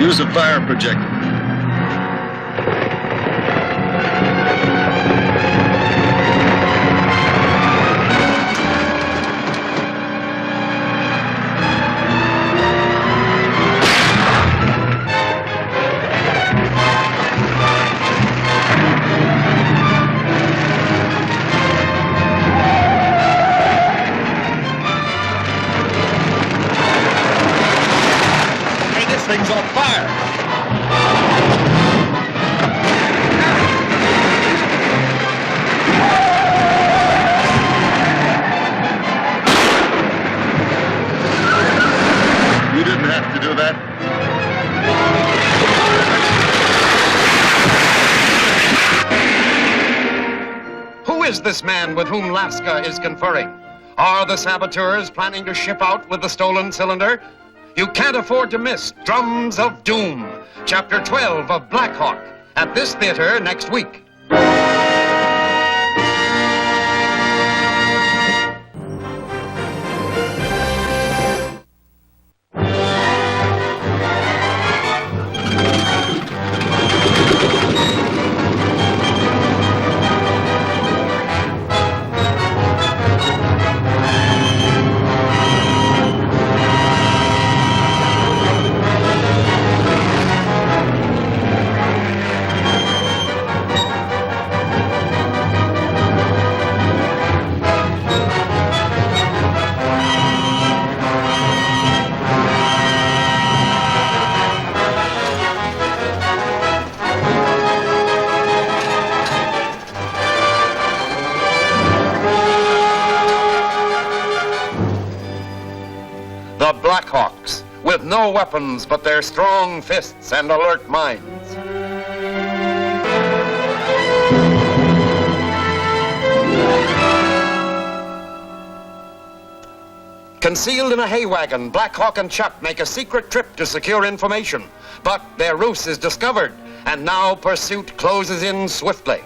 Use a fire projector. Thing's on fire. You didn't have to do that. Who is this man with whom Laska is conferring? Are the saboteurs planning to ship out with the stolen cylinder? You can't afford to miss Drums of Doom, Chapter 12 of Blackhawk, at this theater next week. The Blackhawks, with no weapons but their strong fists and alert minds. Concealed in a hay wagon, Blackhawk and Chuck make a secret trip to secure information. But their ruse is discovered, and now pursuit closes in swiftly.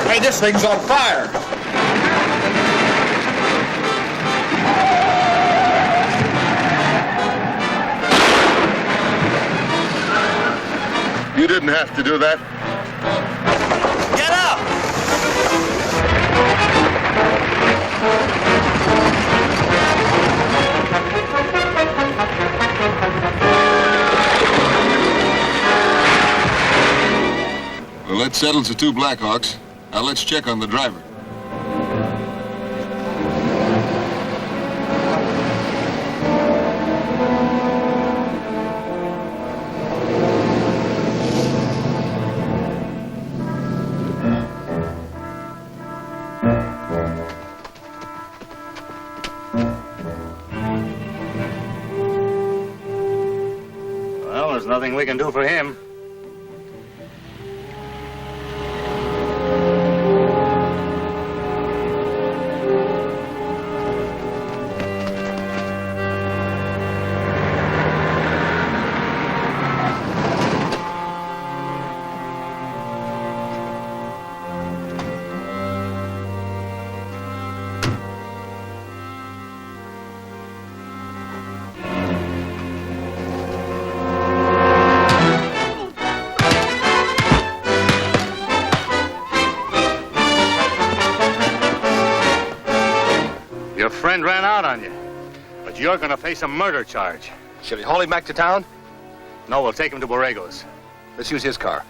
Hey, this thing's on fire. You didn't have to do that. Get up! Well, that settles the 2 Blackhawks. Now let's check on the driver. Well, there's nothing we can do for him. out on you. But you're going to face a murder charge. Shall we haul him back to town? No, we'll take him to Borrego's. Let's use his car.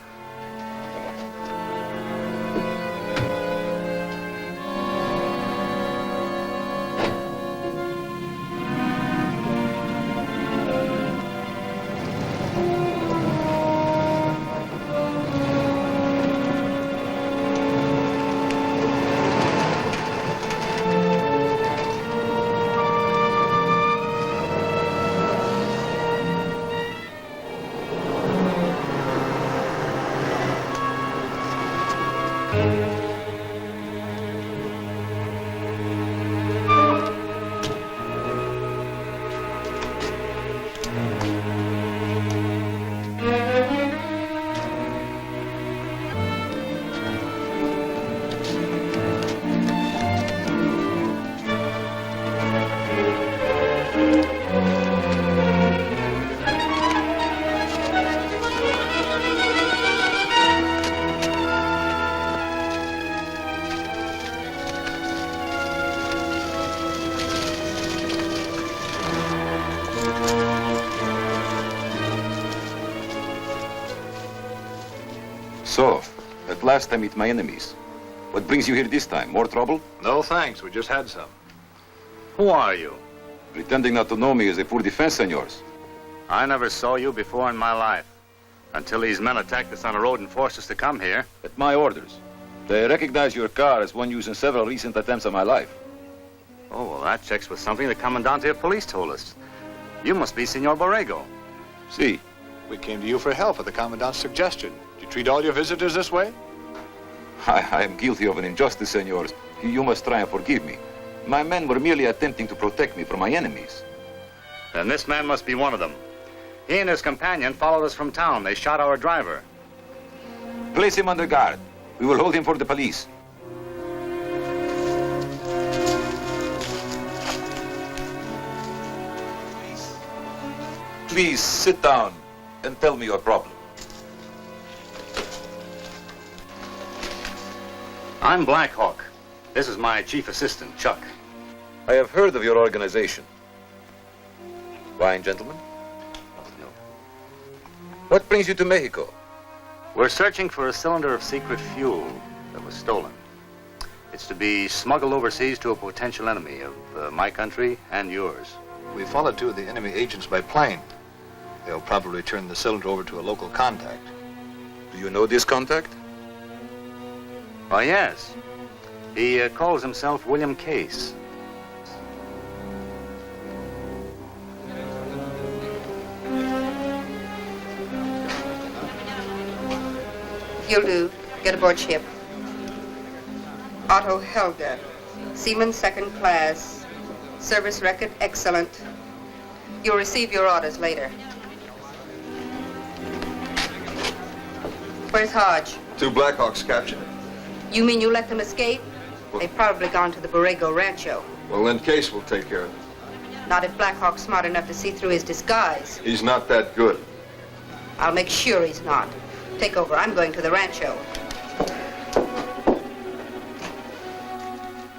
So, at last I meet my enemies. What brings you here this time? More trouble? No, thanks. We just had some. Who are you? Pretending not to know me is a poor defense, senors. I never saw you before in my life. Until these men attacked us on the road and forced us to come here. At my orders. They recognize your car as one used in several recent attempts on my life. Oh, well, that checks with something the Commandante of Police told us. You must be Senor Borrego. Si. We came to you for help at the Commandant's suggestion. Do you treat all your visitors this way? I am guilty of an injustice, senors. You must try and forgive me. My men were merely attempting to protect me from my enemies. Then this man must be one of them. He and his companion followed us from town. They shot our driver. Place him under guard. We will hold him for the police. Please sit down and tell me your problem. I'm Blackhawk. This is my chief assistant, Chuck. I have heard of your organization. Wine, gentlemen? No. What brings you to Mexico? We're searching for a cylinder of secret fuel that was stolen. It's to be smuggled overseas to a potential enemy of my country and yours. We followed two of the enemy agents by plane. They'll probably turn the cylinder over to a local contact. Do you know this contact? Oh, yes. He calls himself William Case. You'll do. Get aboard ship. Otto Helga, seaman second class. Service record excellent. You'll receive your orders later. Where's Hodge? 2 Blackhawks captured. You mean you let them escape? They've probably gone to the Borrego Rancho. Well, then Case will take care of it. Not if Blackhawk's smart enough to see through his disguise. He's not that good. I'll make sure he's not. Take over. I'm going to the rancho.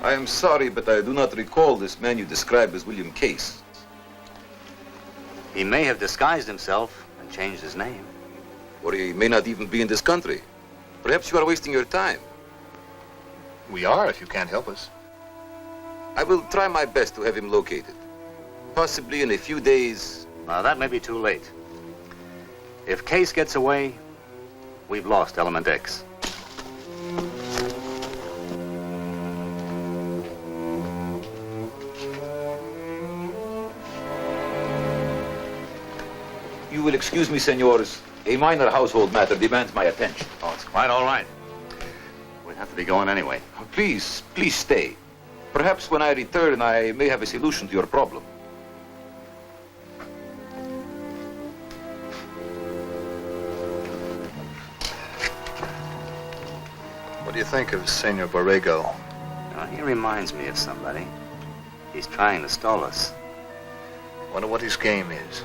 I am sorry, but I do not recall this man you described as William Case. He may have disguised himself and changed his name. Or he may not even be in this country. Perhaps you are wasting your time. We are, if you can't help us. I will try my best to have him located. Possibly in a few days. Now, that may be too late. If Case gets away, we've lost Element X. You will excuse me, senors. A minor household matter demands my attention. Oh, it's quite all right. We'll have to be going anyway. Please stay. Perhaps when I return, I may have a solution to your problem. What do you think of Senor Borrego? Now, he reminds me of somebody. He's trying to stall us. Wonder what his game is.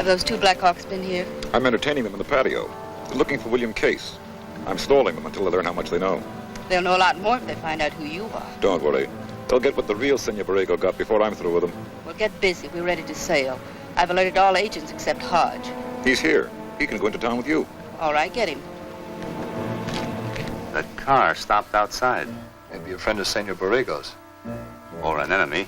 Have those two Blackhawks been here? I'm entertaining them in the patio. They're looking for William Case. I'm stalling them until they learn how much they know. They'll know a lot more if they find out who you are. Don't worry. They'll get what the real Senor Borrego got before I'm through with them. We'll get busy. We're ready to sail. I've alerted all agents except Hodge. He's here. He can go into town with you. All right, get him. That car stopped outside. Maybe a friend of Senor Borrego's. Or an enemy.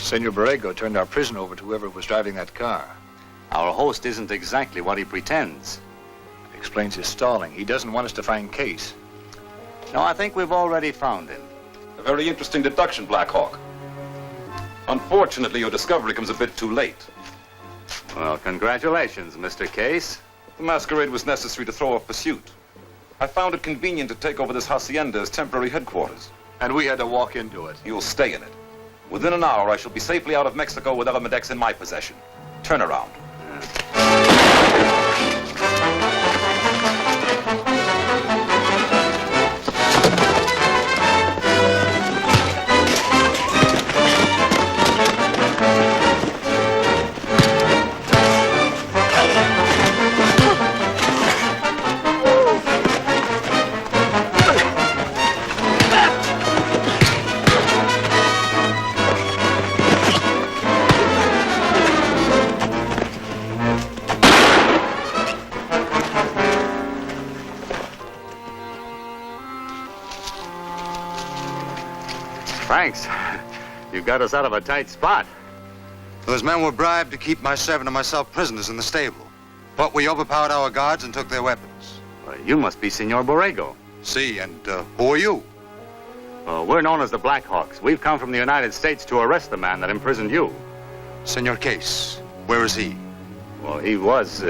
Senor Borrego turned our prison over to whoever was driving that car. Our host isn't exactly what he pretends. Explains his stalling. He doesn't want us to find Case. No, I think we've already found him. A very interesting deduction, Blackhawk. Unfortunately, your discovery comes a bit too late. Well, congratulations, Mr. Case. The masquerade was necessary to throw off pursuit. I found it convenient to take over this hacienda as temporary headquarters. And we had to walk into it. You'll stay in it. Within an hour, I shall be safely out of Mexico with Element X in my possession. Turn around. Thanks. You got us out of a tight spot. Those men were bribed to keep my servant and myself prisoners in the stable. But we overpowered our guards and took their weapons. Well, you must be Senor Borrego. See, and who are you? Well, we're known as the Blackhawks. We've come from the United States to arrest the man that imprisoned you. Senor Case, where is he? Well, he was...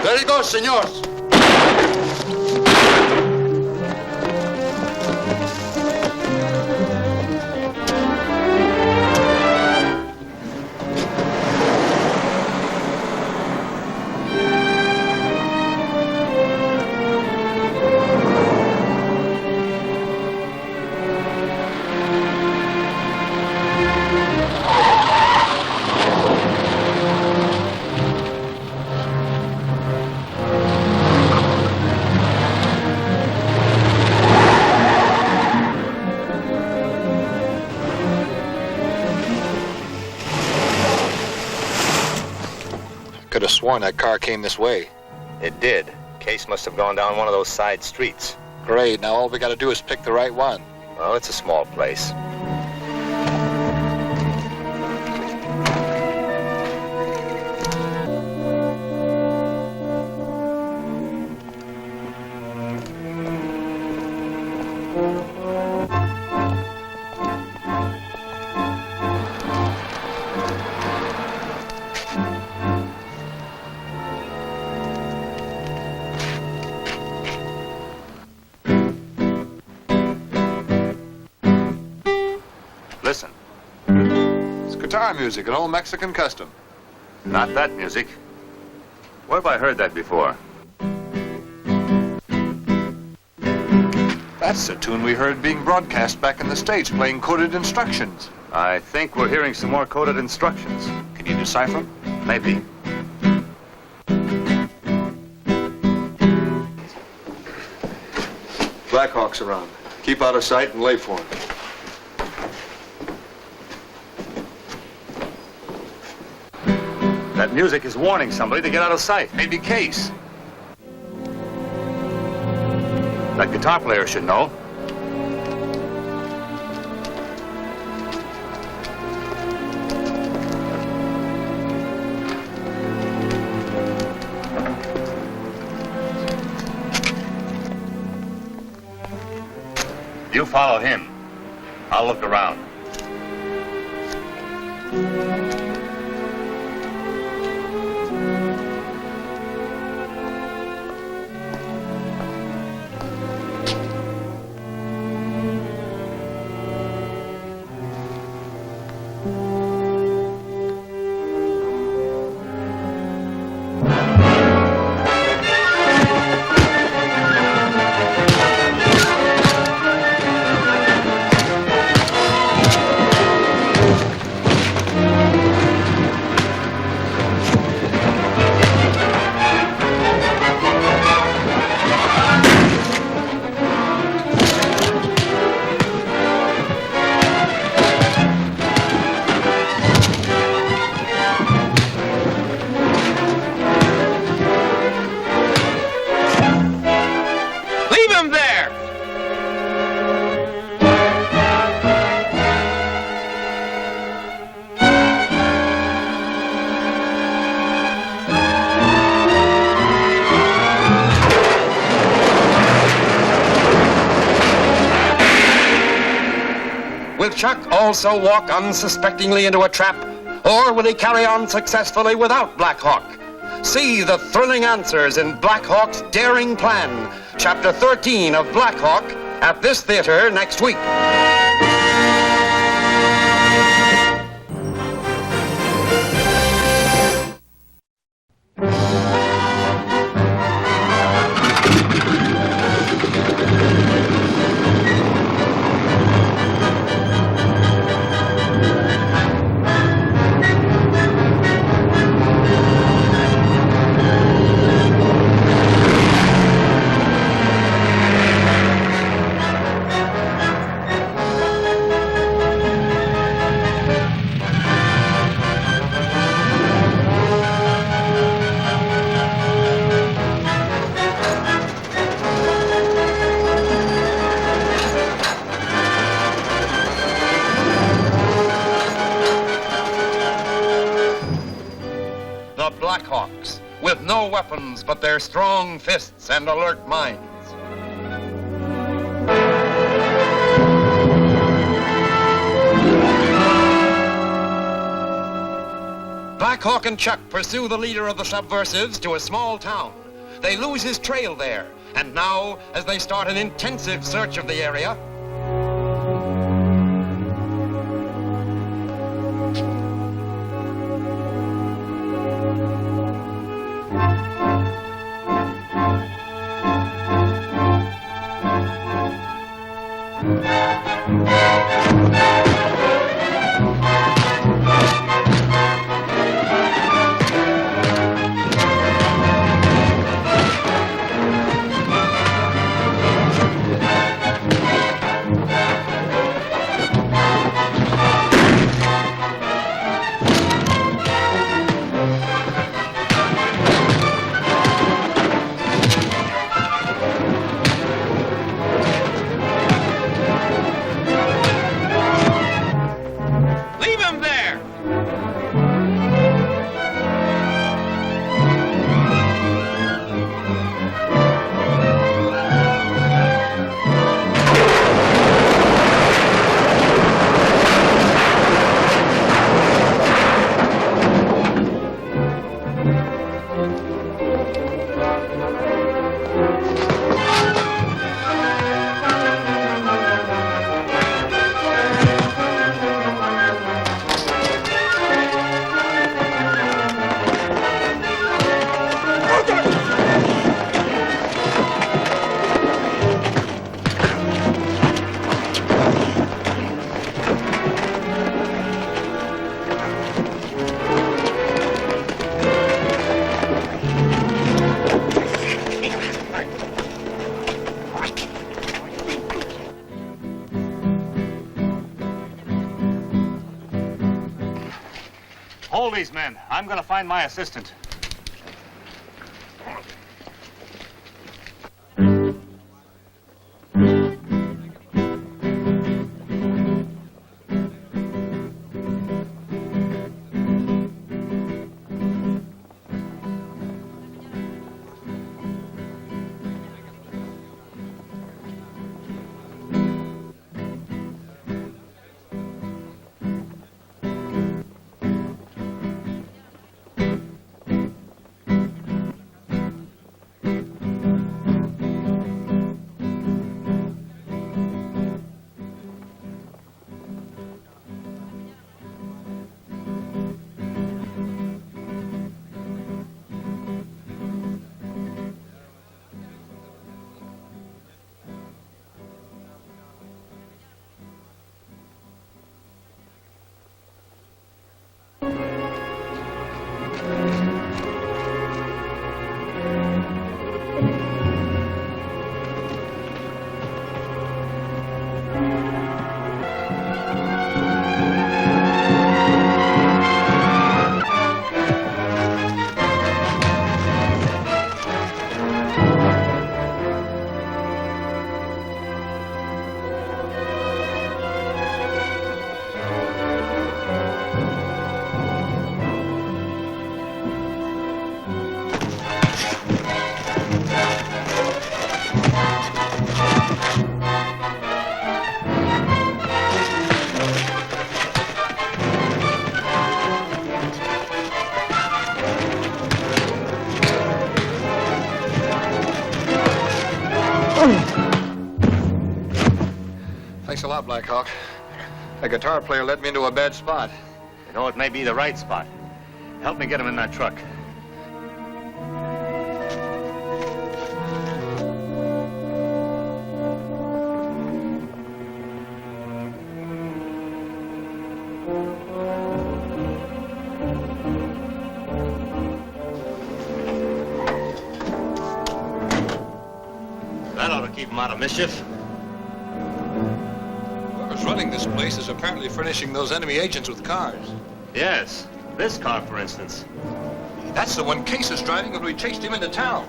There he goes, senors. Could have sworn that car came this way. It did. Case must have gone down one of those side streets. Great. Now all we got to do is pick the right one. Well, it's a small place. Listen. It's guitar music, an old Mexican custom. Not that music. Where have I heard that before? That's the tune we heard being broadcast back in the States, playing coded instructions. I think we're hearing some more coded instructions. Can you decipher them? Maybe. Blackhawks around. Keep out of sight and lay for him. That music is warning somebody to get out of sight. Maybe Case. That guitar player should know. You follow him. I'll look around. Will Chuck also walk unsuspectingly into a trap, or will he carry on successfully without Blackhawk? See the thrilling answers in Blackhawk's daring plan, Chapter 13 of Blackhawk, at this theater next week. Blackhawks, with no weapons but their strong fists and alert minds. Blackhawk and Chuck pursue the leader of the subversives to a small town. They lose his trail there, and now, as they start an intensive search of the area, Hold these men. I'm going to find my assistant. Thanks a lot, Blackhawk. The guitar player led me into a bad spot. You know, it may be the right spot. Help me get him in that truck. That ought to keep him out of mischief. Whoever's running this place is apparently furnishing those enemy agents with cars. Yes, this car, for instance. That's the one Case is driving when we chased him into town.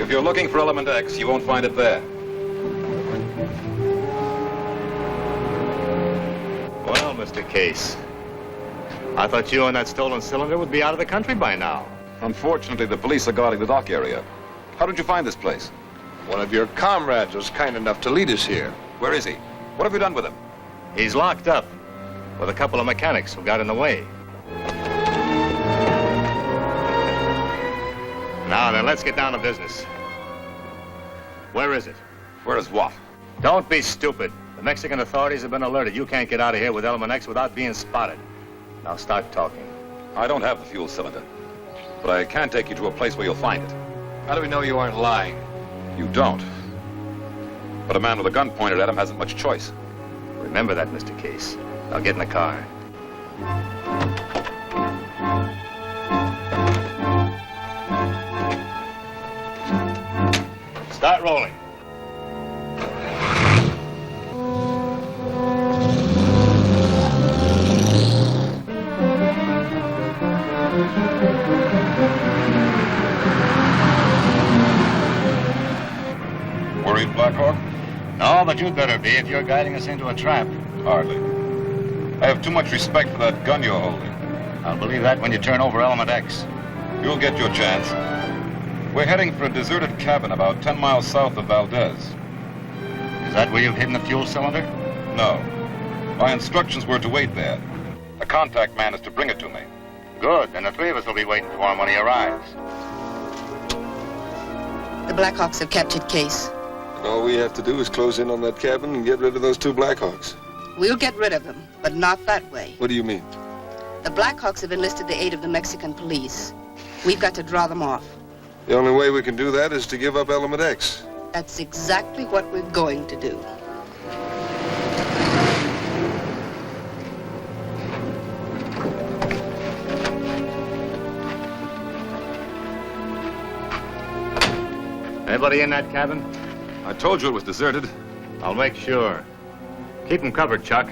If you're looking for Element X, you won't find it there. Well, Mr. Case, I thought you and that stolen cylinder would be out of the country by now. Unfortunately, the police are guarding the dock area. How did you find this place? One of your comrades was kind enough to lead us here. Where is he? What have you done with him? He's locked up with a couple of mechanics who got in the way. Now then, let's get down to business. Where is it? Where is what? Don't be stupid. The Mexican authorities have been alerted. You can't get out of here with Element X without being spotted. Now start talking. I don't have the fuel cylinder, but I can take you to a place where you'll find it. How do we know you aren't lying? You don't. But a man with a gun pointed at him hasn't much choice. Remember that, Mr. Case. Now get in the car. Start rolling. Worried, Blackhawk? No, but you'd better be if you're guiding us into a trap. Hardly. I have too much respect for that gun you're holding. I'll believe that when you turn over Element X. You'll get your chance. We're heading for a deserted cabin about 10 miles south of Valdez. Is that where you've hidden the fuel cylinder? No. My instructions were to wait there. The contact man is to bring it to me. Good. Then the three of us will be waiting for him when he arrives. The Blackhawks have captured Case. And all we have to do is close in on that cabin and get rid of those two Blackhawks. We'll get rid of them, but not that way. What do you mean? The Blackhawks have enlisted the aid of the Mexican police. We've got to draw them off. The only way we can do that is to give up Element X. That's exactly what we're going to do. Anybody in that cabin? I told you it was deserted. I'll make sure. Keep them covered, Chuck.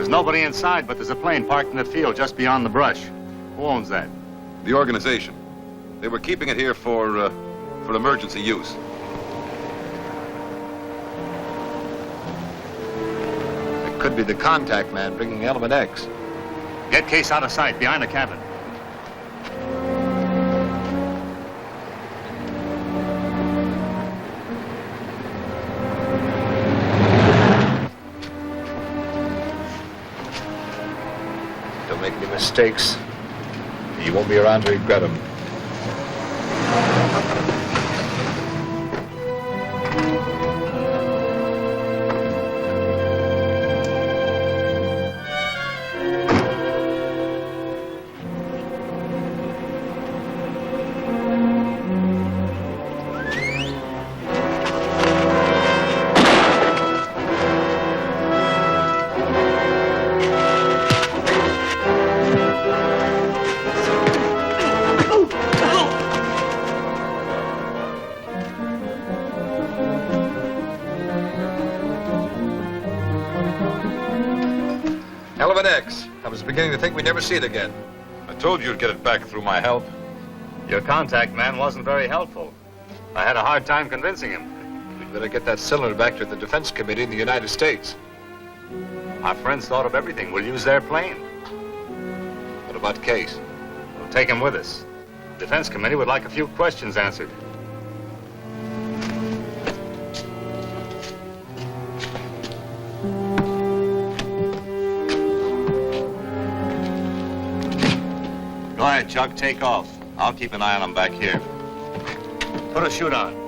Nobody inside, but there's a plane parked in the field just beyond the brush. Who owns that? The organization. They were keeping it here for emergency use. It could be the contact man bringing Element X. Get Case out of sight, behind the cabin. mistakes. You won't be around to regret them. Element X. I was beginning to think we'd never see it again. I told you you'd get it back through my help. Your contact man wasn't very helpful. I had a hard time convincing him. We'd better get that cylinder back to the Defense Committee in the United States. Our friends thought of everything. We'll use their plane. What about Case? We'll take him with us. The Defense Committee would like a few questions answered. Go ahead, Chuck. Take off. I'll keep an eye on him back here. Put a chute on.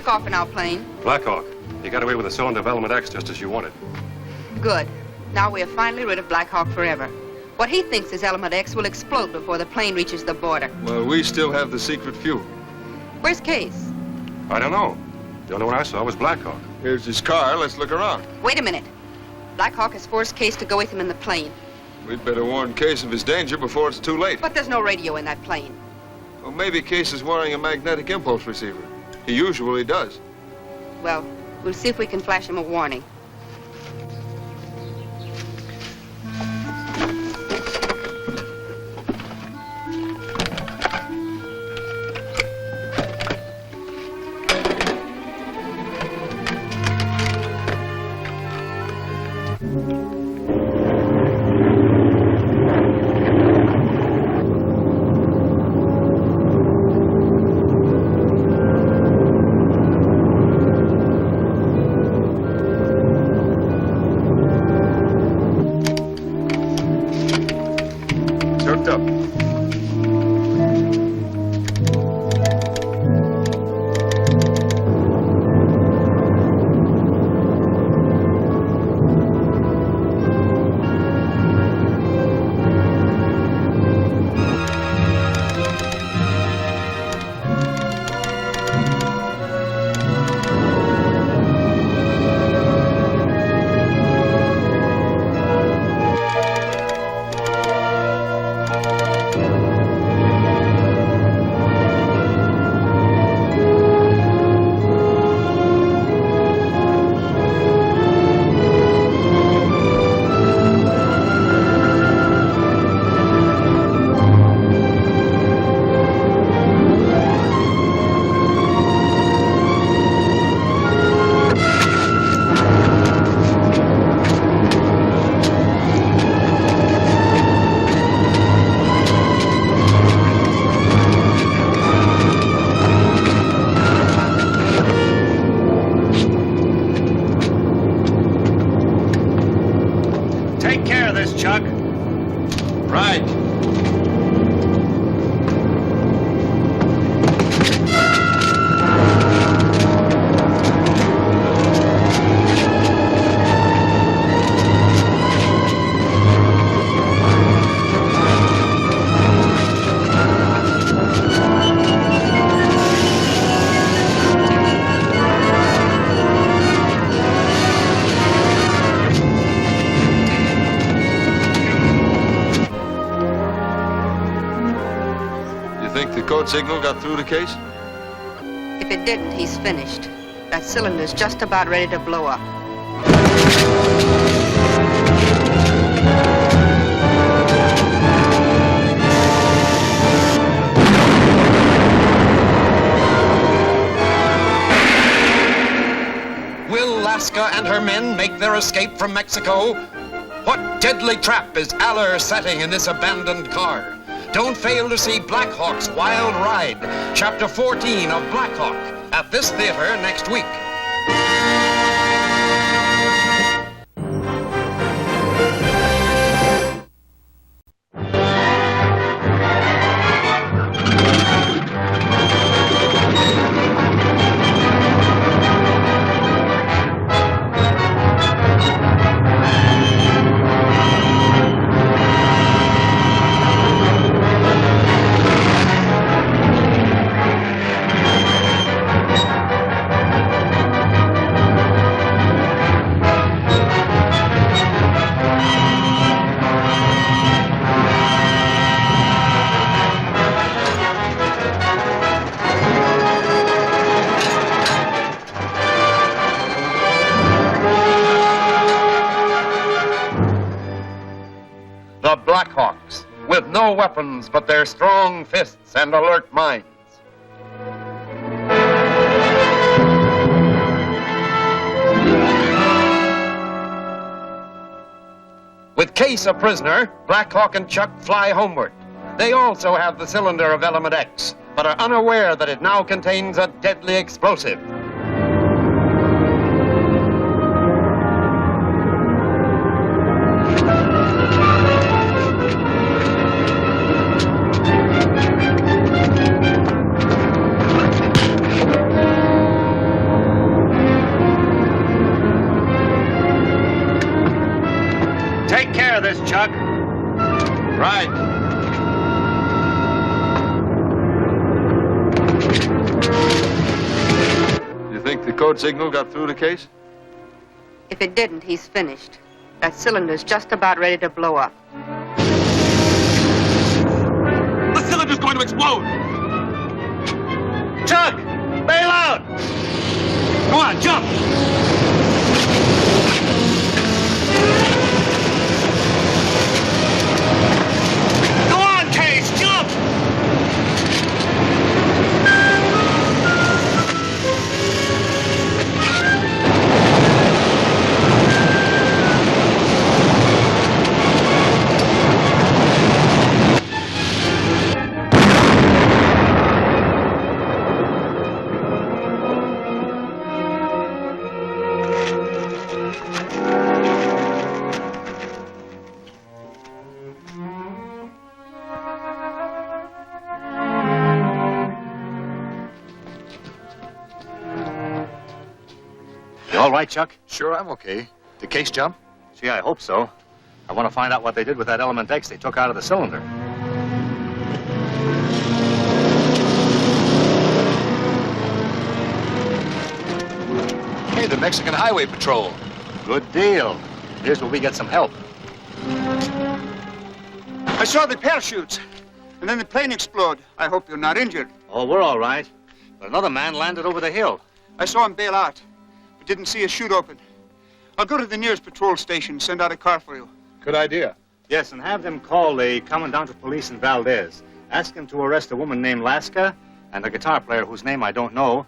Off in our plane. Blackhawk. You got away with the cylinder of Element X just as you wanted. Good. Now we are finally rid of Blackhawk forever. What he thinks is Element X will explode before the plane reaches the border. Well, we still have the secret fuel. Where's Case? I don't know. The only one I saw was Blackhawk. Here's his car. Let's look around. Wait a minute. Blackhawk has forced Case to go with him in the plane. We'd better warn Case of his danger before it's too late. But there's no radio in that plane. Well, maybe Case is wearing a magnetic impulse receiver. He usually does. Well, we'll see if we can flash him a warning. think the code signal got through the case? If it didn't, he's finished. That cylinder's just about ready to blow up. Will Laska and her men make their escape from Mexico? What deadly trap is Alyn setting in this abandoned car? Don't fail to see Blackhawk's Wild Ride, Chapter 14 of Blackhawk, at this theater next week. The Blackhawks, with no weapons but their strong fists and alert minds. With Case a prisoner, Blackhawk and Chuck fly homeward. They also have the cylinder of element X, but are unaware that it now contains a deadly explosive. Take care of this, Chuck. Right. You think the code signal got through the case? If it didn't, he's finished. That cylinder's just about ready to blow up. The cylinder's going to explode! Chuck! Bail out! Come on, jump! Go on, Case, jump! You all right, Chuck? Sure, I'm okay. The case jump? Gee, I hope so. I want to find out what they did with that element X they took out of the cylinder. Hey, the Mexican Highway Patrol. Good deal. Here's where we get some help. I saw the parachutes, and then the plane explode. I hope you're not injured. Oh, we're all right. But another man landed over the hill. I saw him bail out, but didn't see a chute open. I'll go to the nearest patrol station, send out a car for you. Good idea. Yes, and have them call the Commandant of Police in Valdez. Ask him to arrest a woman named Laska and a guitar player whose name I don't know.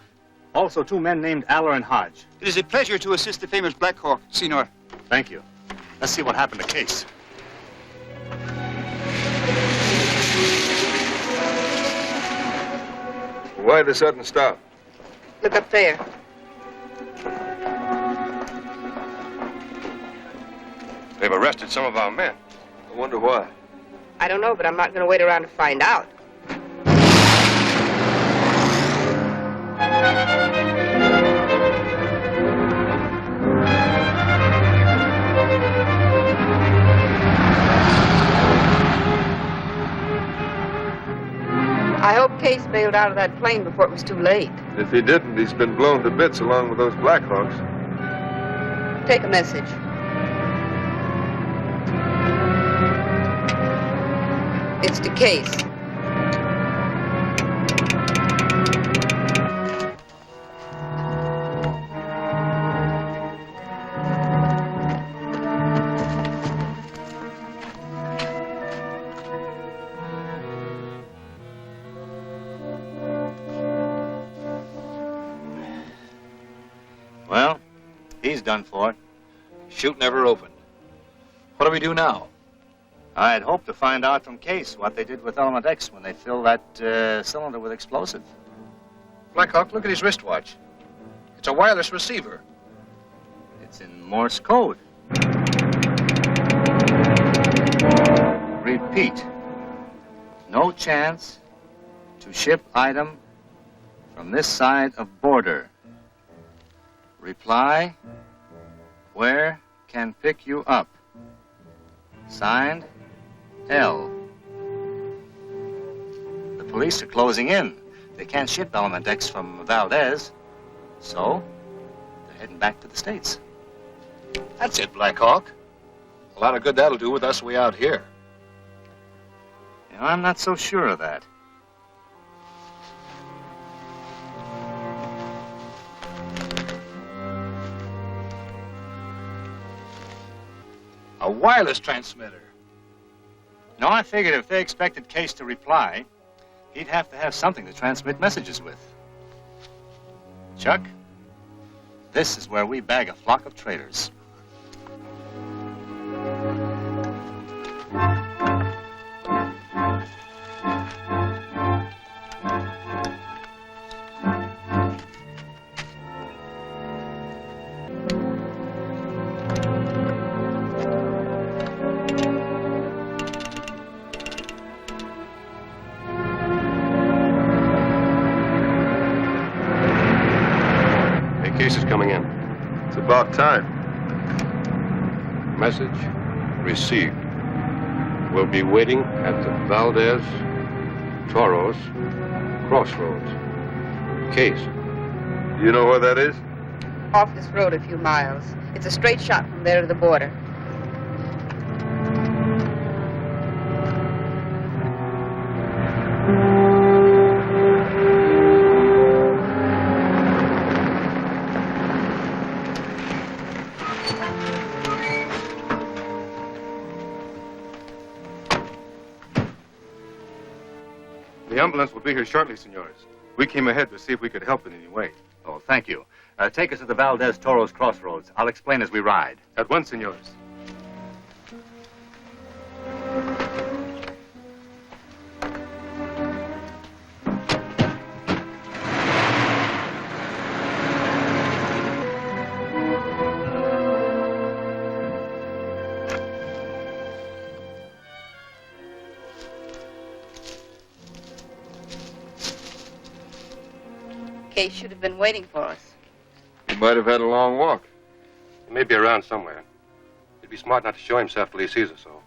Also, two men named Alyn and Hodge. It is a pleasure to assist the famous Blackhawk, Senor. Thank you. Let's see what happened to Case. Why the sudden stop? Look up there. They've arrested some of our men. I wonder why. I don't know, but I'm not going to wait around to find out. I hope Case bailed out of that plane before it was too late. If he didn't, he's been blown to bits along with those Blackhawks. Take a message. It's to Case. done for. Chute never opened. What do we do now? I'd hoped to find out from Case what they did with Element X when they filled that cylinder with explosive. Blackhawk, look at his wristwatch. It's a wireless receiver. It's in Morse code. Repeat. No chance to ship item from this side of border. Reply, where can pick you up? Signed, L. The police are closing in. They can't ship Element X from Valdez, so they're heading back to the States. That's it, Blackhawk. A lot of good that'll do with us way out here. You know, I'm not so sure of that. A wireless transmitter. No, I figured if they expected Case to reply, he'd have to have something to transmit messages with. Chuck, this is where we bag a flock of traitors. About time. Message received. We'll be waiting at the Valdez, Toros, crossroads. Case. You know where that is? Off this road a few miles. It's a straight shot from there to the border. The ambulance will be here shortly, senores. We came ahead to see if we could help in any way. Oh, thank you. Take us to the Valdez Toros crossroads. I'll explain as we ride. At once, senores. Case should have been waiting for us. He might have had a long walk. He may be around somewhere. He'd be smart not to show himself till he sees us, so.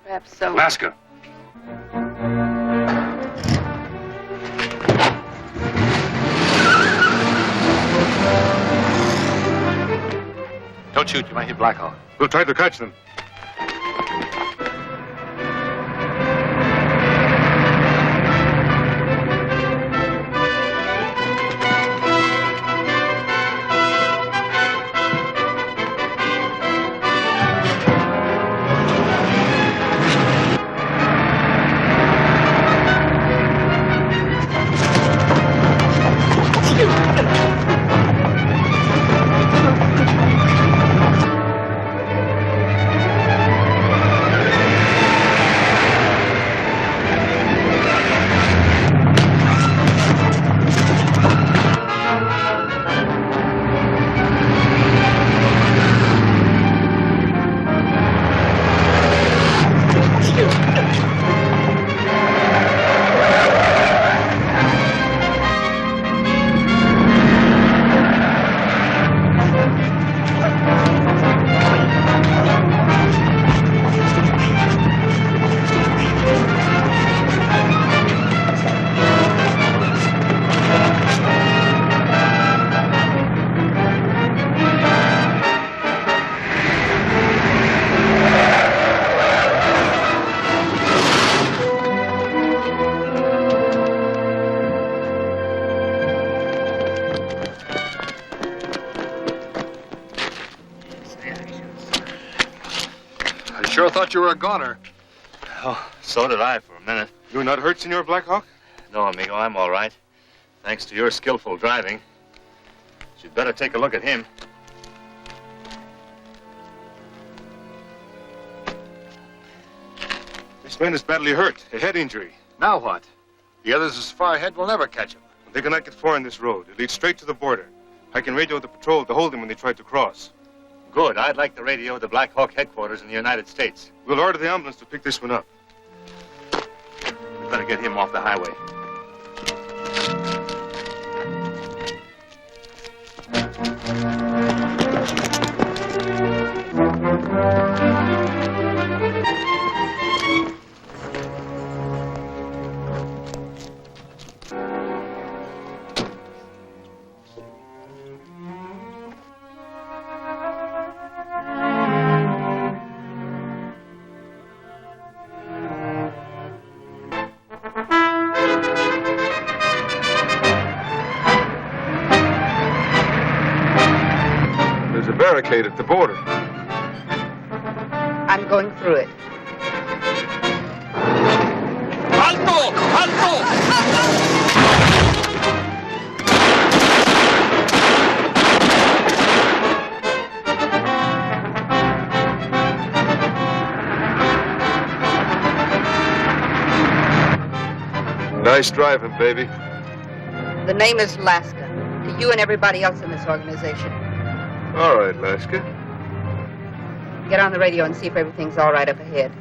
Perhaps so. Laska! Don't shoot. You might hit Blackhawk. We'll try to catch them. Sure thought you were a goner. Oh, so did I for a minute. You're not hurt, Senor Blackhawk? No, amigo, I'm all right. Thanks to your skillful driving. You'd better take a look at him. man is badly hurt, a head injury. Now what? The others as far ahead will never catch him. They cannot get far on this road. It leads straight to the border. I can radio the patrol to hold them when they try to cross. Good. I'd like to radio the Blackhawk headquarters in the United States. We'll order the ambulance to pick this one up. We better get him off the highway. Barricade at the border. I'm going through it. Alto! Alto! Nice driving, baby. The name is Laska, to you and everybody else in this organization. All right, Laska. Get on the radio and see if everything's all right up ahead.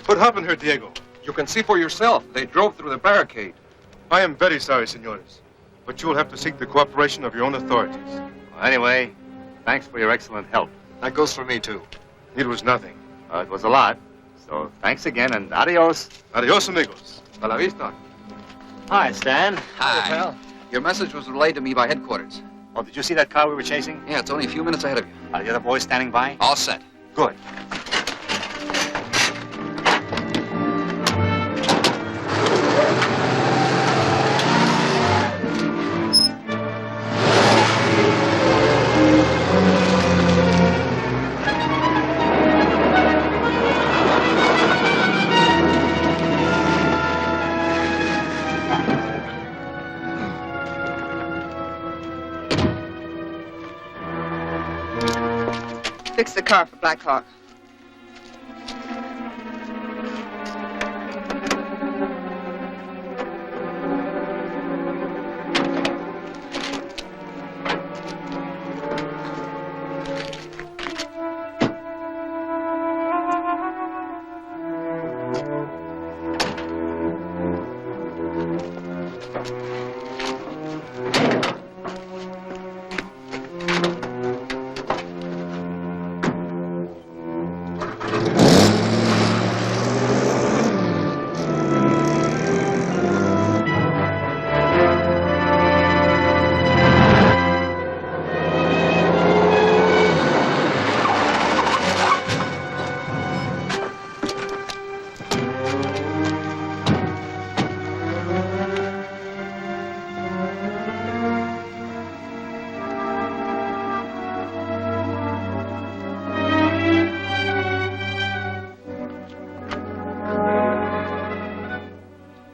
What happened here, Diego? You can see for yourself. They drove through the barricade. I am very sorry, senores. But you will have to seek the cooperation of your own authorities. Well, anyway, thanks for your excellent help. That goes for me, too. It was nothing. It was a lot. So thanks again and adios. Adios, amigos. A la vista. Hi, Stan. Hi, pal. Your message was relayed to me by headquarters. Oh, did you see that car we were chasing? Yeah, it's only a few minutes ahead of you. Are the other boys standing by? All set. Good. Fix the car for Blackhawk.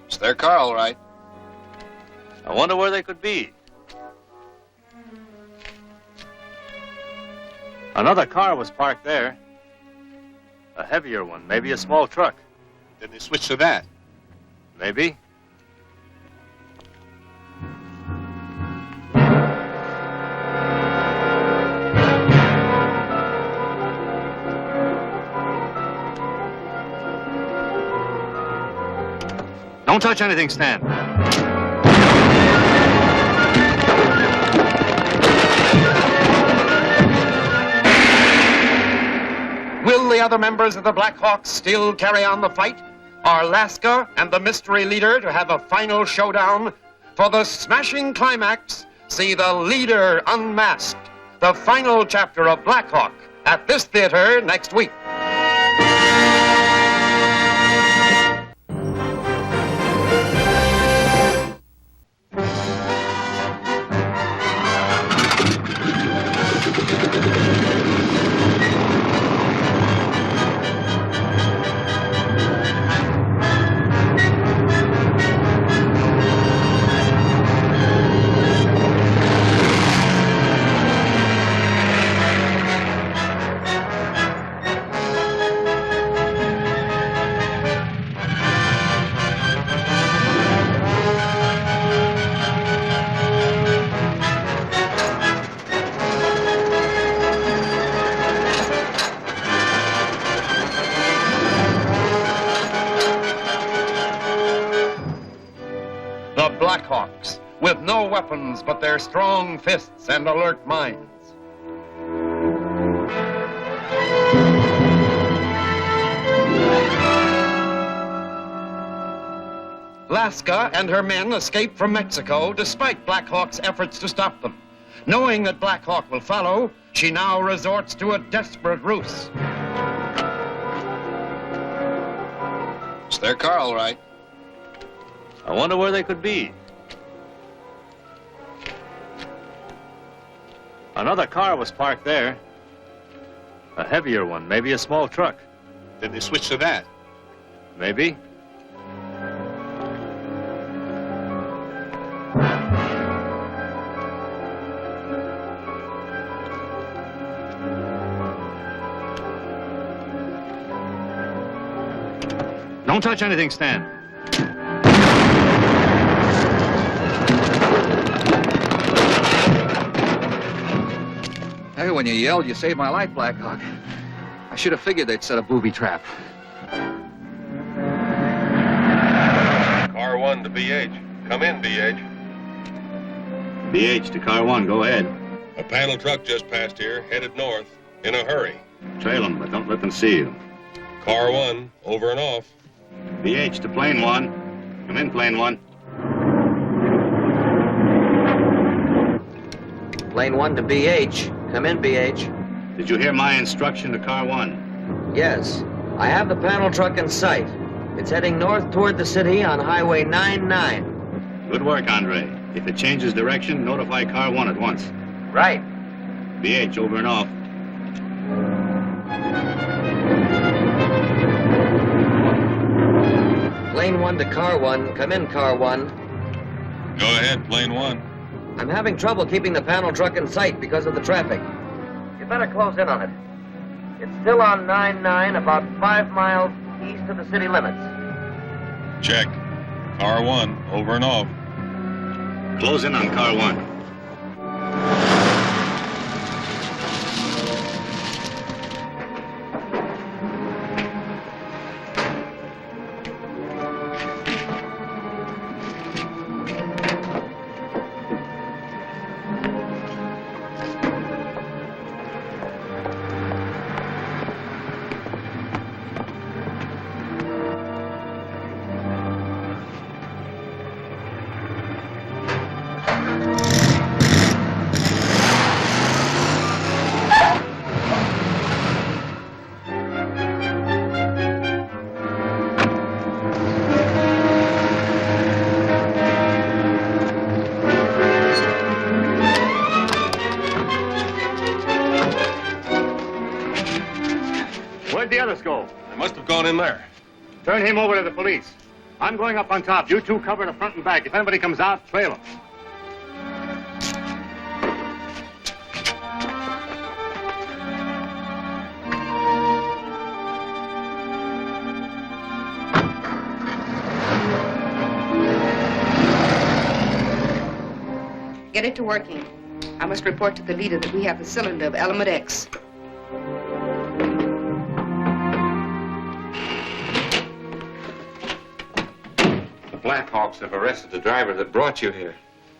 It's their car, all right. I wonder where they could be. Another car was parked there. A heavier one, maybe a small truck. Then they switched to that. Maybe. Don't touch anything, Stan. Will the other members of the Blackhawks still carry on the fight? Are Laska and the mystery leader to have a final showdown? For the smashing climax, see The Leader Unmasked, the final chapter of Blackhawk, at this theater next week. no weapons but their strong fists and alert minds. Laska and her men escaped from Mexico despite Blackhawk's efforts to stop them. Knowing that Blackhawk will follow, she now resorts to a desperate ruse. It's their car, all right. I wonder where they could be. Another car was parked there. A heavier one, maybe a small truck. Did they switch to that? Maybe. Don't touch anything, Stan. Hey, when you yelled, you saved my life, Blackhawk. I should have figured they'd set a booby trap. Car 1 to BH. Come in, BH. BH to car 1, go ahead. A panel truck just passed here, headed north, in a hurry. Trail them, but don't let them see you. Car 1, over and off. BH to plane 1. Come in, plane 1. Plane 1 to BH. Come in, BH. Did you hear my instruction to car 1? Yes. I have the panel truck in sight. It's heading north toward the city on Highway 99. Good work, Andre. If it changes direction, notify car 1 at once. Right. BH, over and off. Plane 1 to car 1. Come in, car 1. Go ahead, plane 1. I'm having trouble keeping the panel truck in sight because of the traffic. You better close in on it. It's still on 99, about 5 miles east of the city limits. Check. Car 1, over and off. Close in on car 1. Where'd the others go? They must have gone in there. Turn him over to the police. I'm going up on top. You two cover the front and back. If anybody comes out, trail them. Get it to working. I must report to the leader that we have the cylinder of element X. The Blackhawks have arrested the driver that brought you here.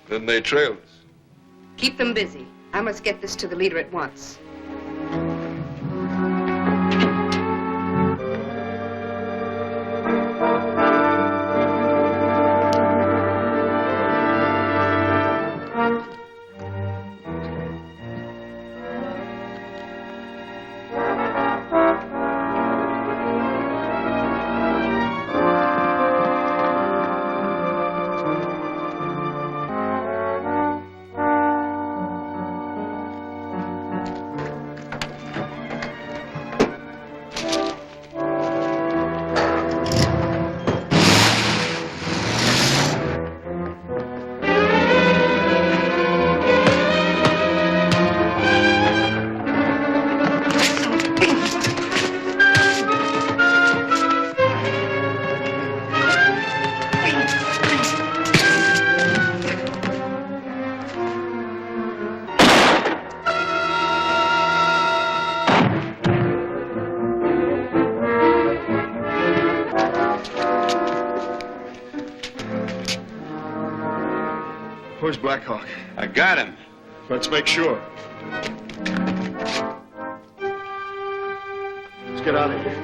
Then they trailed us. Keep them busy. I must get this to the leader at once. Where's Blackhawk? I got him. Let's make sure. Let's get out of here.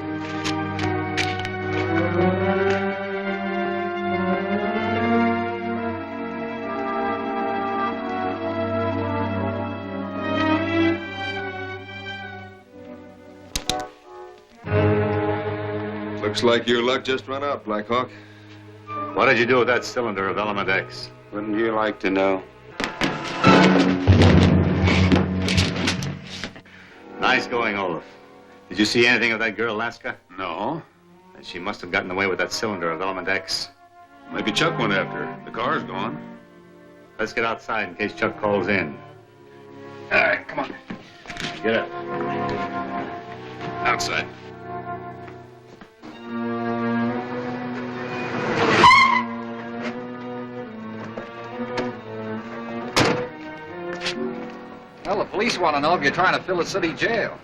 Looks like your luck just ran out, Blackhawk. What did you do with that cylinder of element X? Wouldn't you like to know? Nice going, Olaf. Did you see anything of that girl, Laska? No. And she must have gotten away with that cylinder of element X. Maybe Chuck went after her. The car's gone. Let's get outside in case Chuck calls in. All right, come on. Get up. Outside. Well, the police want to know if you're trying to fill a city jail.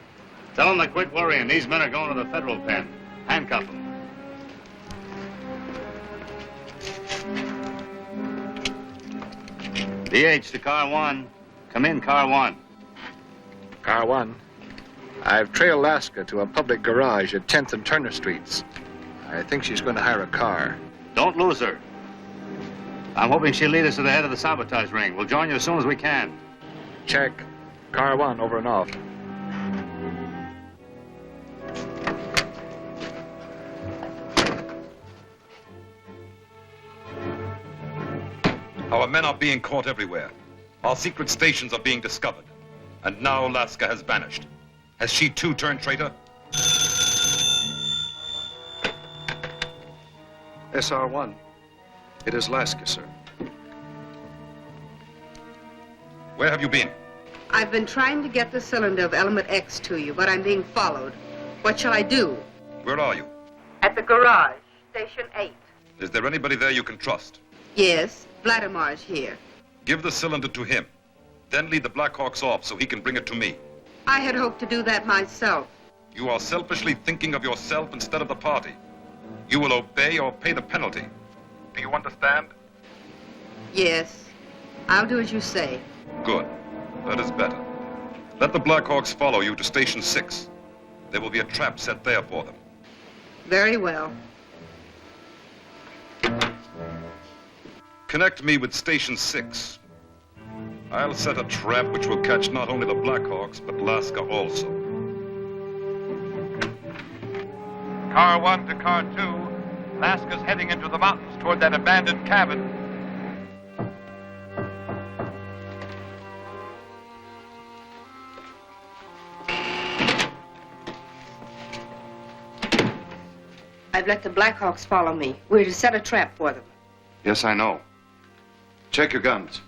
Tell them to quit worrying. These men are going to the federal pen. Handcuff them. DH to car 1. Come in, car 1. Car 1. I've trailed Laska to a public garage at 10th and Turner Streets. I think she's going to hire a car. Don't lose her. I'm hoping she'll lead us to the head of the sabotage ring. We'll join you as soon as we can. Check. Car 1, over and off. Our men are being caught everywhere. Our secret stations are being discovered. And now Laska has vanished. Has she too turned traitor? SR1. It is Laska, sir. Where have you been? I've been trying to get the cylinder of element X to you, but I'm being followed. What shall I do? Where are you? At the garage, station 8. Is there anybody there you can trust? Yes, Vladimir's here. Give the cylinder to him. Then lead the Blackhawks off so he can bring it to me. I had hoped to do that myself. You are selfishly thinking of yourself instead of the party. You will obey or pay the penalty. Do you understand? Yes, I'll do as you say. Good. That is better. Let the Blackhawks follow you to Station 6. There will be a trap set there for them. Very well. Connect me with Station 6. I'll set a trap which will catch not only the Blackhawks, but Laska also. Car 1 to car 2. Laska's heading into the mountains toward that abandoned cabin. I've let the Blackhawks follow me. We're to set a trap for them. Yes, I know. Check your guns.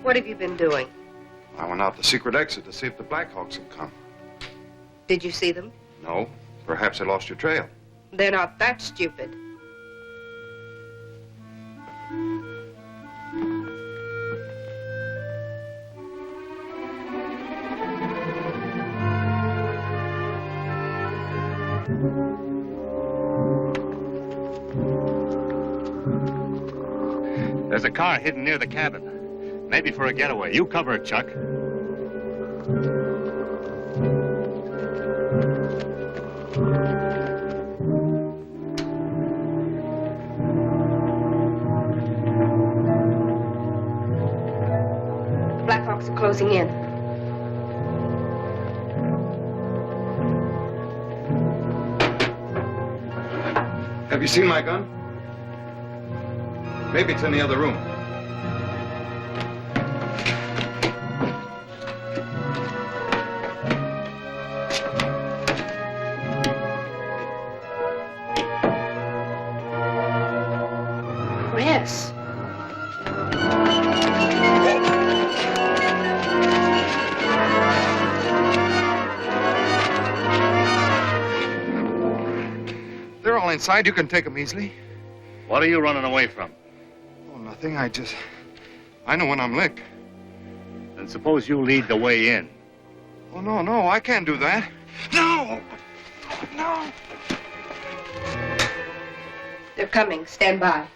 What have you been doing? I went out the secret exit to see if the Blackhawks had come. Did you see them? No. Perhaps I lost your trail. They're not that stupid. There's a car hidden near the cabin. Maybe for a getaway. You cover it, Chuck. The Blackhawks are closing in. Have you seen my gun? Maybe it's in the other room. Chris. They're all inside. You can take them easily. What are you running away from? Oh, nothing. I know when I'm licked. Then suppose you lead the way in. Oh, no, I can't do that. No! No! They're coming. Stand by.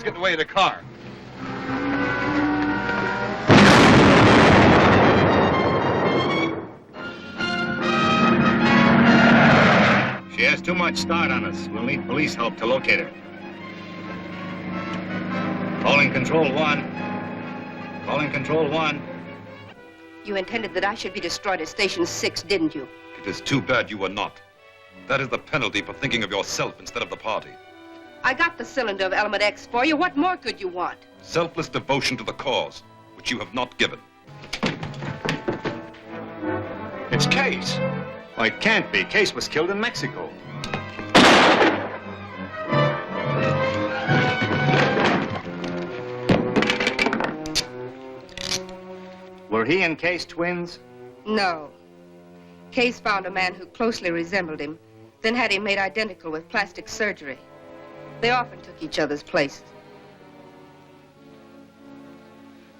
Get in the way of the car. She has too much start on us. We'll need police help to locate her. Calling Control 1. Calling Control 1. You intended that I should be destroyed at Station 6, didn't you? It is too bad you were not. That is the penalty for thinking of yourself instead of the party. I got the cylinder of element X for you. What more could you want? Selfless devotion to the cause, which you have not given. It's Case. Well, it can't be. Case was killed in Mexico. Were he and Case twins? No. Case found a man who closely resembled him, then had him made identical with plastic surgery. They often took each other's places.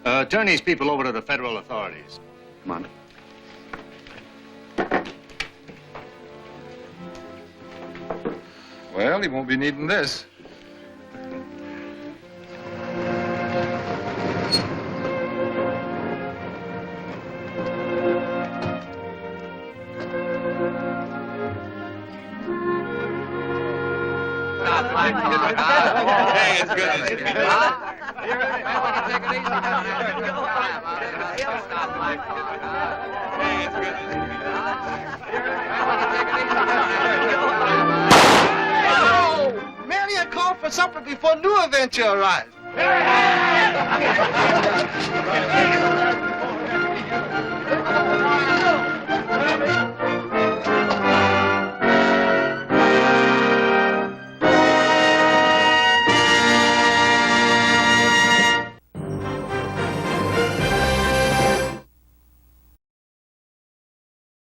Turn these people over to the federal authorities. Come on. Well, he won't be needing this. Hey, it's good. Hey, it's good. Oh, Mary had called for supper before new adventure arrived.